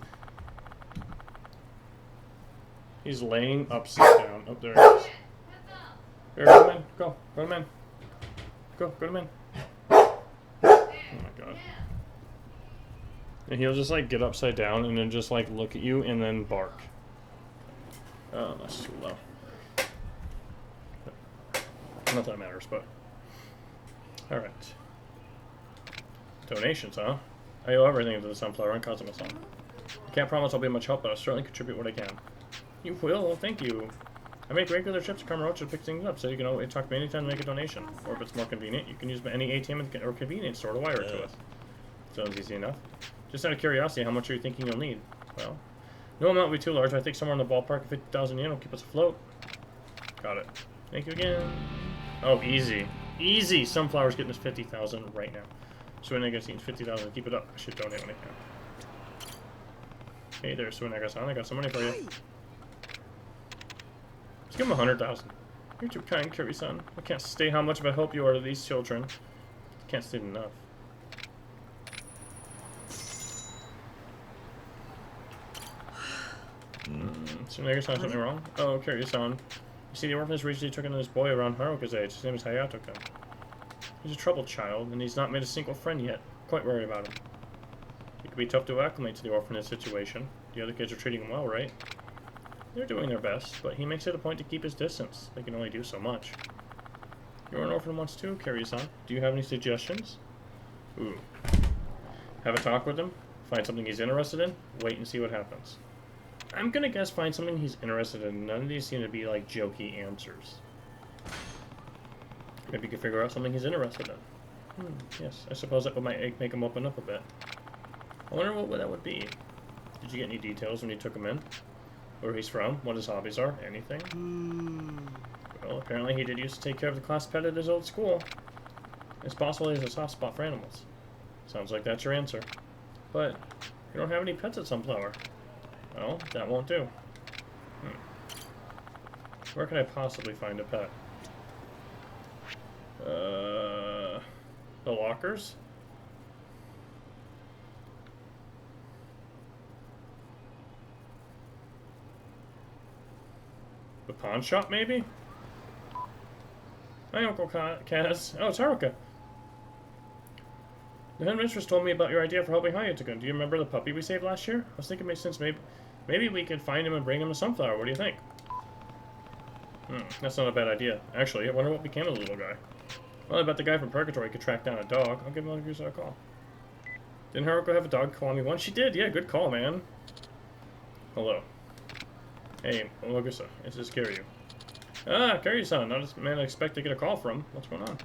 He's laying upside down. Oh, there he is. Here, go to men. Go to men. Go to men. Oh my god. And he'll just like get upside down and then just like look at you and then bark. Oh, that's too low. Not that it matters, but. Alright. Donations, huh? I owe everything to the Sunflower and Kazuma-san. I can't promise I'll be much help, but I'll certainly contribute what I can. You will? Thank you. I make regular trips to Kamurocho to pick things up, so you can always talk to me anytime to make a donation. Or if it's more convenient, you can use any ATM or convenience store to wire it to us. Sounds easy enough. Just out of curiosity, how much are you thinking you'll need? Well, no amount will be too large. I think somewhere in the ballpark of 50,000 yen will keep us afloat. Got it. Thank you again. Oh, easy. Easy! Sunflower's getting us 50,000 right now. Suinaga needs 50,000. Keep it up. I should donate when I can. Hey there, Suinaga-san. I got some money for you. Let's give him 100,000. You're too kind, Kirby-san. I can't state how much of a help you are to these children. Can't state enough. Suinaga-san, something wrong? Oh, Kirby-san. You see, the orphanage recently took in this boy around Haruka's age. His name is Hayato-kun. He's a troubled child, and he's not made a single friend yet. Quite worried about him. It could be tough to acclimate to the orphanage situation. The other kids are treating him well, right? They're doing their best, but he makes it a point to keep his distance. They can only do so much. You're an orphan once too, Kiryu-san. Do you have any suggestions? Ooh. Have a talk with him? Find something he's interested in? Wait and see what happens. I'm gonna guess find something he's interested in. None of these seem to be like jokey answers. Maybe you could figure out something he's interested in. Yes, I suppose that might make him open up a bit. I wonder what that would be. Did you get any details when you took him in? Where he's from? What his hobbies are? Anything? Well, apparently he did used to take care of the class pet at his old school. It's possible he has a soft spot for animals. Sounds like that's your answer. But you don't have any pets at Sunflower. Well, that won't do. Where can I possibly find a pet? The lockers? The pawn shop, maybe? Hi, Uncle Kaz. Oh, it's Haruka. The headmistress told me about your idea for helping Hayato-kun. Do you remember the puppy we saved last year? I was thinking it makes sense. Maybe we could find him and bring him to Sunflower. What do you think? That's not a bad idea. Actually, I wonder what became of the little guy. Well, I bet the guy from Purgatory could track down a dog. I'll give him a call. Didn't Haruka have a dog, Kiwami, once? She did. Yeah, good call, man. Hello. Hey, Logitech, is this Kiryu? Ah, Kiryu-san, not a man I expect to get a call from. What's going on?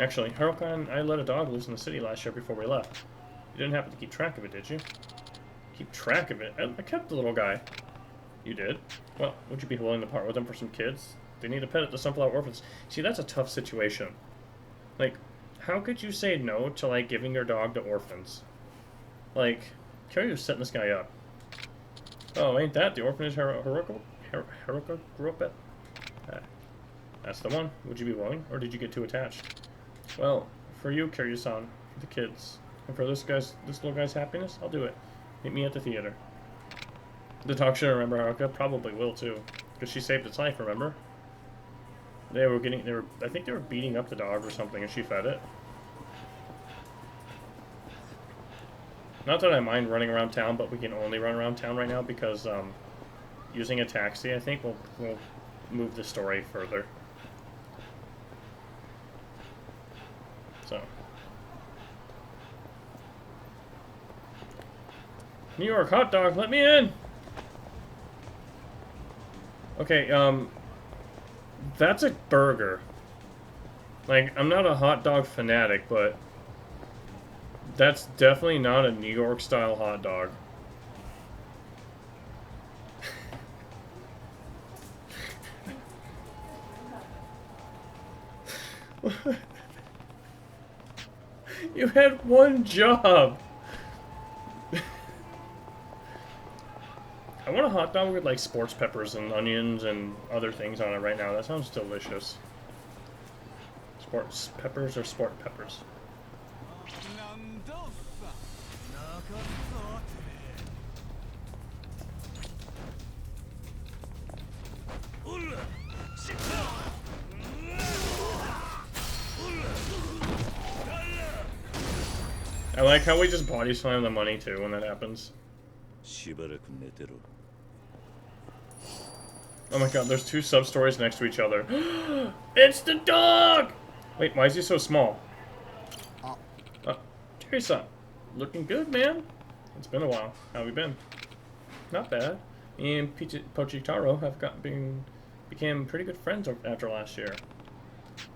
Actually, Haruka and I let a dog loose in the city last year before we left. You didn't happen to keep track of it, did you? Keep track of it? I kept the little guy. You did? Well, would you be willing to part with him for some kids? They need a pet at the Sunflower Orphans. See, that's a tough situation. Like, how could you say no to, like, giving your dog to orphans? Like, Kiryu's setting this guy up. Oh, ain't that the orphanage Haruka grew up at? That's the one. Would you be willing, or did you get too attached? Well, for you, Kiryu-san, for the kids, and for this little guy's happiness, I'll do it. Meet me at the theater. The dog should remember Haruka. Probably will too, because she saved its life. Remember? I think they were beating up the dog or something, and she fed it. Not that I mind running around town, but we can only run around town right now because using a taxi, I think, will move the story further. So. New York hot dog, let me in! Okay, that's a burger. Like, I'm not a hot dog fanatic, but that's definitely not a New York style hot dog. You had one job. I want a hot dog with like sports peppers and onions and other things on it right now. That sounds delicious. Sports peppers or sport peppers? I like how we just body slam the money too when that happens. しばらく寝てろ Oh my god, there's two sub-stories next to each other. It's the dog! Wait, why is he so small? Teresa, looking good, man. It's been a while. How have you been? Not bad. Me and Pochitaro have became pretty good friends after last year.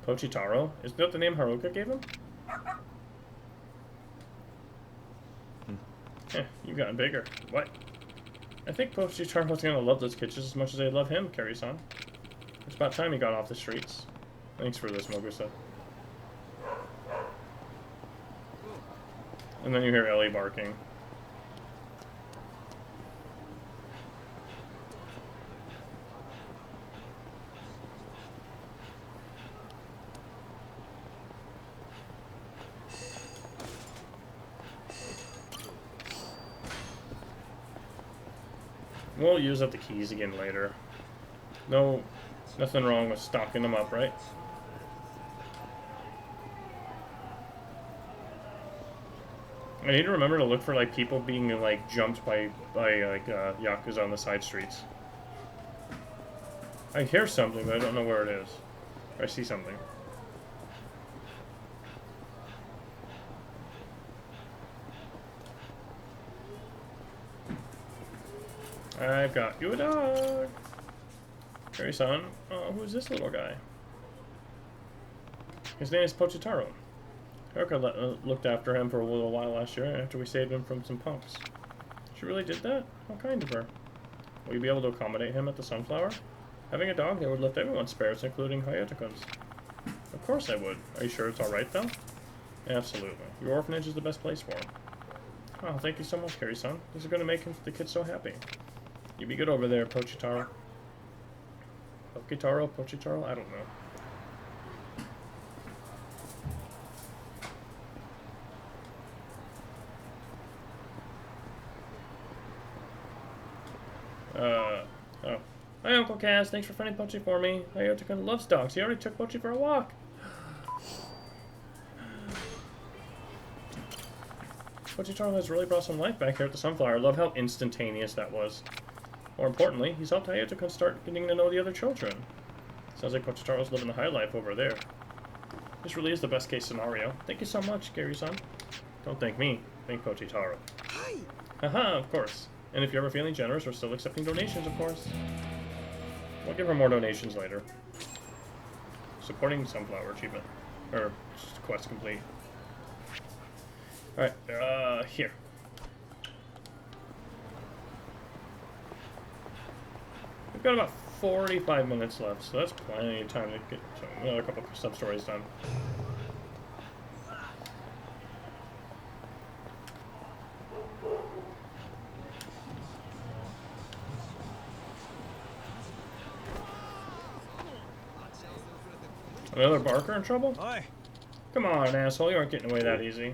Pochitaro? Isn't that the name Haruka gave him? You've gotten bigger. What? I think Pochitaro's gonna love those kids just as much as they love him, Carrie-san. It's about time he got off the streets. Thanks for this, Mogusa. And then you hear Ellie barking. We'll use up the keys again later. No, nothing wrong with stocking them up, right? I need to remember to look for like people being like jumped by Yakuza on the side streets. I hear something, but I don't know where it is. Or I see something. I've got you a dog. Carrie-san. Oh, who's this little guy? His name is Pochitaro. Haruka looked after him for a little while last year after we saved him from some punks. She really did that? How kind of her. Will you be able to accommodate him at the Sunflower? Having a dog there would lift everyone's spirits, including Hayato-kun's. Of course I would. Are you sure it's alright, though? Absolutely. Your orphanage is the best place for him. Oh, thank you so much, Carrie-san. This is going to make the kids so happy. You be good over there, Pochitaro. Pochitaro? I don't know. Oh. Hi, Uncle Cass. Thanks for finding Pochi for me. Hayato-kun loves dogs. He already took Pochi for a walk. Pochitaro has really brought some life back here at the Sunflower. I love how instantaneous that was. More importantly, he's helped Hayato-kun start getting to know the other children. Sounds like Pochitaro's living the high life over there. This really is the best case scenario. Thank you so much, Gary-san. Don't thank me. Thank Pochitaro. Hi! Haha, of course. And if you're ever feeling generous, we're still accepting donations, of course. We'll give her more donations later. Supporting Sunflower achievement. Or, just quest complete. Alright, here. We've got about 45 minutes left, so that's plenty of time to get another couple of sub-stories done. Another Barker in trouble? Oi. Come on, asshole, you aren't getting away that easy.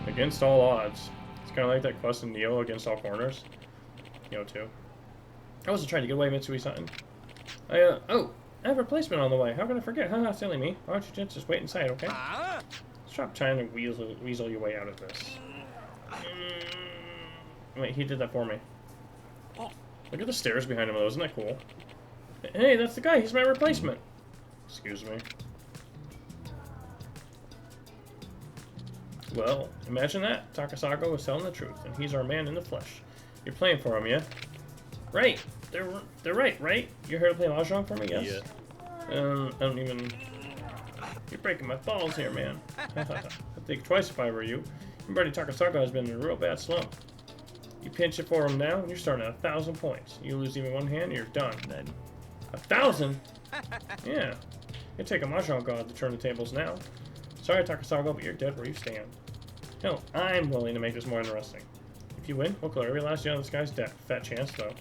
Against all odds. It's kind of like that quest in Neo, Against All Corners. Neo 2. I wasn't trying to get away, Mitsui-san. Oh, I have a replacement on the way. How can I forget? Haha, silly me. Why don't you just wait inside, okay? Stop trying to weasel your way out of this. Wait, he did that for me. Look at the stairs behind him, though. Isn't that cool? Hey, that's the guy. He's my replacement. Excuse me. Well, imagine that. Takasago was telling the truth, and he's our man in the flesh. You're playing for him, yeah? Right. They're right? You're here to play Mahjong for me, yes? Yeah. I don't even... You're breaking my balls here, man. I'd think twice if I were you. Your buddy Takasago has been in a real bad slump. You pinch it for him now, and you're starting at 1,000 points. You lose even one hand, and you're done. Then 1,000? Yeah. It'd take a Mahjong god to turn the tables now. Sorry, Takasago, but you're dead where you stand. Hell, I'm willing to make this more interesting. If you win, we'll clear every last yen on this guy's debt. Fat chance, though.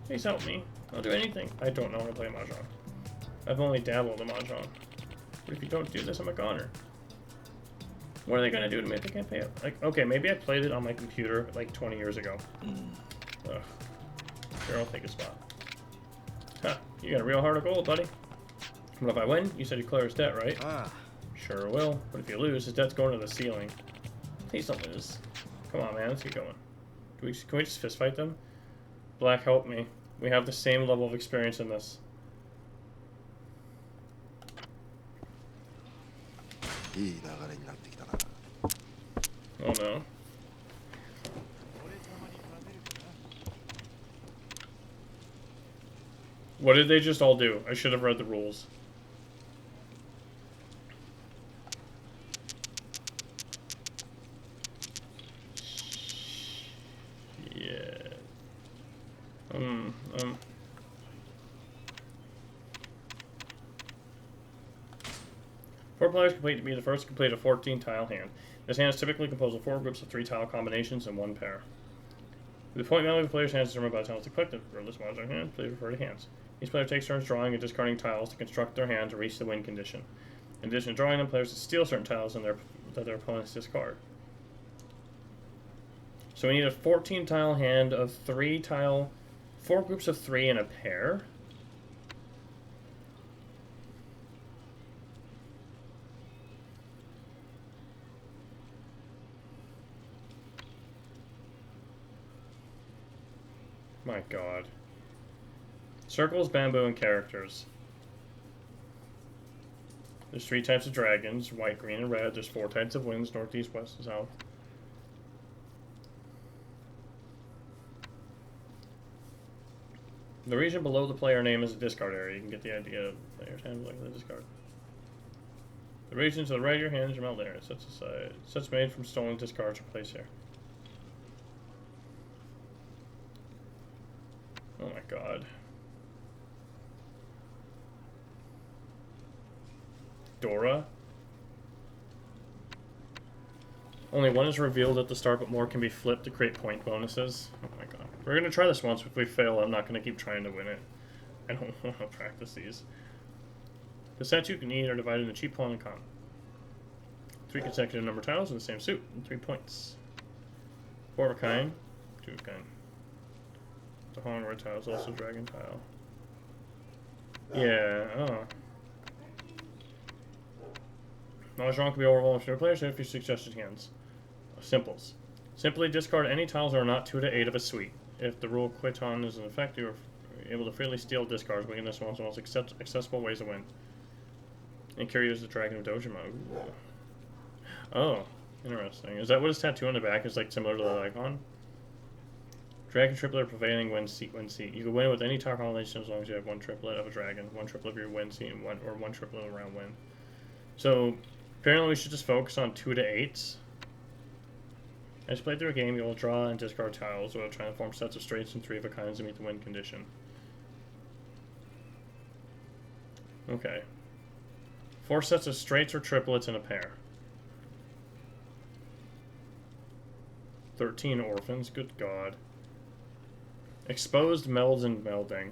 Please help me. I'll do anything. I don't know how to play Mahjong. I've only dabbled in Mahjong. But if you don't do this, I'm a goner. What are they gonna do to me if they can't pay it? Like, okay, maybe I played it on my computer like 20 years ago. Ugh. Sure, I'll take a spot. Huh, you got a real heart of gold, buddy. But if I win, you said you clear his debt, right? Ah. Sure will. But if you lose, his debt's going to the ceiling. Please don't lose. Come on, man, let's get going. Can we just fist fight them? Black, help me. We have the same level of experience in this. Oh no. What did they just all do? I should have read the rules. Yeah. 4 players complete to be the first to complete a 14-tile hand. This hand is typically composed of 4 groups of 3-tile combinations and 1 pair. The point value of the player's hands is determined by the tiles they collected. Regardless of modern hand, please refer to hands. Each player takes turns drawing and discarding tiles to construct their hand to reach the win condition. In addition to drawing them, players steal certain tiles that their opponents discard. So we need a 14-tile hand of 4 groups of 3 in a pair. My god. Circles, bamboo, and characters. There's 3 types of dragons, white, green, and red. There's 4 types of winds, northeast, west, and south. The region below the player name is a discard area. You can get the idea of player's hand like the discard. The region to the right of your hand is your melt area. Sets aside. Sets made from stolen discards are placed here. Oh my god. Dora. Only 1 is revealed at the start, but more can be flipped to create point bonuses. Oh my god. We're gonna try this once. If we fail, I'm not gonna keep trying to win it. I don't want to practice these. The sets you can need are divided into cheap, pawn, and con. 3 consecutive number tiles in the same suit, and 3 points. 4 of a kind, 2 of a kind. The Holland red tile is also dragon tile. Yeah, oh. Mahjong can be overwhelming for players if you suggested hands. Simples. Simply discard any tiles that are not 2 to 8 of a suite. If the rule Quiton is in effect, you are able to freely steal discards, making this one of the most accessible ways to win. And carry as the Dragon of Dojima. Ooh. Oh, interesting. Is that what his tattoo on the back is like similar to that icon? Dragon triplet prevailing win seat. You can win with any tile combination as long as you have 1 triplet of a dragon, 1 triplet of your win seat, and 1 triplet of a round win. So apparently we should just focus on 2 to 8s. As you play through a game, you will draw and discard tiles while trying to form sets of straights and 3 of a kinds to meet the win condition. Okay. 4 sets of straights or triplets in a pair. 13 orphans, good god. Exposed melds and melding.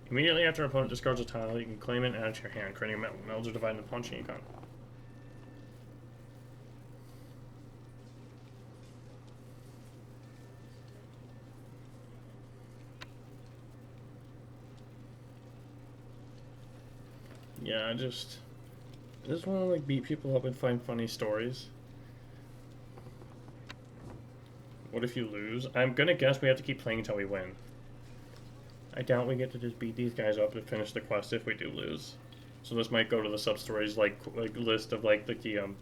Immediately after an opponent discards a tile, you can claim it and add it to your hand, creating a meld. Melds are divided into punching econ. Yeah, I just want to like beat people up and find funny stories. What if you lose? I'm gonna guess we have to keep playing until we win. I doubt we get to just beat these guys up to finish the quest if we do lose. So this might go to the sub-stories like list of like the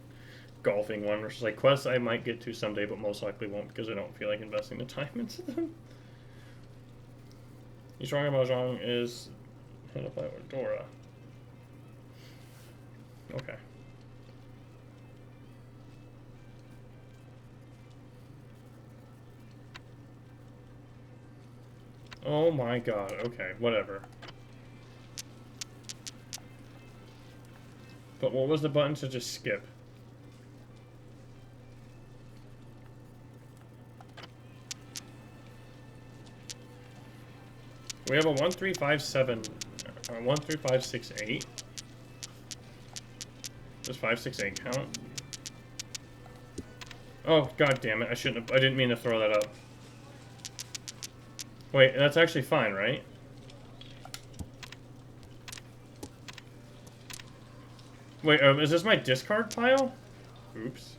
golfing one, which is like quests I might get to someday, but most likely won't because I don't feel like investing the time into them. Yishuanga Mahjong is hit up by Dora. Okay. Oh my god, okay, whatever. But what was the button to just skip? We have a 1, 3, 5, 7, 1, 3, 5, 6, 8. Does 5, 6, 8 count? Oh, god damn it. I shouldn't have. I didn't mean to throw that up. Wait, that's actually fine, right? Wait, is this my discard pile? Oops.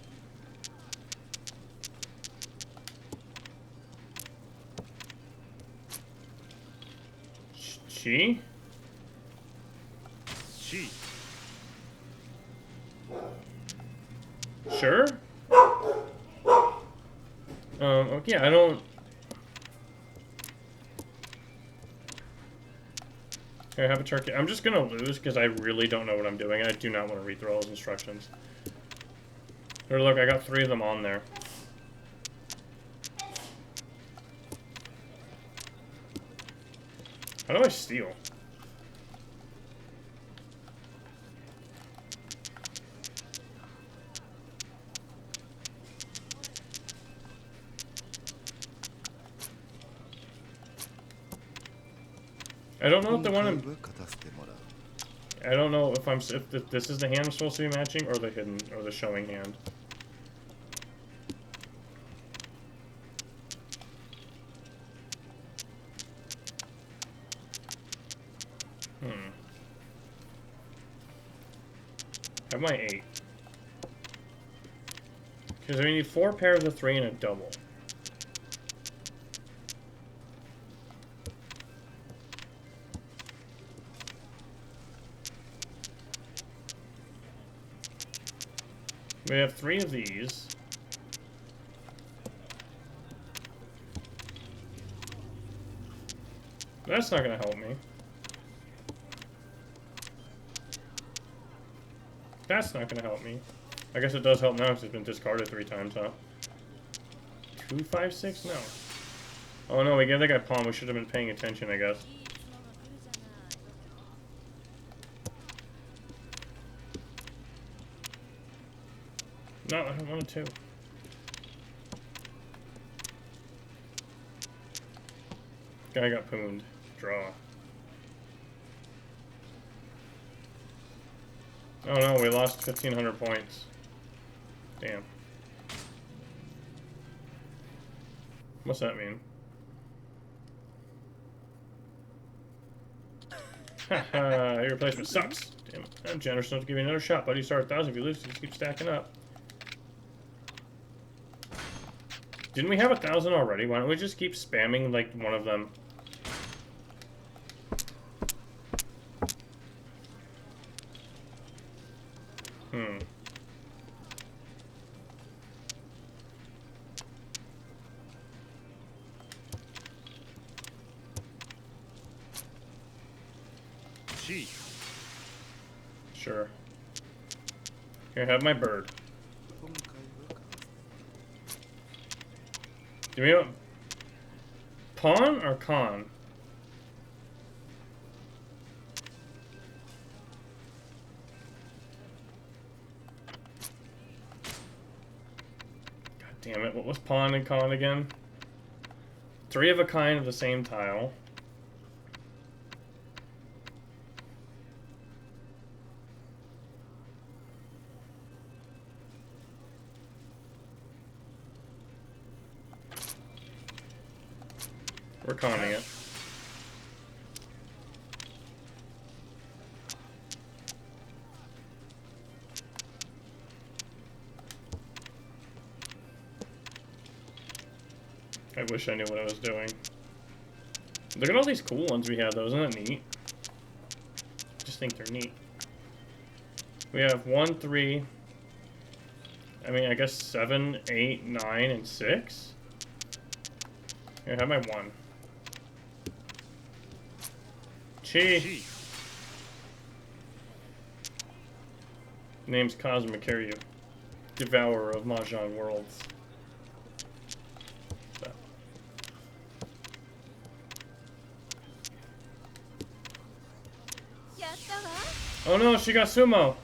She? She. Sure? Okay, I don't... Here, have a turkey. I'm just gonna lose because I really don't know what I'm doing. I do not want to read through all those instructions. Here, look, I got 3 of them on there. How do I steal? I don't know if the one I'm... I don't know if I'm if this is the hand I'm supposed to be matching or the hidden or the showing hand. Have my 8. Because we need 4 pairs of 3 and a double. We have 3 of these. That's not gonna help me. That's not gonna help me. I guess it does help now because it's been discarded 3 times, huh? 2, 5, 6? No. Oh no, we gave that guy pawn. We should have been paying attention, I guess. No, I don't want to. Guy got pooned. Draw. Oh no, we lost 1,500 points. Damn. What's that mean? Haha, your replacement sucks. Damn it. I'm generous enough to give you another shot, buddy. Start 1,000. If you lose, you just keep stacking up. Didn't we have 1,000 already? Why don't we just keep spamming, like, one of them? She. Sure. Here, have my bird. Do we have pawn or con? God damn it, what was pawn and con again? 3 of a kind of the same tile. We're conning it. I wish I knew what I was doing. Look at all these cool ones we have, though. Isn't that neat? I just think they're neat. We have 1, 3. I mean, I guess 7, 8, 9, and 6. Here, have my 1. Chi. Name's Cosmic Kiryu, Devourer of Mahjong Worlds. So. Oh no, she got sumo.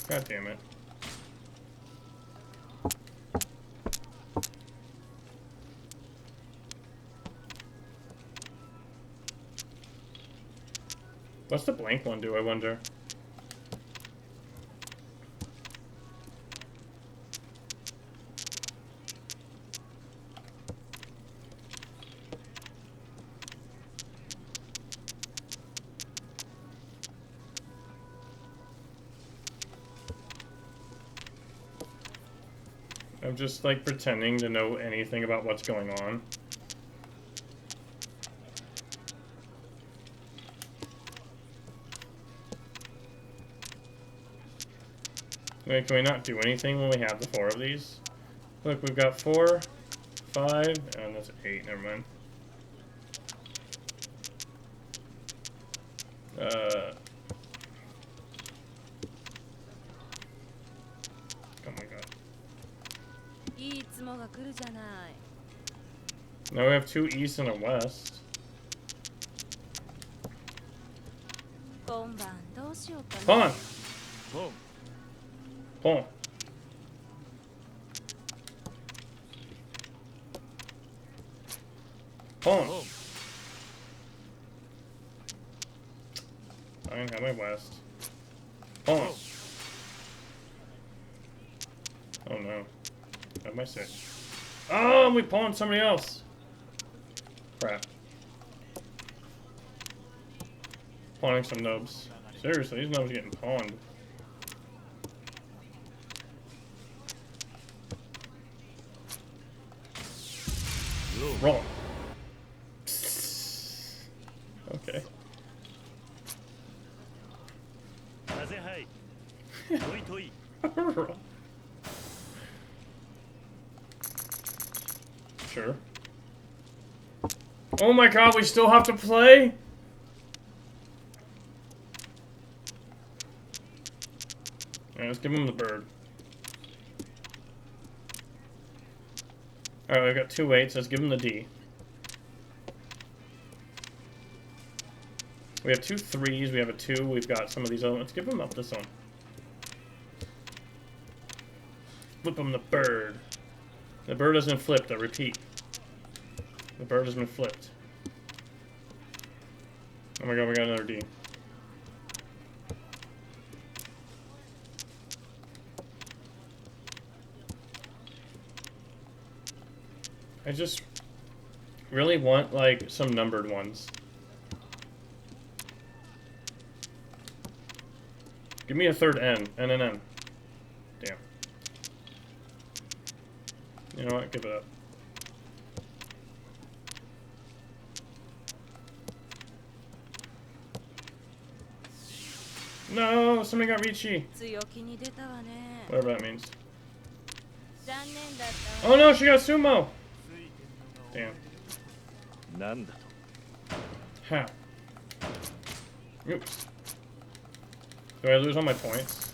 God damn it. What's the blank one do, I wonder? I'm just like pretending to know anything about what's going on. Wait, can we not do anything when we have the 4 of these? Look, we've got 4, 5, and that's 8, never mind. Oh my god. Now we have 2 east and a west. Pawn! Pawn! Pawn! I don't have my west. Pawn! Oh no. I have my 6. Oh, we pawned somebody else! Crap. Pawning some nubs. Seriously, these nubs are getting pawned. Roll. Okay. Sure. Oh my god, we still have to play? Alright, let's give him the bird. Alright, we've got 2 8s, let's give him the D. We have 2 3s, we have a 2, we've got some of these other ones. Let's give him up this one. Flip him the bird. The bird has been flipped, I repeat. The bird has been flipped. Oh my god, we got another D. I just really want, like, some numbered ones. Give me a third N. N and N. Damn. You know what? Give it up. No! Somebody got Ricci! Whatever that means. Oh no! She got Sumo! Damn. How? Oops. Do I lose all my points?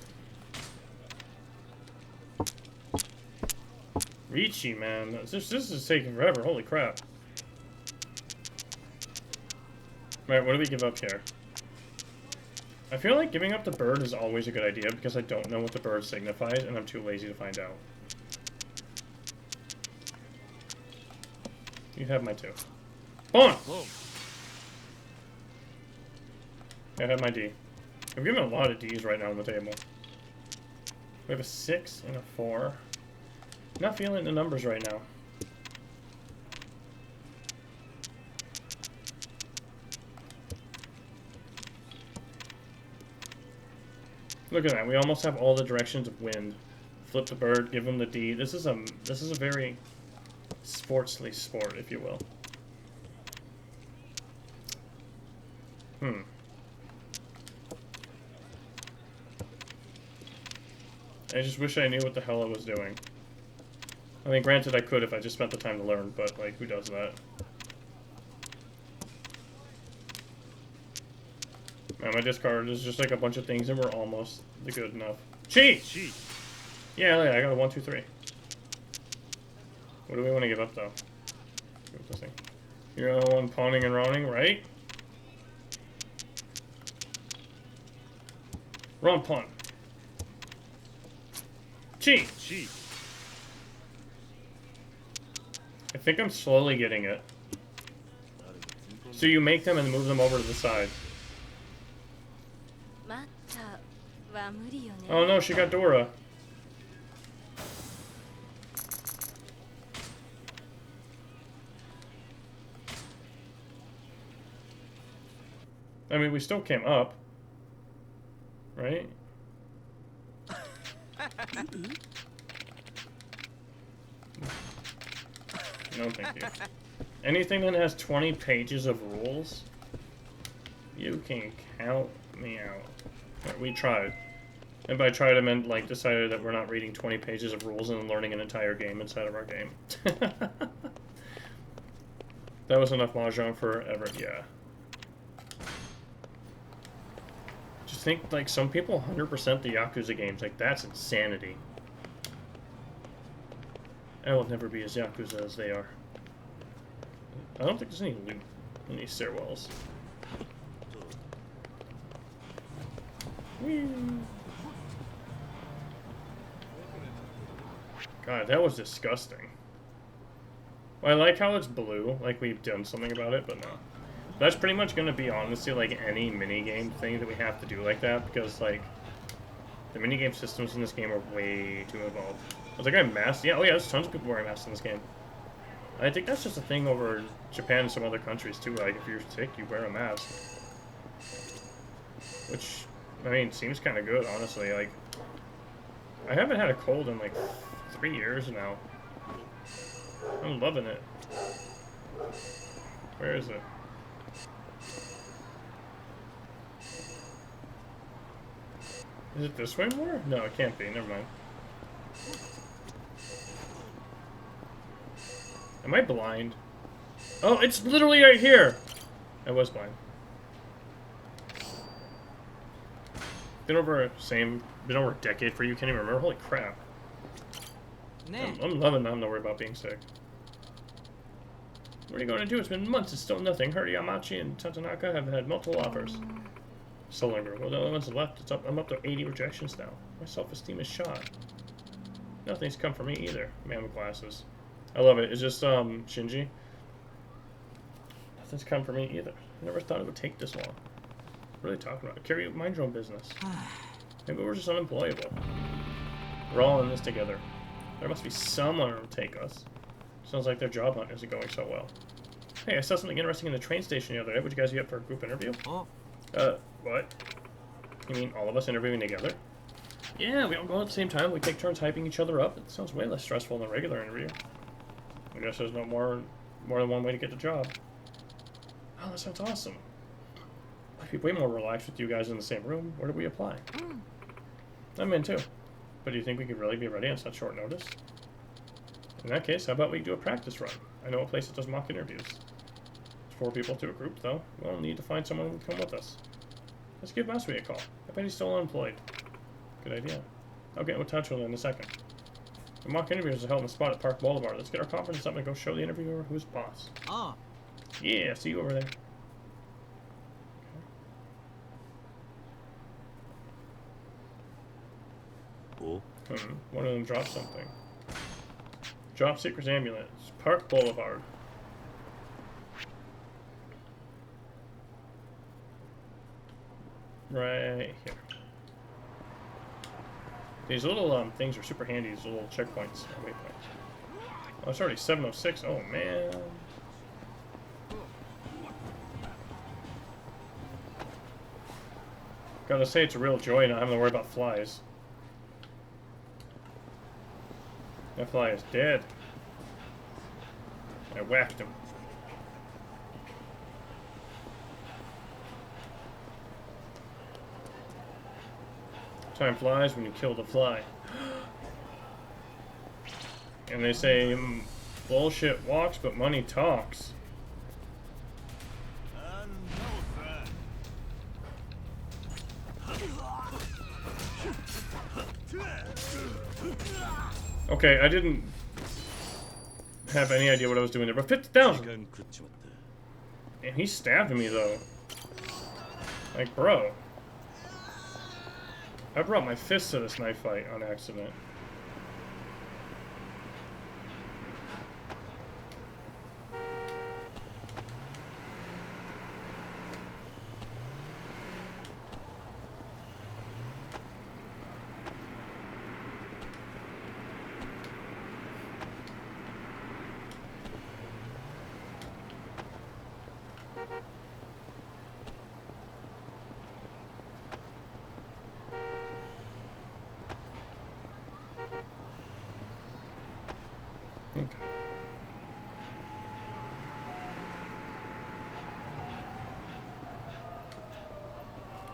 Ricci, man. This is taking forever. Holy crap. Alright, what do we give up here? I feel like giving up the bird is always a good idea because I don't know what the bird signifies and I'm too lazy to find out. You have my 2. Pawn! I have my D. I'm giving a lot of Ds right now on the table. We have a 6 and a 4. Not feeling the numbers right now. Look at that. We almost have all the directions of wind. Flip the bird, give him the D. This is a very sportsly sport, if you will. I just wish I knew what the hell I was doing. I mean, granted I could if I just spent the time to learn, but, like, who does that? Man, my discard is just, like, a bunch of things and we're almost good enough. Cheat! Yeah, I got a 1, 2, 3. What do we want to give up, though? Give up this thing. You're the one pawning and rawning, right? Wrong pawn. Cheat! I think I'm slowly getting it. So you make them and move them over to the side. は無理よね。 Oh no, she got Dora. I mean, we still came up, right? No, thank you. Anything that has 20 pages of rules, you can count me out. We tried. And by tried, I meant, like, decided that we're not reading 20 pages of rules and learning an entire game inside of our game. That was enough mahjong forever, yeah. Just think, like, some people 100% the Yakuza games. Like, that's insanity. I will never be as Yakuza as they are. I don't think there's any loot in these stairwells. Whee! God, that was disgusting. Well, I like how it's blue, like we've done something about it, but no. That's pretty much going to be, honestly, like any minigame thing that we have to do like that, because, like, the minigame systems in this game are way too involved. Was that guy masked? Yeah, oh yeah, there's tons of people wearing masks in this game. I think that's just a thing over Japan and some other countries, too. Like, if you're sick, you wear a mask. Which, I mean, seems kind of good, honestly. Like, I haven't had a cold in, like, 3 years now. I'm loving it. Where is it? Is it this way more? No, it can't be. Never mind. Am I blind? Oh, it's literally right here! I was blind. Been over a decade for you, can't even remember. Holy crap. I'm loving not to worry about being sick. What are you going to do? It's been months, it's still nothing. Hurry, Yamachi and Tatanaka have had multiple offers. Still longer. Well, the only ones left, I'm up to 80 rejections now. My self-esteem is shot. Nothing's come for me either. Man with glasses. I love it. It's just, Shinji. Nothing's come for me either. I never thought it would take this long. What are they talking about? Mind your own business. Maybe we're just unemployable. We're all in this together. There must be someone who will take us. Sounds like their job hunt isn't going so well. Hey, I saw something interesting in the train station the other day. Would you guys be up for a group interview? Oh. What? You mean all of us interviewing together? Yeah, we all go at the same time. We take turns hyping each other up. It sounds way less stressful than a regular interview. I guess there's no more than one way to get the job. Oh, that sounds awesome. I'd be way more relaxed with you guys in the same room. Where do we apply? I'm in too. But do you think we could really be ready on such short notice? In that case, how about we do a practice run? I know a place that does mock interviews. It's 4 people to a group, though. We'll need to find someone who can come with us. Let's give Masui a call. I bet he's still unemployed. Good idea. I'll get in touch with him in a second. The mock interviews are held in a spot at Park Boulevard. Let's get our confidence up and go show the interviewer who's boss. Ah. Yeah, see you over there. Oh. One of them dropped something. Drop Seeker's ambulance. Park Boulevard. Right here. These little things are super handy. These little checkpoints. Waypoints. Oh, it's already 7:06. Oh man. Gotta say, it's a real joy not having to worry about flies. That fly is dead. I whacked him. Time flies when you kill the fly. And they say, bullshit walks, but money talks. Okay, I didn't have any idea what I was doing there, but 50,000! And he stabbed me, though. Like, bro. I brought my fist to this knife fight on accident.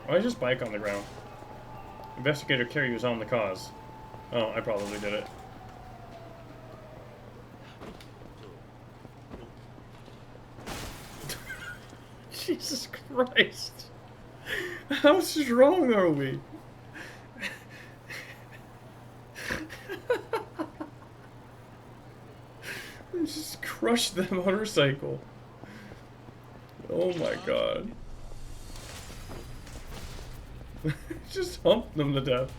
Why is this bike on the ground? Investigator Carey was on the cause. Oh, I probably did it. Jesus Christ. How strong are we? Just crushed the motorcycle. Oh my god. Just humped them to death.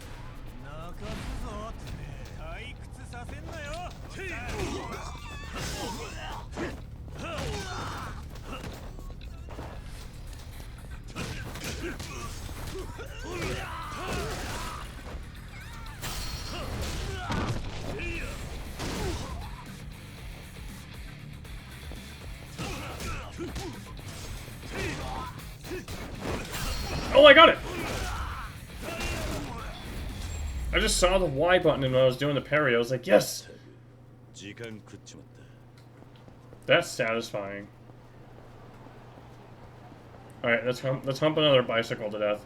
Oh, I got it! I just saw the Y button and when I was doing the parry, I was like, yes! That's satisfying. Alright, let's hump another bicycle to death.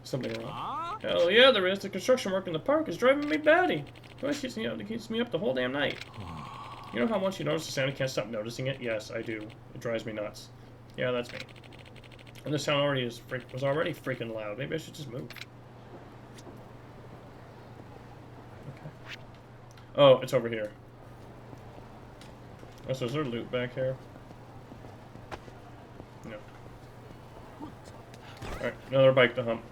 Something wrong. Hell yeah, there is. The construction work in the park is driving me batty. It keeps me up the whole damn night. You know how once you notice the sound, you can't stop noticing it? Yes, I do. It drives me nuts. Yeah, that's me. And the sound was already freaking loud. Maybe I should just move. Okay. Oh, it's over here. Oh, so is there loot back here? No. Alright, another bike to hump.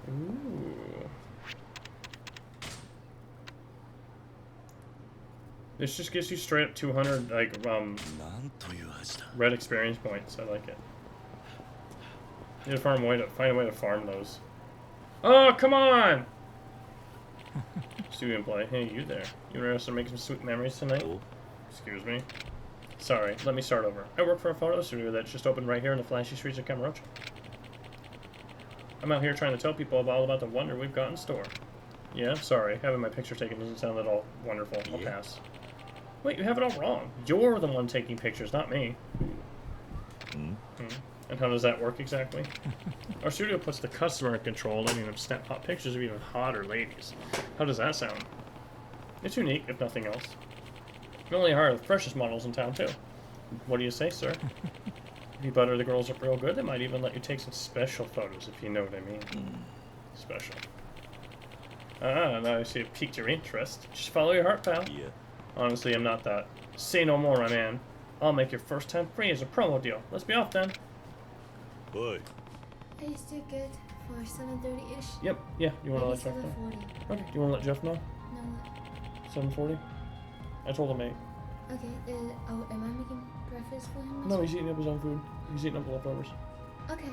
Ooh. This just gives you straight up 200, like, red experience points. I like it. Need to find a way to farm those. Oh, come on! Studio employee. Hey, you there. You interested in making some sweet memories tonight? Excuse me. Sorry, let me start over. I work for a photo studio that's just opened right here in the flashy streets of Cabaret. I'm out here trying to tell people all about the wonder we've got in store. Yeah, sorry. Having my picture taken doesn't sound at all wonderful. I'll pass. Wait, you have it all wrong. You're the one taking pictures, not me. And how does that work exactly? Our studio puts the customer in control, letting them snap hot pictures of even hotter ladies. How does that sound? It's unique, if nothing else. We only hire the freshest models in town, too. What do you say, sir? If you butter the girls up real good, they might even let you take some special photos, if you know what I mean. Special. Ah, now I see it piqued your interest. Just follow your heart, pal. Yeah. Honestly, I'm not that. Say no more, my man. I'll make your first time free as a promo deal. Let's be off, then. Boy. Are you still good for 7:30-ish? Yep, yeah. You want to let Maybe Jeff know? 7:40. Okay, do you want to let Jeff know? No. 7:40? I told him 8. Okay, am I making breakfast for him? No, he's eating up his own food. He's eating up the leftovers. Okay.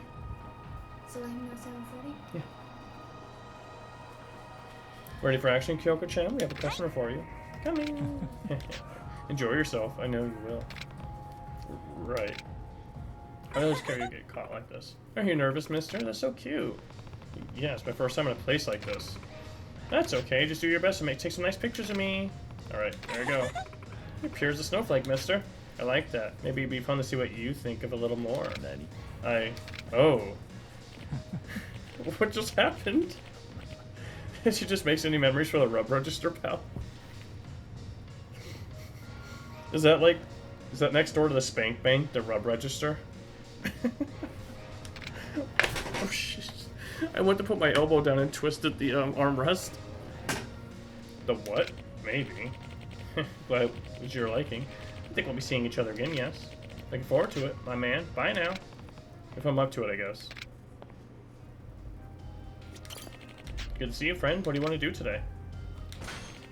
So let him know 7:40? Yeah. Ready for action, Kyoko-chan? We have a customer for you. Coming. Enjoy yourself. I know you will. Right. I always care you get caught like this. Are you nervous, mister? That's so cute. Yeah, it's my first time in a place like this. That's okay. Just do your best to take some nice pictures of me. Alright, there we go. You're pure as a snowflake, mister. I like that. Maybe it'd be fun to see what you think of a little more. Oh. What just happened? Did she just make any memories for the rub register, pal? Is that next door to the spank bank, the rub register? Oh shit. I went to put my elbow down and twisted the armrest. The what? Maybe. Glad it was your liking. I think we'll be seeing each other again, yes. Looking forward to it, my man. Bye now. If I'm up to it, I guess. Good to see you, friend. What do you want to do today?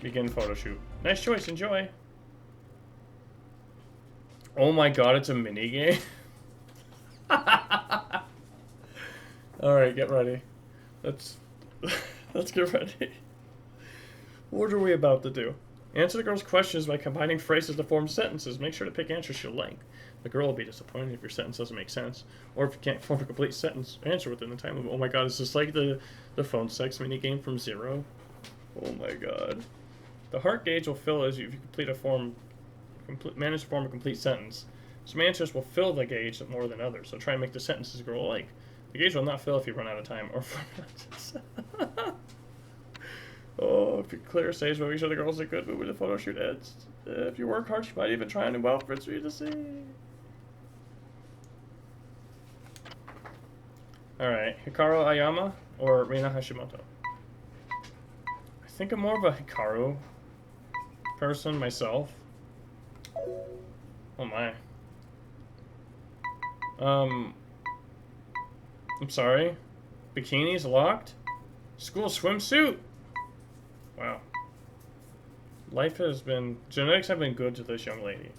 Begin photo shoot. Nice choice. Enjoy. Oh my god, it's a minigame. Alright, get ready. Let's get ready. What are we about to do? Answer the girl's questions by combining phrases to form sentences. Make sure to pick answers she'll like. The girl will be disappointed if your sentence doesn't make sense, or if you can't form a complete sentence answer within the time limit. Oh my god, is this like the phone sex minigame from Zero? Oh my god. The heart gauge will fill as if you manage to form a complete sentence. Some answers will fill the gauge more than others, so try and make the sentences grow alike. The gauge will not fill if you run out of time or oh, if you clear stage movie, show the girls a good movie, the photo shoot ends. If you work hard, you might even try a new outfits for you to see. Alright, Hikaru Ayama or Rina Hashimoto? I think I'm more of a Hikaru person myself. Oh my. I'm sorry. Bikinis locked? School swimsuit? Wow. Life has been... Genetics have been good to this young lady.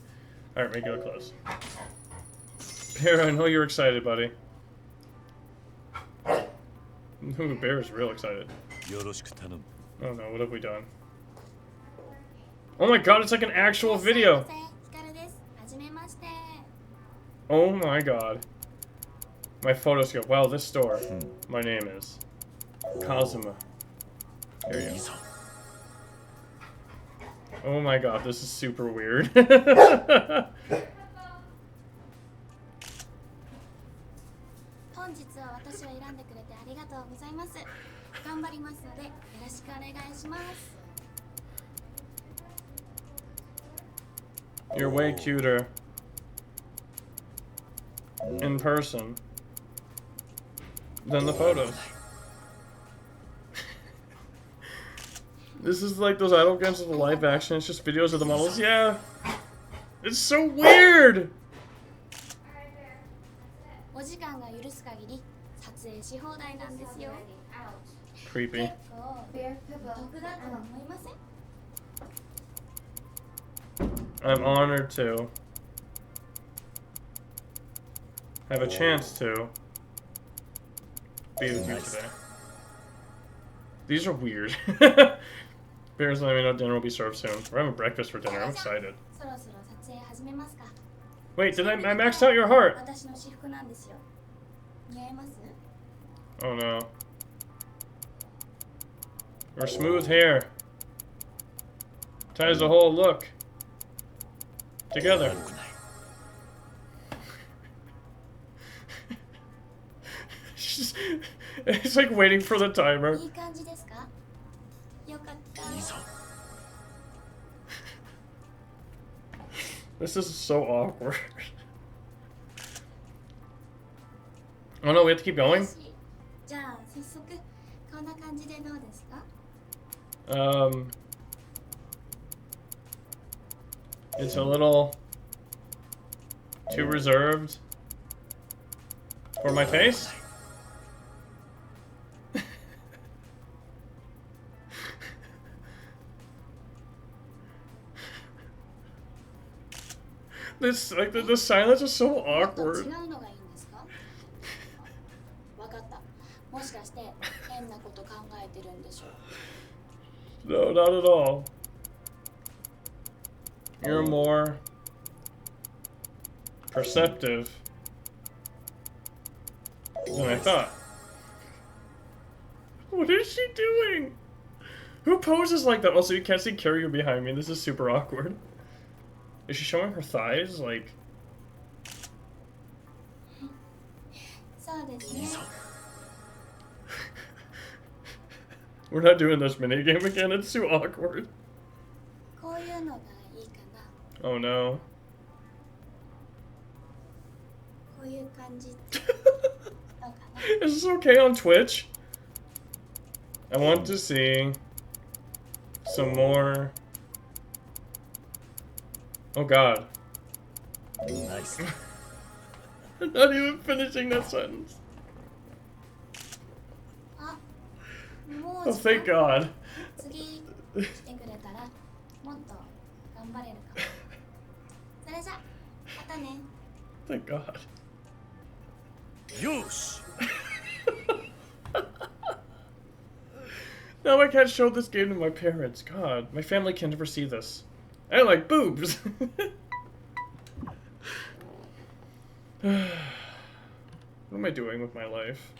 Alright, regular clothes. Bear, I know you're excited, buddy. Ooh, Bear's real excited. Oh no, what have we done? Oh my god, it's like an actual video! Oh my god. My photos go, wow, this store. My name is Kazuma. Here you go. Oh my god, this is super weird. 本日は私を選んでくれてありがとうございます。頑張りますのでよろしくお願いします。 You're way cuter in person than the photos. This is like those idol games with the live action. It's just videos of the models. Yeah. It's so weird. お時間が許す限り撮影し放題なんですよ。 Creepy. 結構得だとは思いません？ I'm honored to have a chance to be with you today. These are weird. Bears let me know dinner will be served soon. We're having breakfast for dinner. I'm excited. そろそろ撮影始めますか。 Wait, did I maxed out your heart? 私の私服なんですよ。似合います？ Oh no. Your smooth hair ties the whole look together. It's like waiting for the timer. いい感じですか？よかった。 This is so awkward. Oh no, we have to keep going? じゃあ早速こんな感じでどうですか？ It's a little too reserved for my taste. This like the silence is so もっと awkward. 違うのがいいんですか？わかった。もしかして変なこと考えてるんでしょう。 No, not at all. You're more perceptive than I thought. What is she doing? Who poses like that? Also, you can't see Kiryu behind me. This is super awkward. Is she showing her thighs? Like... そうですね。 We're not doing this minigame again. It's too awkward. こういうのがいいかな。 Oh no. こういう感じ。どうかな。 Is this okay on Twitch? I want to see some more... Oh god. Nice. I'm not even finishing that sentence. あ、も Oh, う時 thank 間。 god. 次来てくれたらもっと頑張れるかも。それじゃまたね。 Thank god. よし Now I can't show this game to my parents. God, my family can never see this. I like boobs. What am I doing with my life?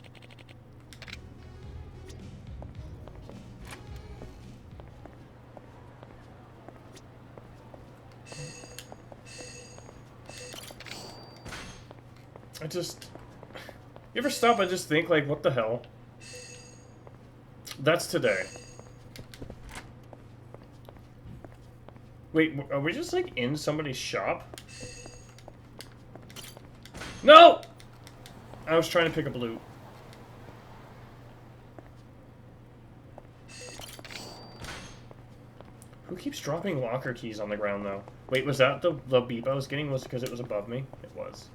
You ever stop and just think, like, what the hell? That's today. Wait, are we just, like, in somebody's shop? No! I was trying to pick up loot. Who keeps dropping locker keys on the ground, though? Wait, was that the beep I was getting? Was it because it was above me? It was.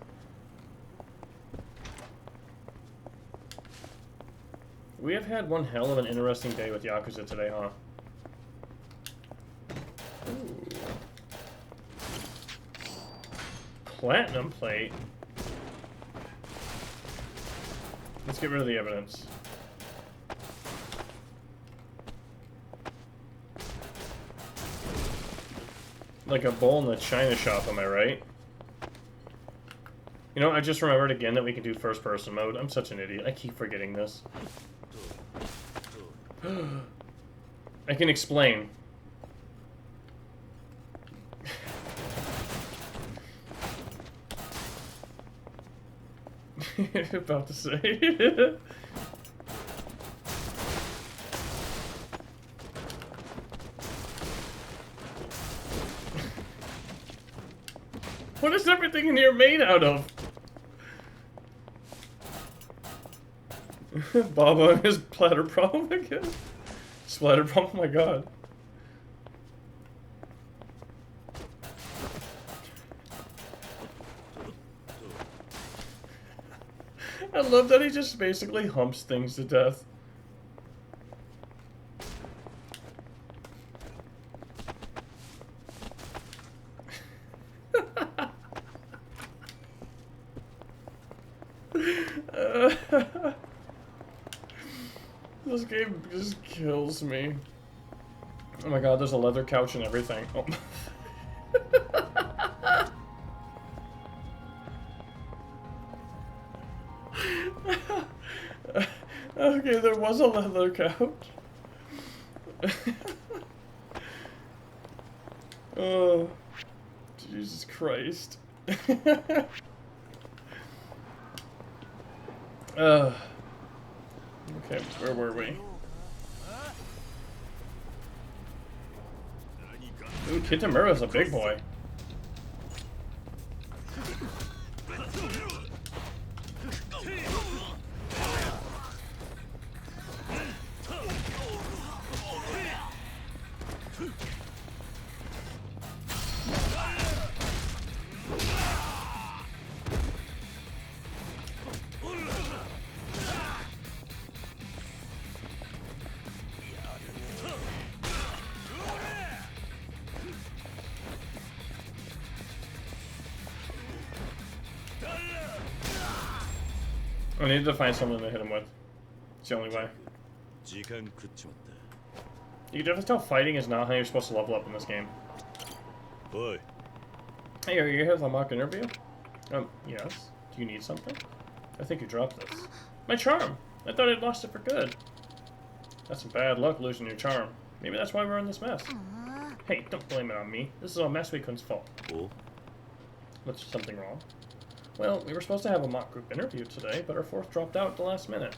We have had one hell of an interesting day with Yakuza today, huh? Ooh. Platinum plate. Let's get rid of the evidence. Like a bowl in the china shop, am I right? You know, I just remembered again that we can do first person mode. I'm such an idiot. I keep forgetting this. I can explain. About to say. What is everything in here made out of? Baba and his platter problem again. Splatter problem, oh my god. I love that he just basically humps things to death. This game just kills me. Oh my god, there's a leather couch and everything. Oh. Okay, there was a leather couch. Oh, Jesus Christ. Okay, where were we? Ooh, Kitamura's a big boy. I need to find something to hit him with. It's the only way. You can definitely tell fighting is not how you're supposed to level up in this game. Boy. Hey, are you here for a mock interview? Yes. Do you need something? I think you dropped this. My charm! I thought I'd lost it for good. That's some bad luck losing your charm. Maybe that's why we're in this mess. Hey, don't blame it on me. This is all Masui-kun's fault. Oh? What's something wrong? Well, we were supposed to have a mock group interview today, but our fourth dropped out at the last minute.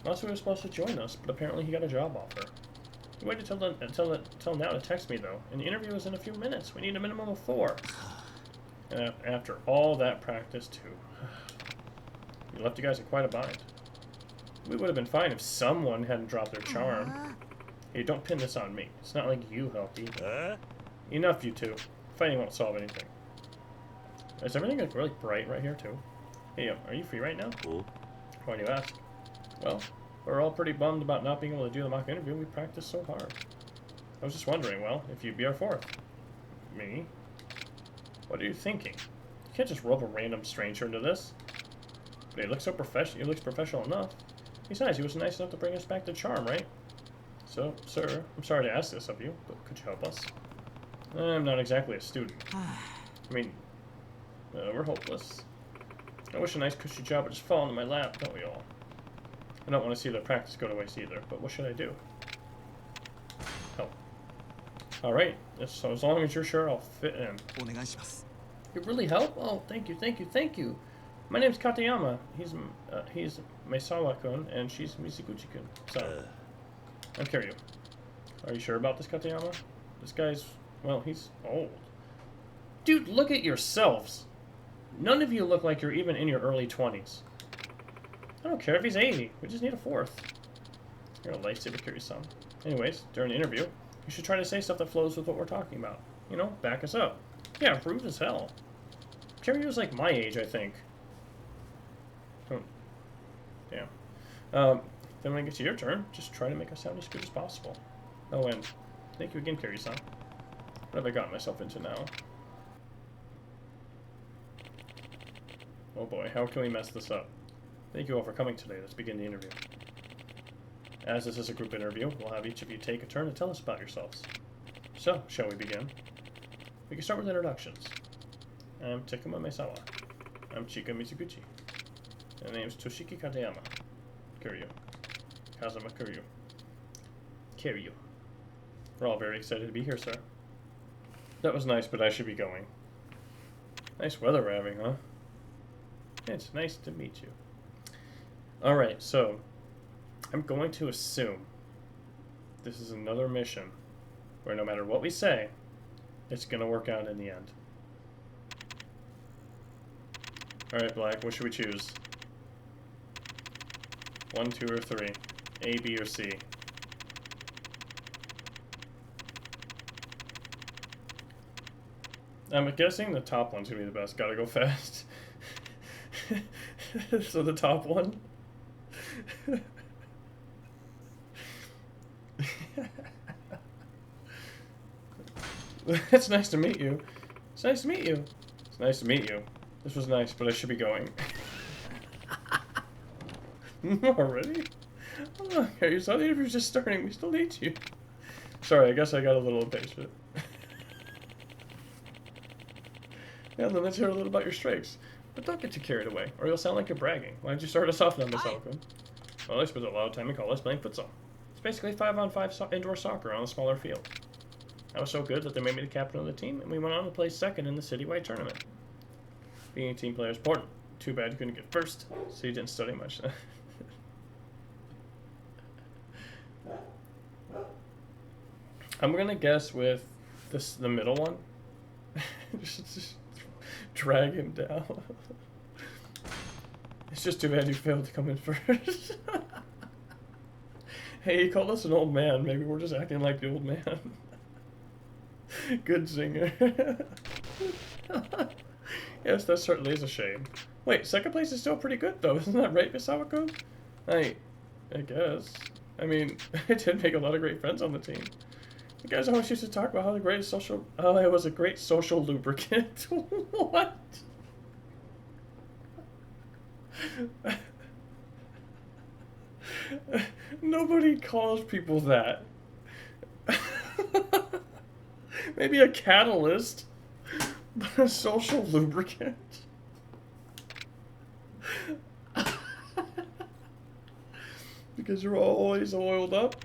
Masui was supposed to join us, but apparently he got a job offer. He waited till now to text me, though, and the interview is in a few minutes. We need a minimum of 4. And after all that practice, too. You left you guys in quite a bind. We would have been fine if someone hadn't dropped their charm. Hey, don't pin this on me. It's not like you helped either. Enough, you two. Fighting won't solve anything. Is everything like really bright right here, too? Hey, are you free right now? Cool. Why do you ask? Well, we're all pretty bummed about not being able to do the mock interview. We practiced so hard. I was just wondering, well, if you'd be our fourth. Me? What are you thinking? You can't just rope a random stranger into this. But he looks so professional. He looks professional enough. Besides, he was nice enough to bring us back to charm, right? So, sir, I'm sorry to ask this of you, but could you help us? I'm not exactly a student. I mean, we're hopeless. I wish a nice cushy job would just fall into my lap, don't we all? I don't want to see the practice go to waste either, but what should I do? Help. Alright, so as long as you're sure I'll fit in. お願いします。 You really help? Oh, thank you, thank you, thank you. My name's Katayama. He's Maesawa-kun, and she's Mizuguchi-kun. So, I'm Kiryu. Are you sure about this, Katayama? This guy's, well, he's old. Dude, look at yourselves. None of you look like you're even in your early 20s. I don't care if he's 80. We just need a fourth. You're a lightsaber, Kiryu-san. Anyways, during the interview, you should try to say stuff that flows with what we're talking about. You know, back us up. Yeah, rude as hell. Kiryu's like my age, I think. Oh. Damn. Then when it gets to your turn, just try to make us sound as good as possible. Oh, and thank you again, Kiryu-san. What have I got myself into now? Oh boy, how can we mess this up? Thank you all for coming today. Let's begin the interview. As this is a group interview, we'll have each of you take a turn to tell us about yourselves. So, shall we begin? We can start with introductions. I'm Takuma Maesawa. I'm Chika Mizuguchi. My name's Toshiki Katayama. Kiryu. Kazuma Kiryu. Kiryu. We're all very excited to be here, sir. That was nice, but I should be going. Nice weather we're having, huh? It's nice to meet you. Alright, so I'm going to assume this is another mission where no matter what we say, it's going to work out in the end. Alright, Black, what should we choose? 1, 2, or 3? A, B, or C? I'm guessing the top one's going to be the best. Gotta go fast. So the top one? It's nice to meet you. It's nice to meet you. It's nice to meet you. This was nice, but I should be going. Already? Oh, okay, you saw the interview's just starting. We still need you. Sorry, I guess I got a little impatient. Yeah, then let's hear a little about your strengths. But don't get too carried away, or you'll sound like you're bragging. Why don't you start us off then, Miss Alcon? Well, I spent a lot of time in college playing futsal. It's basically 5-on-5 indoor soccer on a smaller field. I was so good that they made me the captain of the team, and we went on to play second in the citywide tournament. Being a team player is important. Too bad you couldn't get first, so you didn't study much. I'm gonna guess with the middle one. just drag him down. It's just too bad you failed to come in first. Hey, he called us an old man. Maybe we're just acting like the old man. Good singer. Yes, that certainly is a shame. Wait, second place is still pretty good, though. Isn't that right, Miss Awako? I guess. I mean, I did make a lot of great friends on the team. You guys always used to talk about how it was a great social lubricant. What? Nobody calls people that. Maybe a catalyst, but a social lubricant. Because you're always oiled up.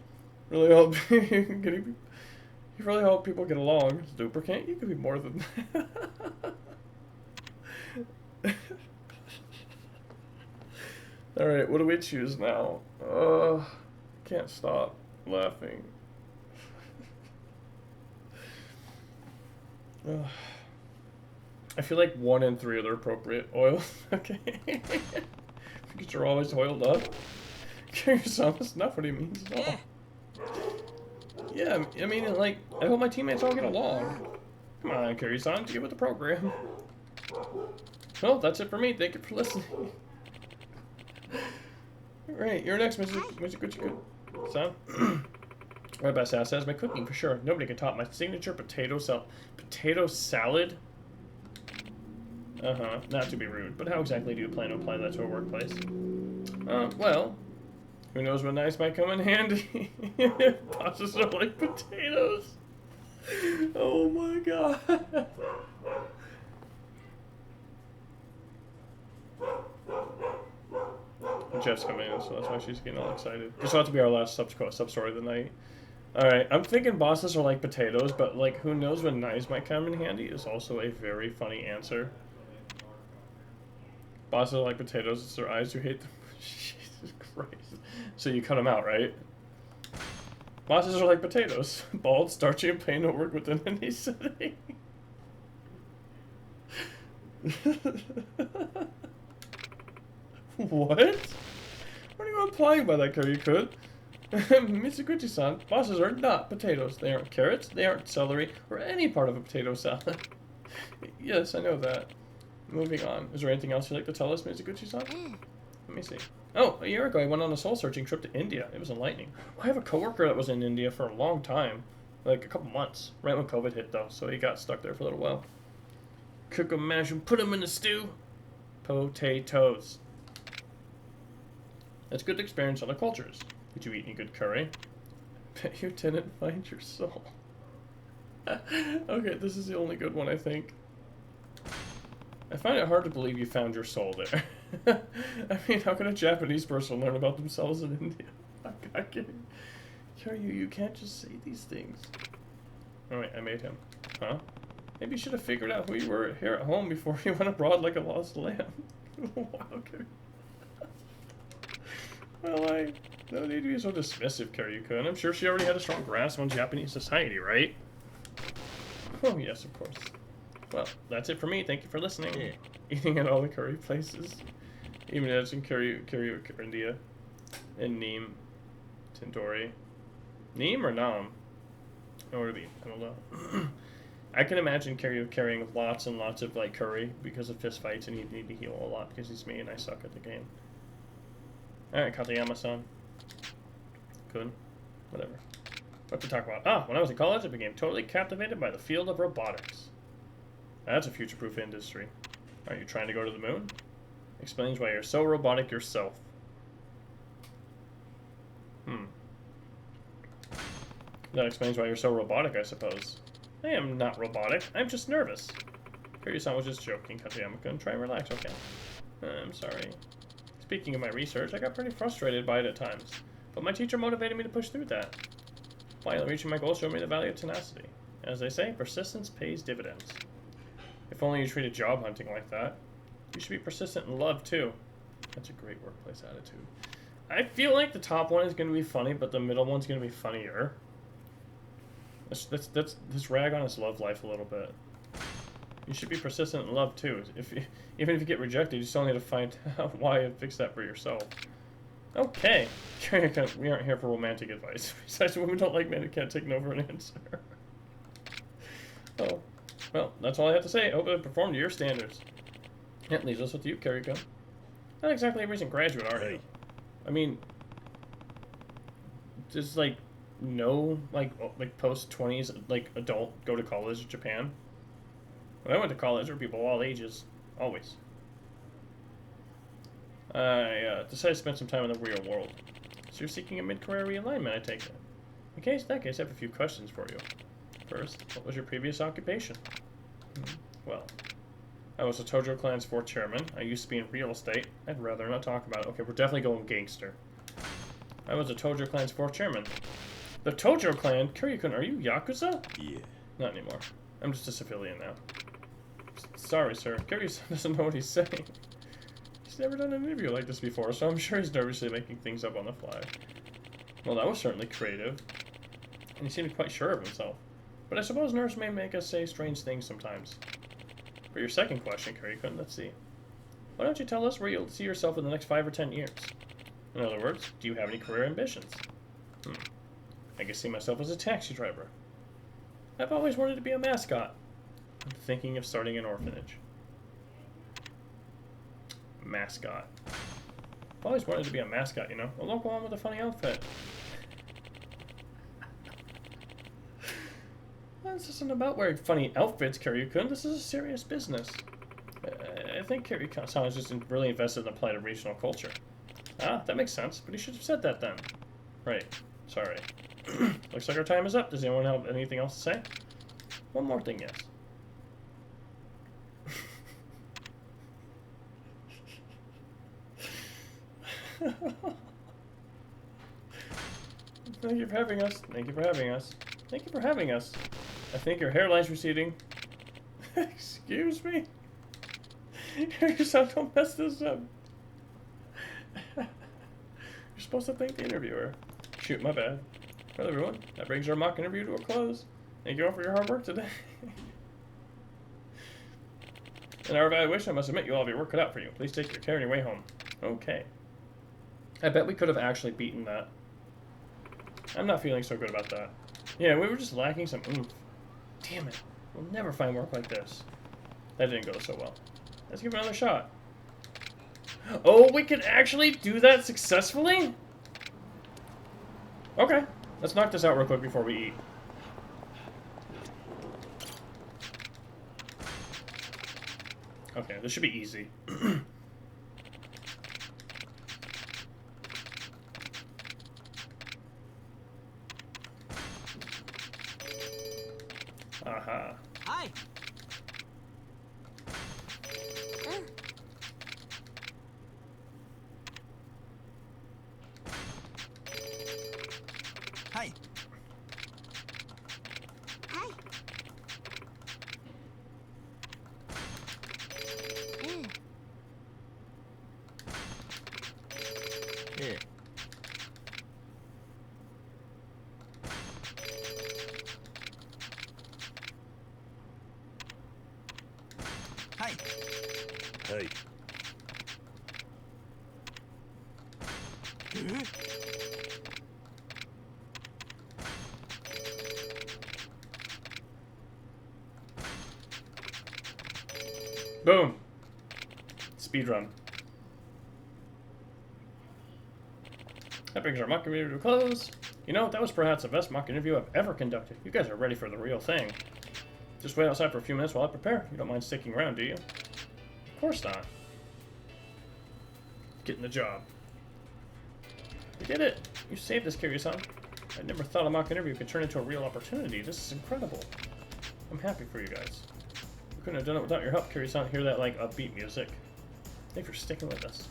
Really help you really help people get along. Lubricant, you could be more than that. Alright, what do we choose now? Can't stop laughing. I feel like 1 and 3 are the appropriate oils. Okay. Because you're always oiled up. Kiryu-san, that's not what he means at all. Yeah, I mean, like, I hope my teammates all get along. Come on, Kiryu-san, get with the program. Well, that's it for me. Thank you for listening. Right, you're next, Mizuguchi-san. My best asset is my cooking, for sure. Nobody can top my signature potato salad? Not to be rude, but how exactly do you plan to apply that to a workplace? Well, who knows what nice might come in handy? Pastas are like potatoes. Oh my god. Jeff's coming in, so that's why she's getting all excited. This will have to be our last sub-story of the night. Alright, I'm thinking bosses are like potatoes, but like, who knows when knives might come in handy is also a very funny answer. Bosses are like potatoes, it's their eyes you hate them. Jesus Christ. So you cut them out, right? Bosses are like potatoes. Bald, starchy, and plain don't work within any setting. What? What are you implying by that, Kiryu-kun? Mitsuguchi-san, bosses are not potatoes. They aren't carrots, they aren't celery, or any part of a potato salad. Yes, I know that. Moving on. Is there anything else you'd like to tell us, Mitsuguchi-san? Let me see. Oh, a year ago I went on a soul-searching trip to India. It was enlightening. I have a coworker that was in India for a long time. Like a couple months. Right when COVID hit, though, so he got stuck there for a little while. Cook 'em, mash 'em, put 'em in the stew. Potatoes. That's a good experience on the cultures. Did you eat any good curry? Bet you didn't find your soul. Okay, this is the only good one, I think. I find it hard to believe you found your soul there. I mean, how can a Japanese person learn about themselves in India? I'm kidding. Kiryu, you can't just say these things. Alright, I made him. Huh? Maybe you should have figured out who you were here at home before you went abroad like a lost lamb. Wow, okay. Well, no need to be so dismissive, Kiryu-kun. I'm sure she already had a strong grasp on Japanese society, right? Oh, yes, of course. Well, that's it for me. Thank you for listening. Yeah. Eating at all the curry places. Even as in Curry, India. And Neem. Tandoori. Neem or Nam? Or to be, I don't know. I can imagine carrying lots and lots of, like, curry because of fist fights, and he'd need to heal a lot because he's me and I suck at the game. Alright, Katayama-san. Good. Whatever. What to talk about? Ah, when I was in college, I became totally captivated by the field of robotics. That's a future-proof industry. Are you trying to go to the moon? Explains why you're so robotic yourself. That explains why you're so robotic, I suppose. I am not robotic. I'm just nervous. Kiryu-san was just joking, Katayama-kun. Try and relax, okay? I'm sorry. Speaking of my research, I got pretty frustrated by it at times. But my teacher motivated me to push through that. Finally, reaching my goal showed me the value of tenacity. As they say, persistence pays dividends. If only you treated job hunting like that. You should be persistent in love, too. That's a great workplace attitude. I feel like the top one is going to be funny, but the middle one's going to be funnier. Let's rag on his love life a little bit. You should be persistent in love, too. Even if you get rejected, you still need to find out why and fix that for yourself. Okay. We aren't here for romantic advice. Besides, women don't like men who can't take no for an answer. Oh. Well, that's all I have to say. I hope I performed to your standards. That leaves us with you, Kiryu-kun. Not exactly a recent graduate, are you? I mean, just like no like post-20s like adult go to college in Japan. When I went to college, there were people of all ages, always. I decided to spend some time in the real world. So you're seeking a mid-career realignment, I take it. In that case, I have a few questions for you. First, what was your previous occupation? Well, I was the Tojo Clan's 4th chairman. I used to be in real estate. I'd rather not talk about it. Okay, we're definitely going gangster. I was the Tojo Clan's 4th chairman. The Tojo Clan? Kiryu-kun, are you Yakuza? Yeah. Not anymore. I'm just a civilian now. Sorry, sir. Kiryu doesn't know what he's saying. He's never done an interview like this before, so I'm sure he's nervously making things up on the fly. Well, that was certainly creative. And he seemed quite sure of himself. But I suppose nerves may make us say strange things sometimes. For your second question, Kiryu-kun, let's see. Why don't you tell us where you'll see yourself in the next 5 or 10 years? In other words, do you have any career ambitions? I can see myself as a taxi driver. I've always wanted to be a mascot. I'm thinking of starting an orphanage. Mascot. I've always wanted to be a mascot, you know? A local one with a funny outfit. This isn't about wearing funny outfits, Kiryu-kun. This is a serious business. I think Kiryu-san is just really invested in the plight of regional culture. Ah, that makes sense, but he should have said that then. Right. Sorry. Looks like our time is up. Does anyone have anything else to say? One more thing, yes. Thank you for having us. Thank you for having us. Thank you for having us. I think your hairline's receding. Excuse me? Don't mess this up. You're supposed to thank the interviewer. Shoot, my bad. Well, everyone, that brings our mock interview to a close. Thank you all for your hard work today. In our evaluation, I must admit you all have your work cut out for you. Please take your care on your way home. Okay. I bet we could have actually beaten that. I'm not feeling so good about that. Yeah, we were just lacking some oomph. Damn it. We'll never find work like this. That didn't go so well. Let's give it another shot. Oh, we could actually do that successfully? Okay. Let's knock this out real quick before we eat. Okay, this should be easy. Aha. Hi. Hi. Yeah. Hi. Hey. Boom. Speedrun. That brings our mock interview to a close. You know, that was perhaps the best mock interview I've ever conducted. You guys are ready for the real thing. Just wait outside for a few minutes while I prepare. You don't mind sticking around, do you? Of course not. Getting the job. You did it! You saved us, Kiryu-san. I never thought a mock interview could turn into a real opportunity. This is incredible. I'm happy for you guys. We couldn't have done it without your help, Kiryu-san. Hear that, like, upbeat music. Thanks for sticking with us.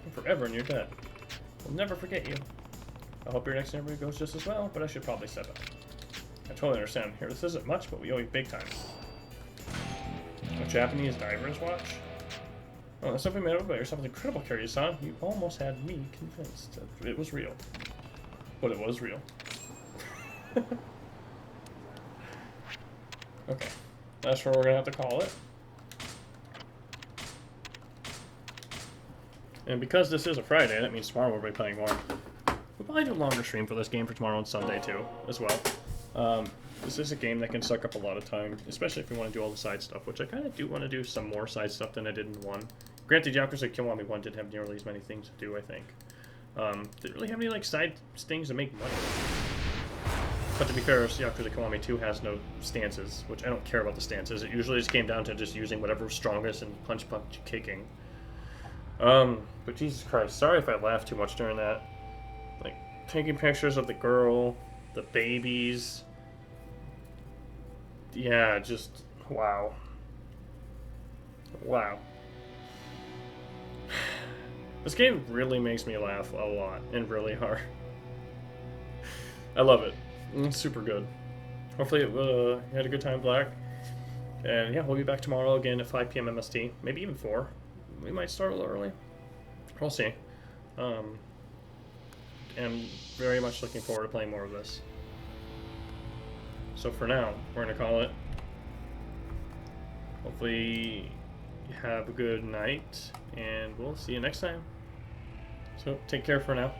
And forever in your debt. We'll never forget you. I hope your next interview goes just as well, but I should probably step up. I totally understand. Here, this isn't much, but we owe you big time. A Japanese diver's watch? Oh, that's something made up about yourself is incredible, Kiryu-san. You almost had me convinced that it was real. But it was real. Okay. That's where we're gonna have to call it. And because this is a Friday, that means tomorrow we'll be playing more. We'll probably do a longer stream for this game for tomorrow and Sunday too, as well. This is a game that can suck up a lot of time, especially if you want to do all the side stuff, which I kind of do want to do some more side stuff than I did in 1. Granted, Yakuza Kiwami 1 didn't have nearly as many things to do, I think. Didn't really have any like side things to make money. But to be fair, Yakuza Kiwami 2 has no stances, which I don't care about the stances. It usually just came down to just using whatever's strongest and punch kicking. But Jesus Christ, sorry if I laughed too much during that. Like, taking pictures of the girl, the babies. Yeah, just, wow. Wow. This game really makes me laugh a lot, and really hard. I love it. It's super good. Hopefully you had a good time, Black. And yeah, we'll be back tomorrow again at 5 p.m. MST. Maybe even 4. We might start a little early. We'll see. And very much looking forward to playing more of this. So for now, we're going to call it. Hopefully you have a good night, and we'll see you next time. So take care for now.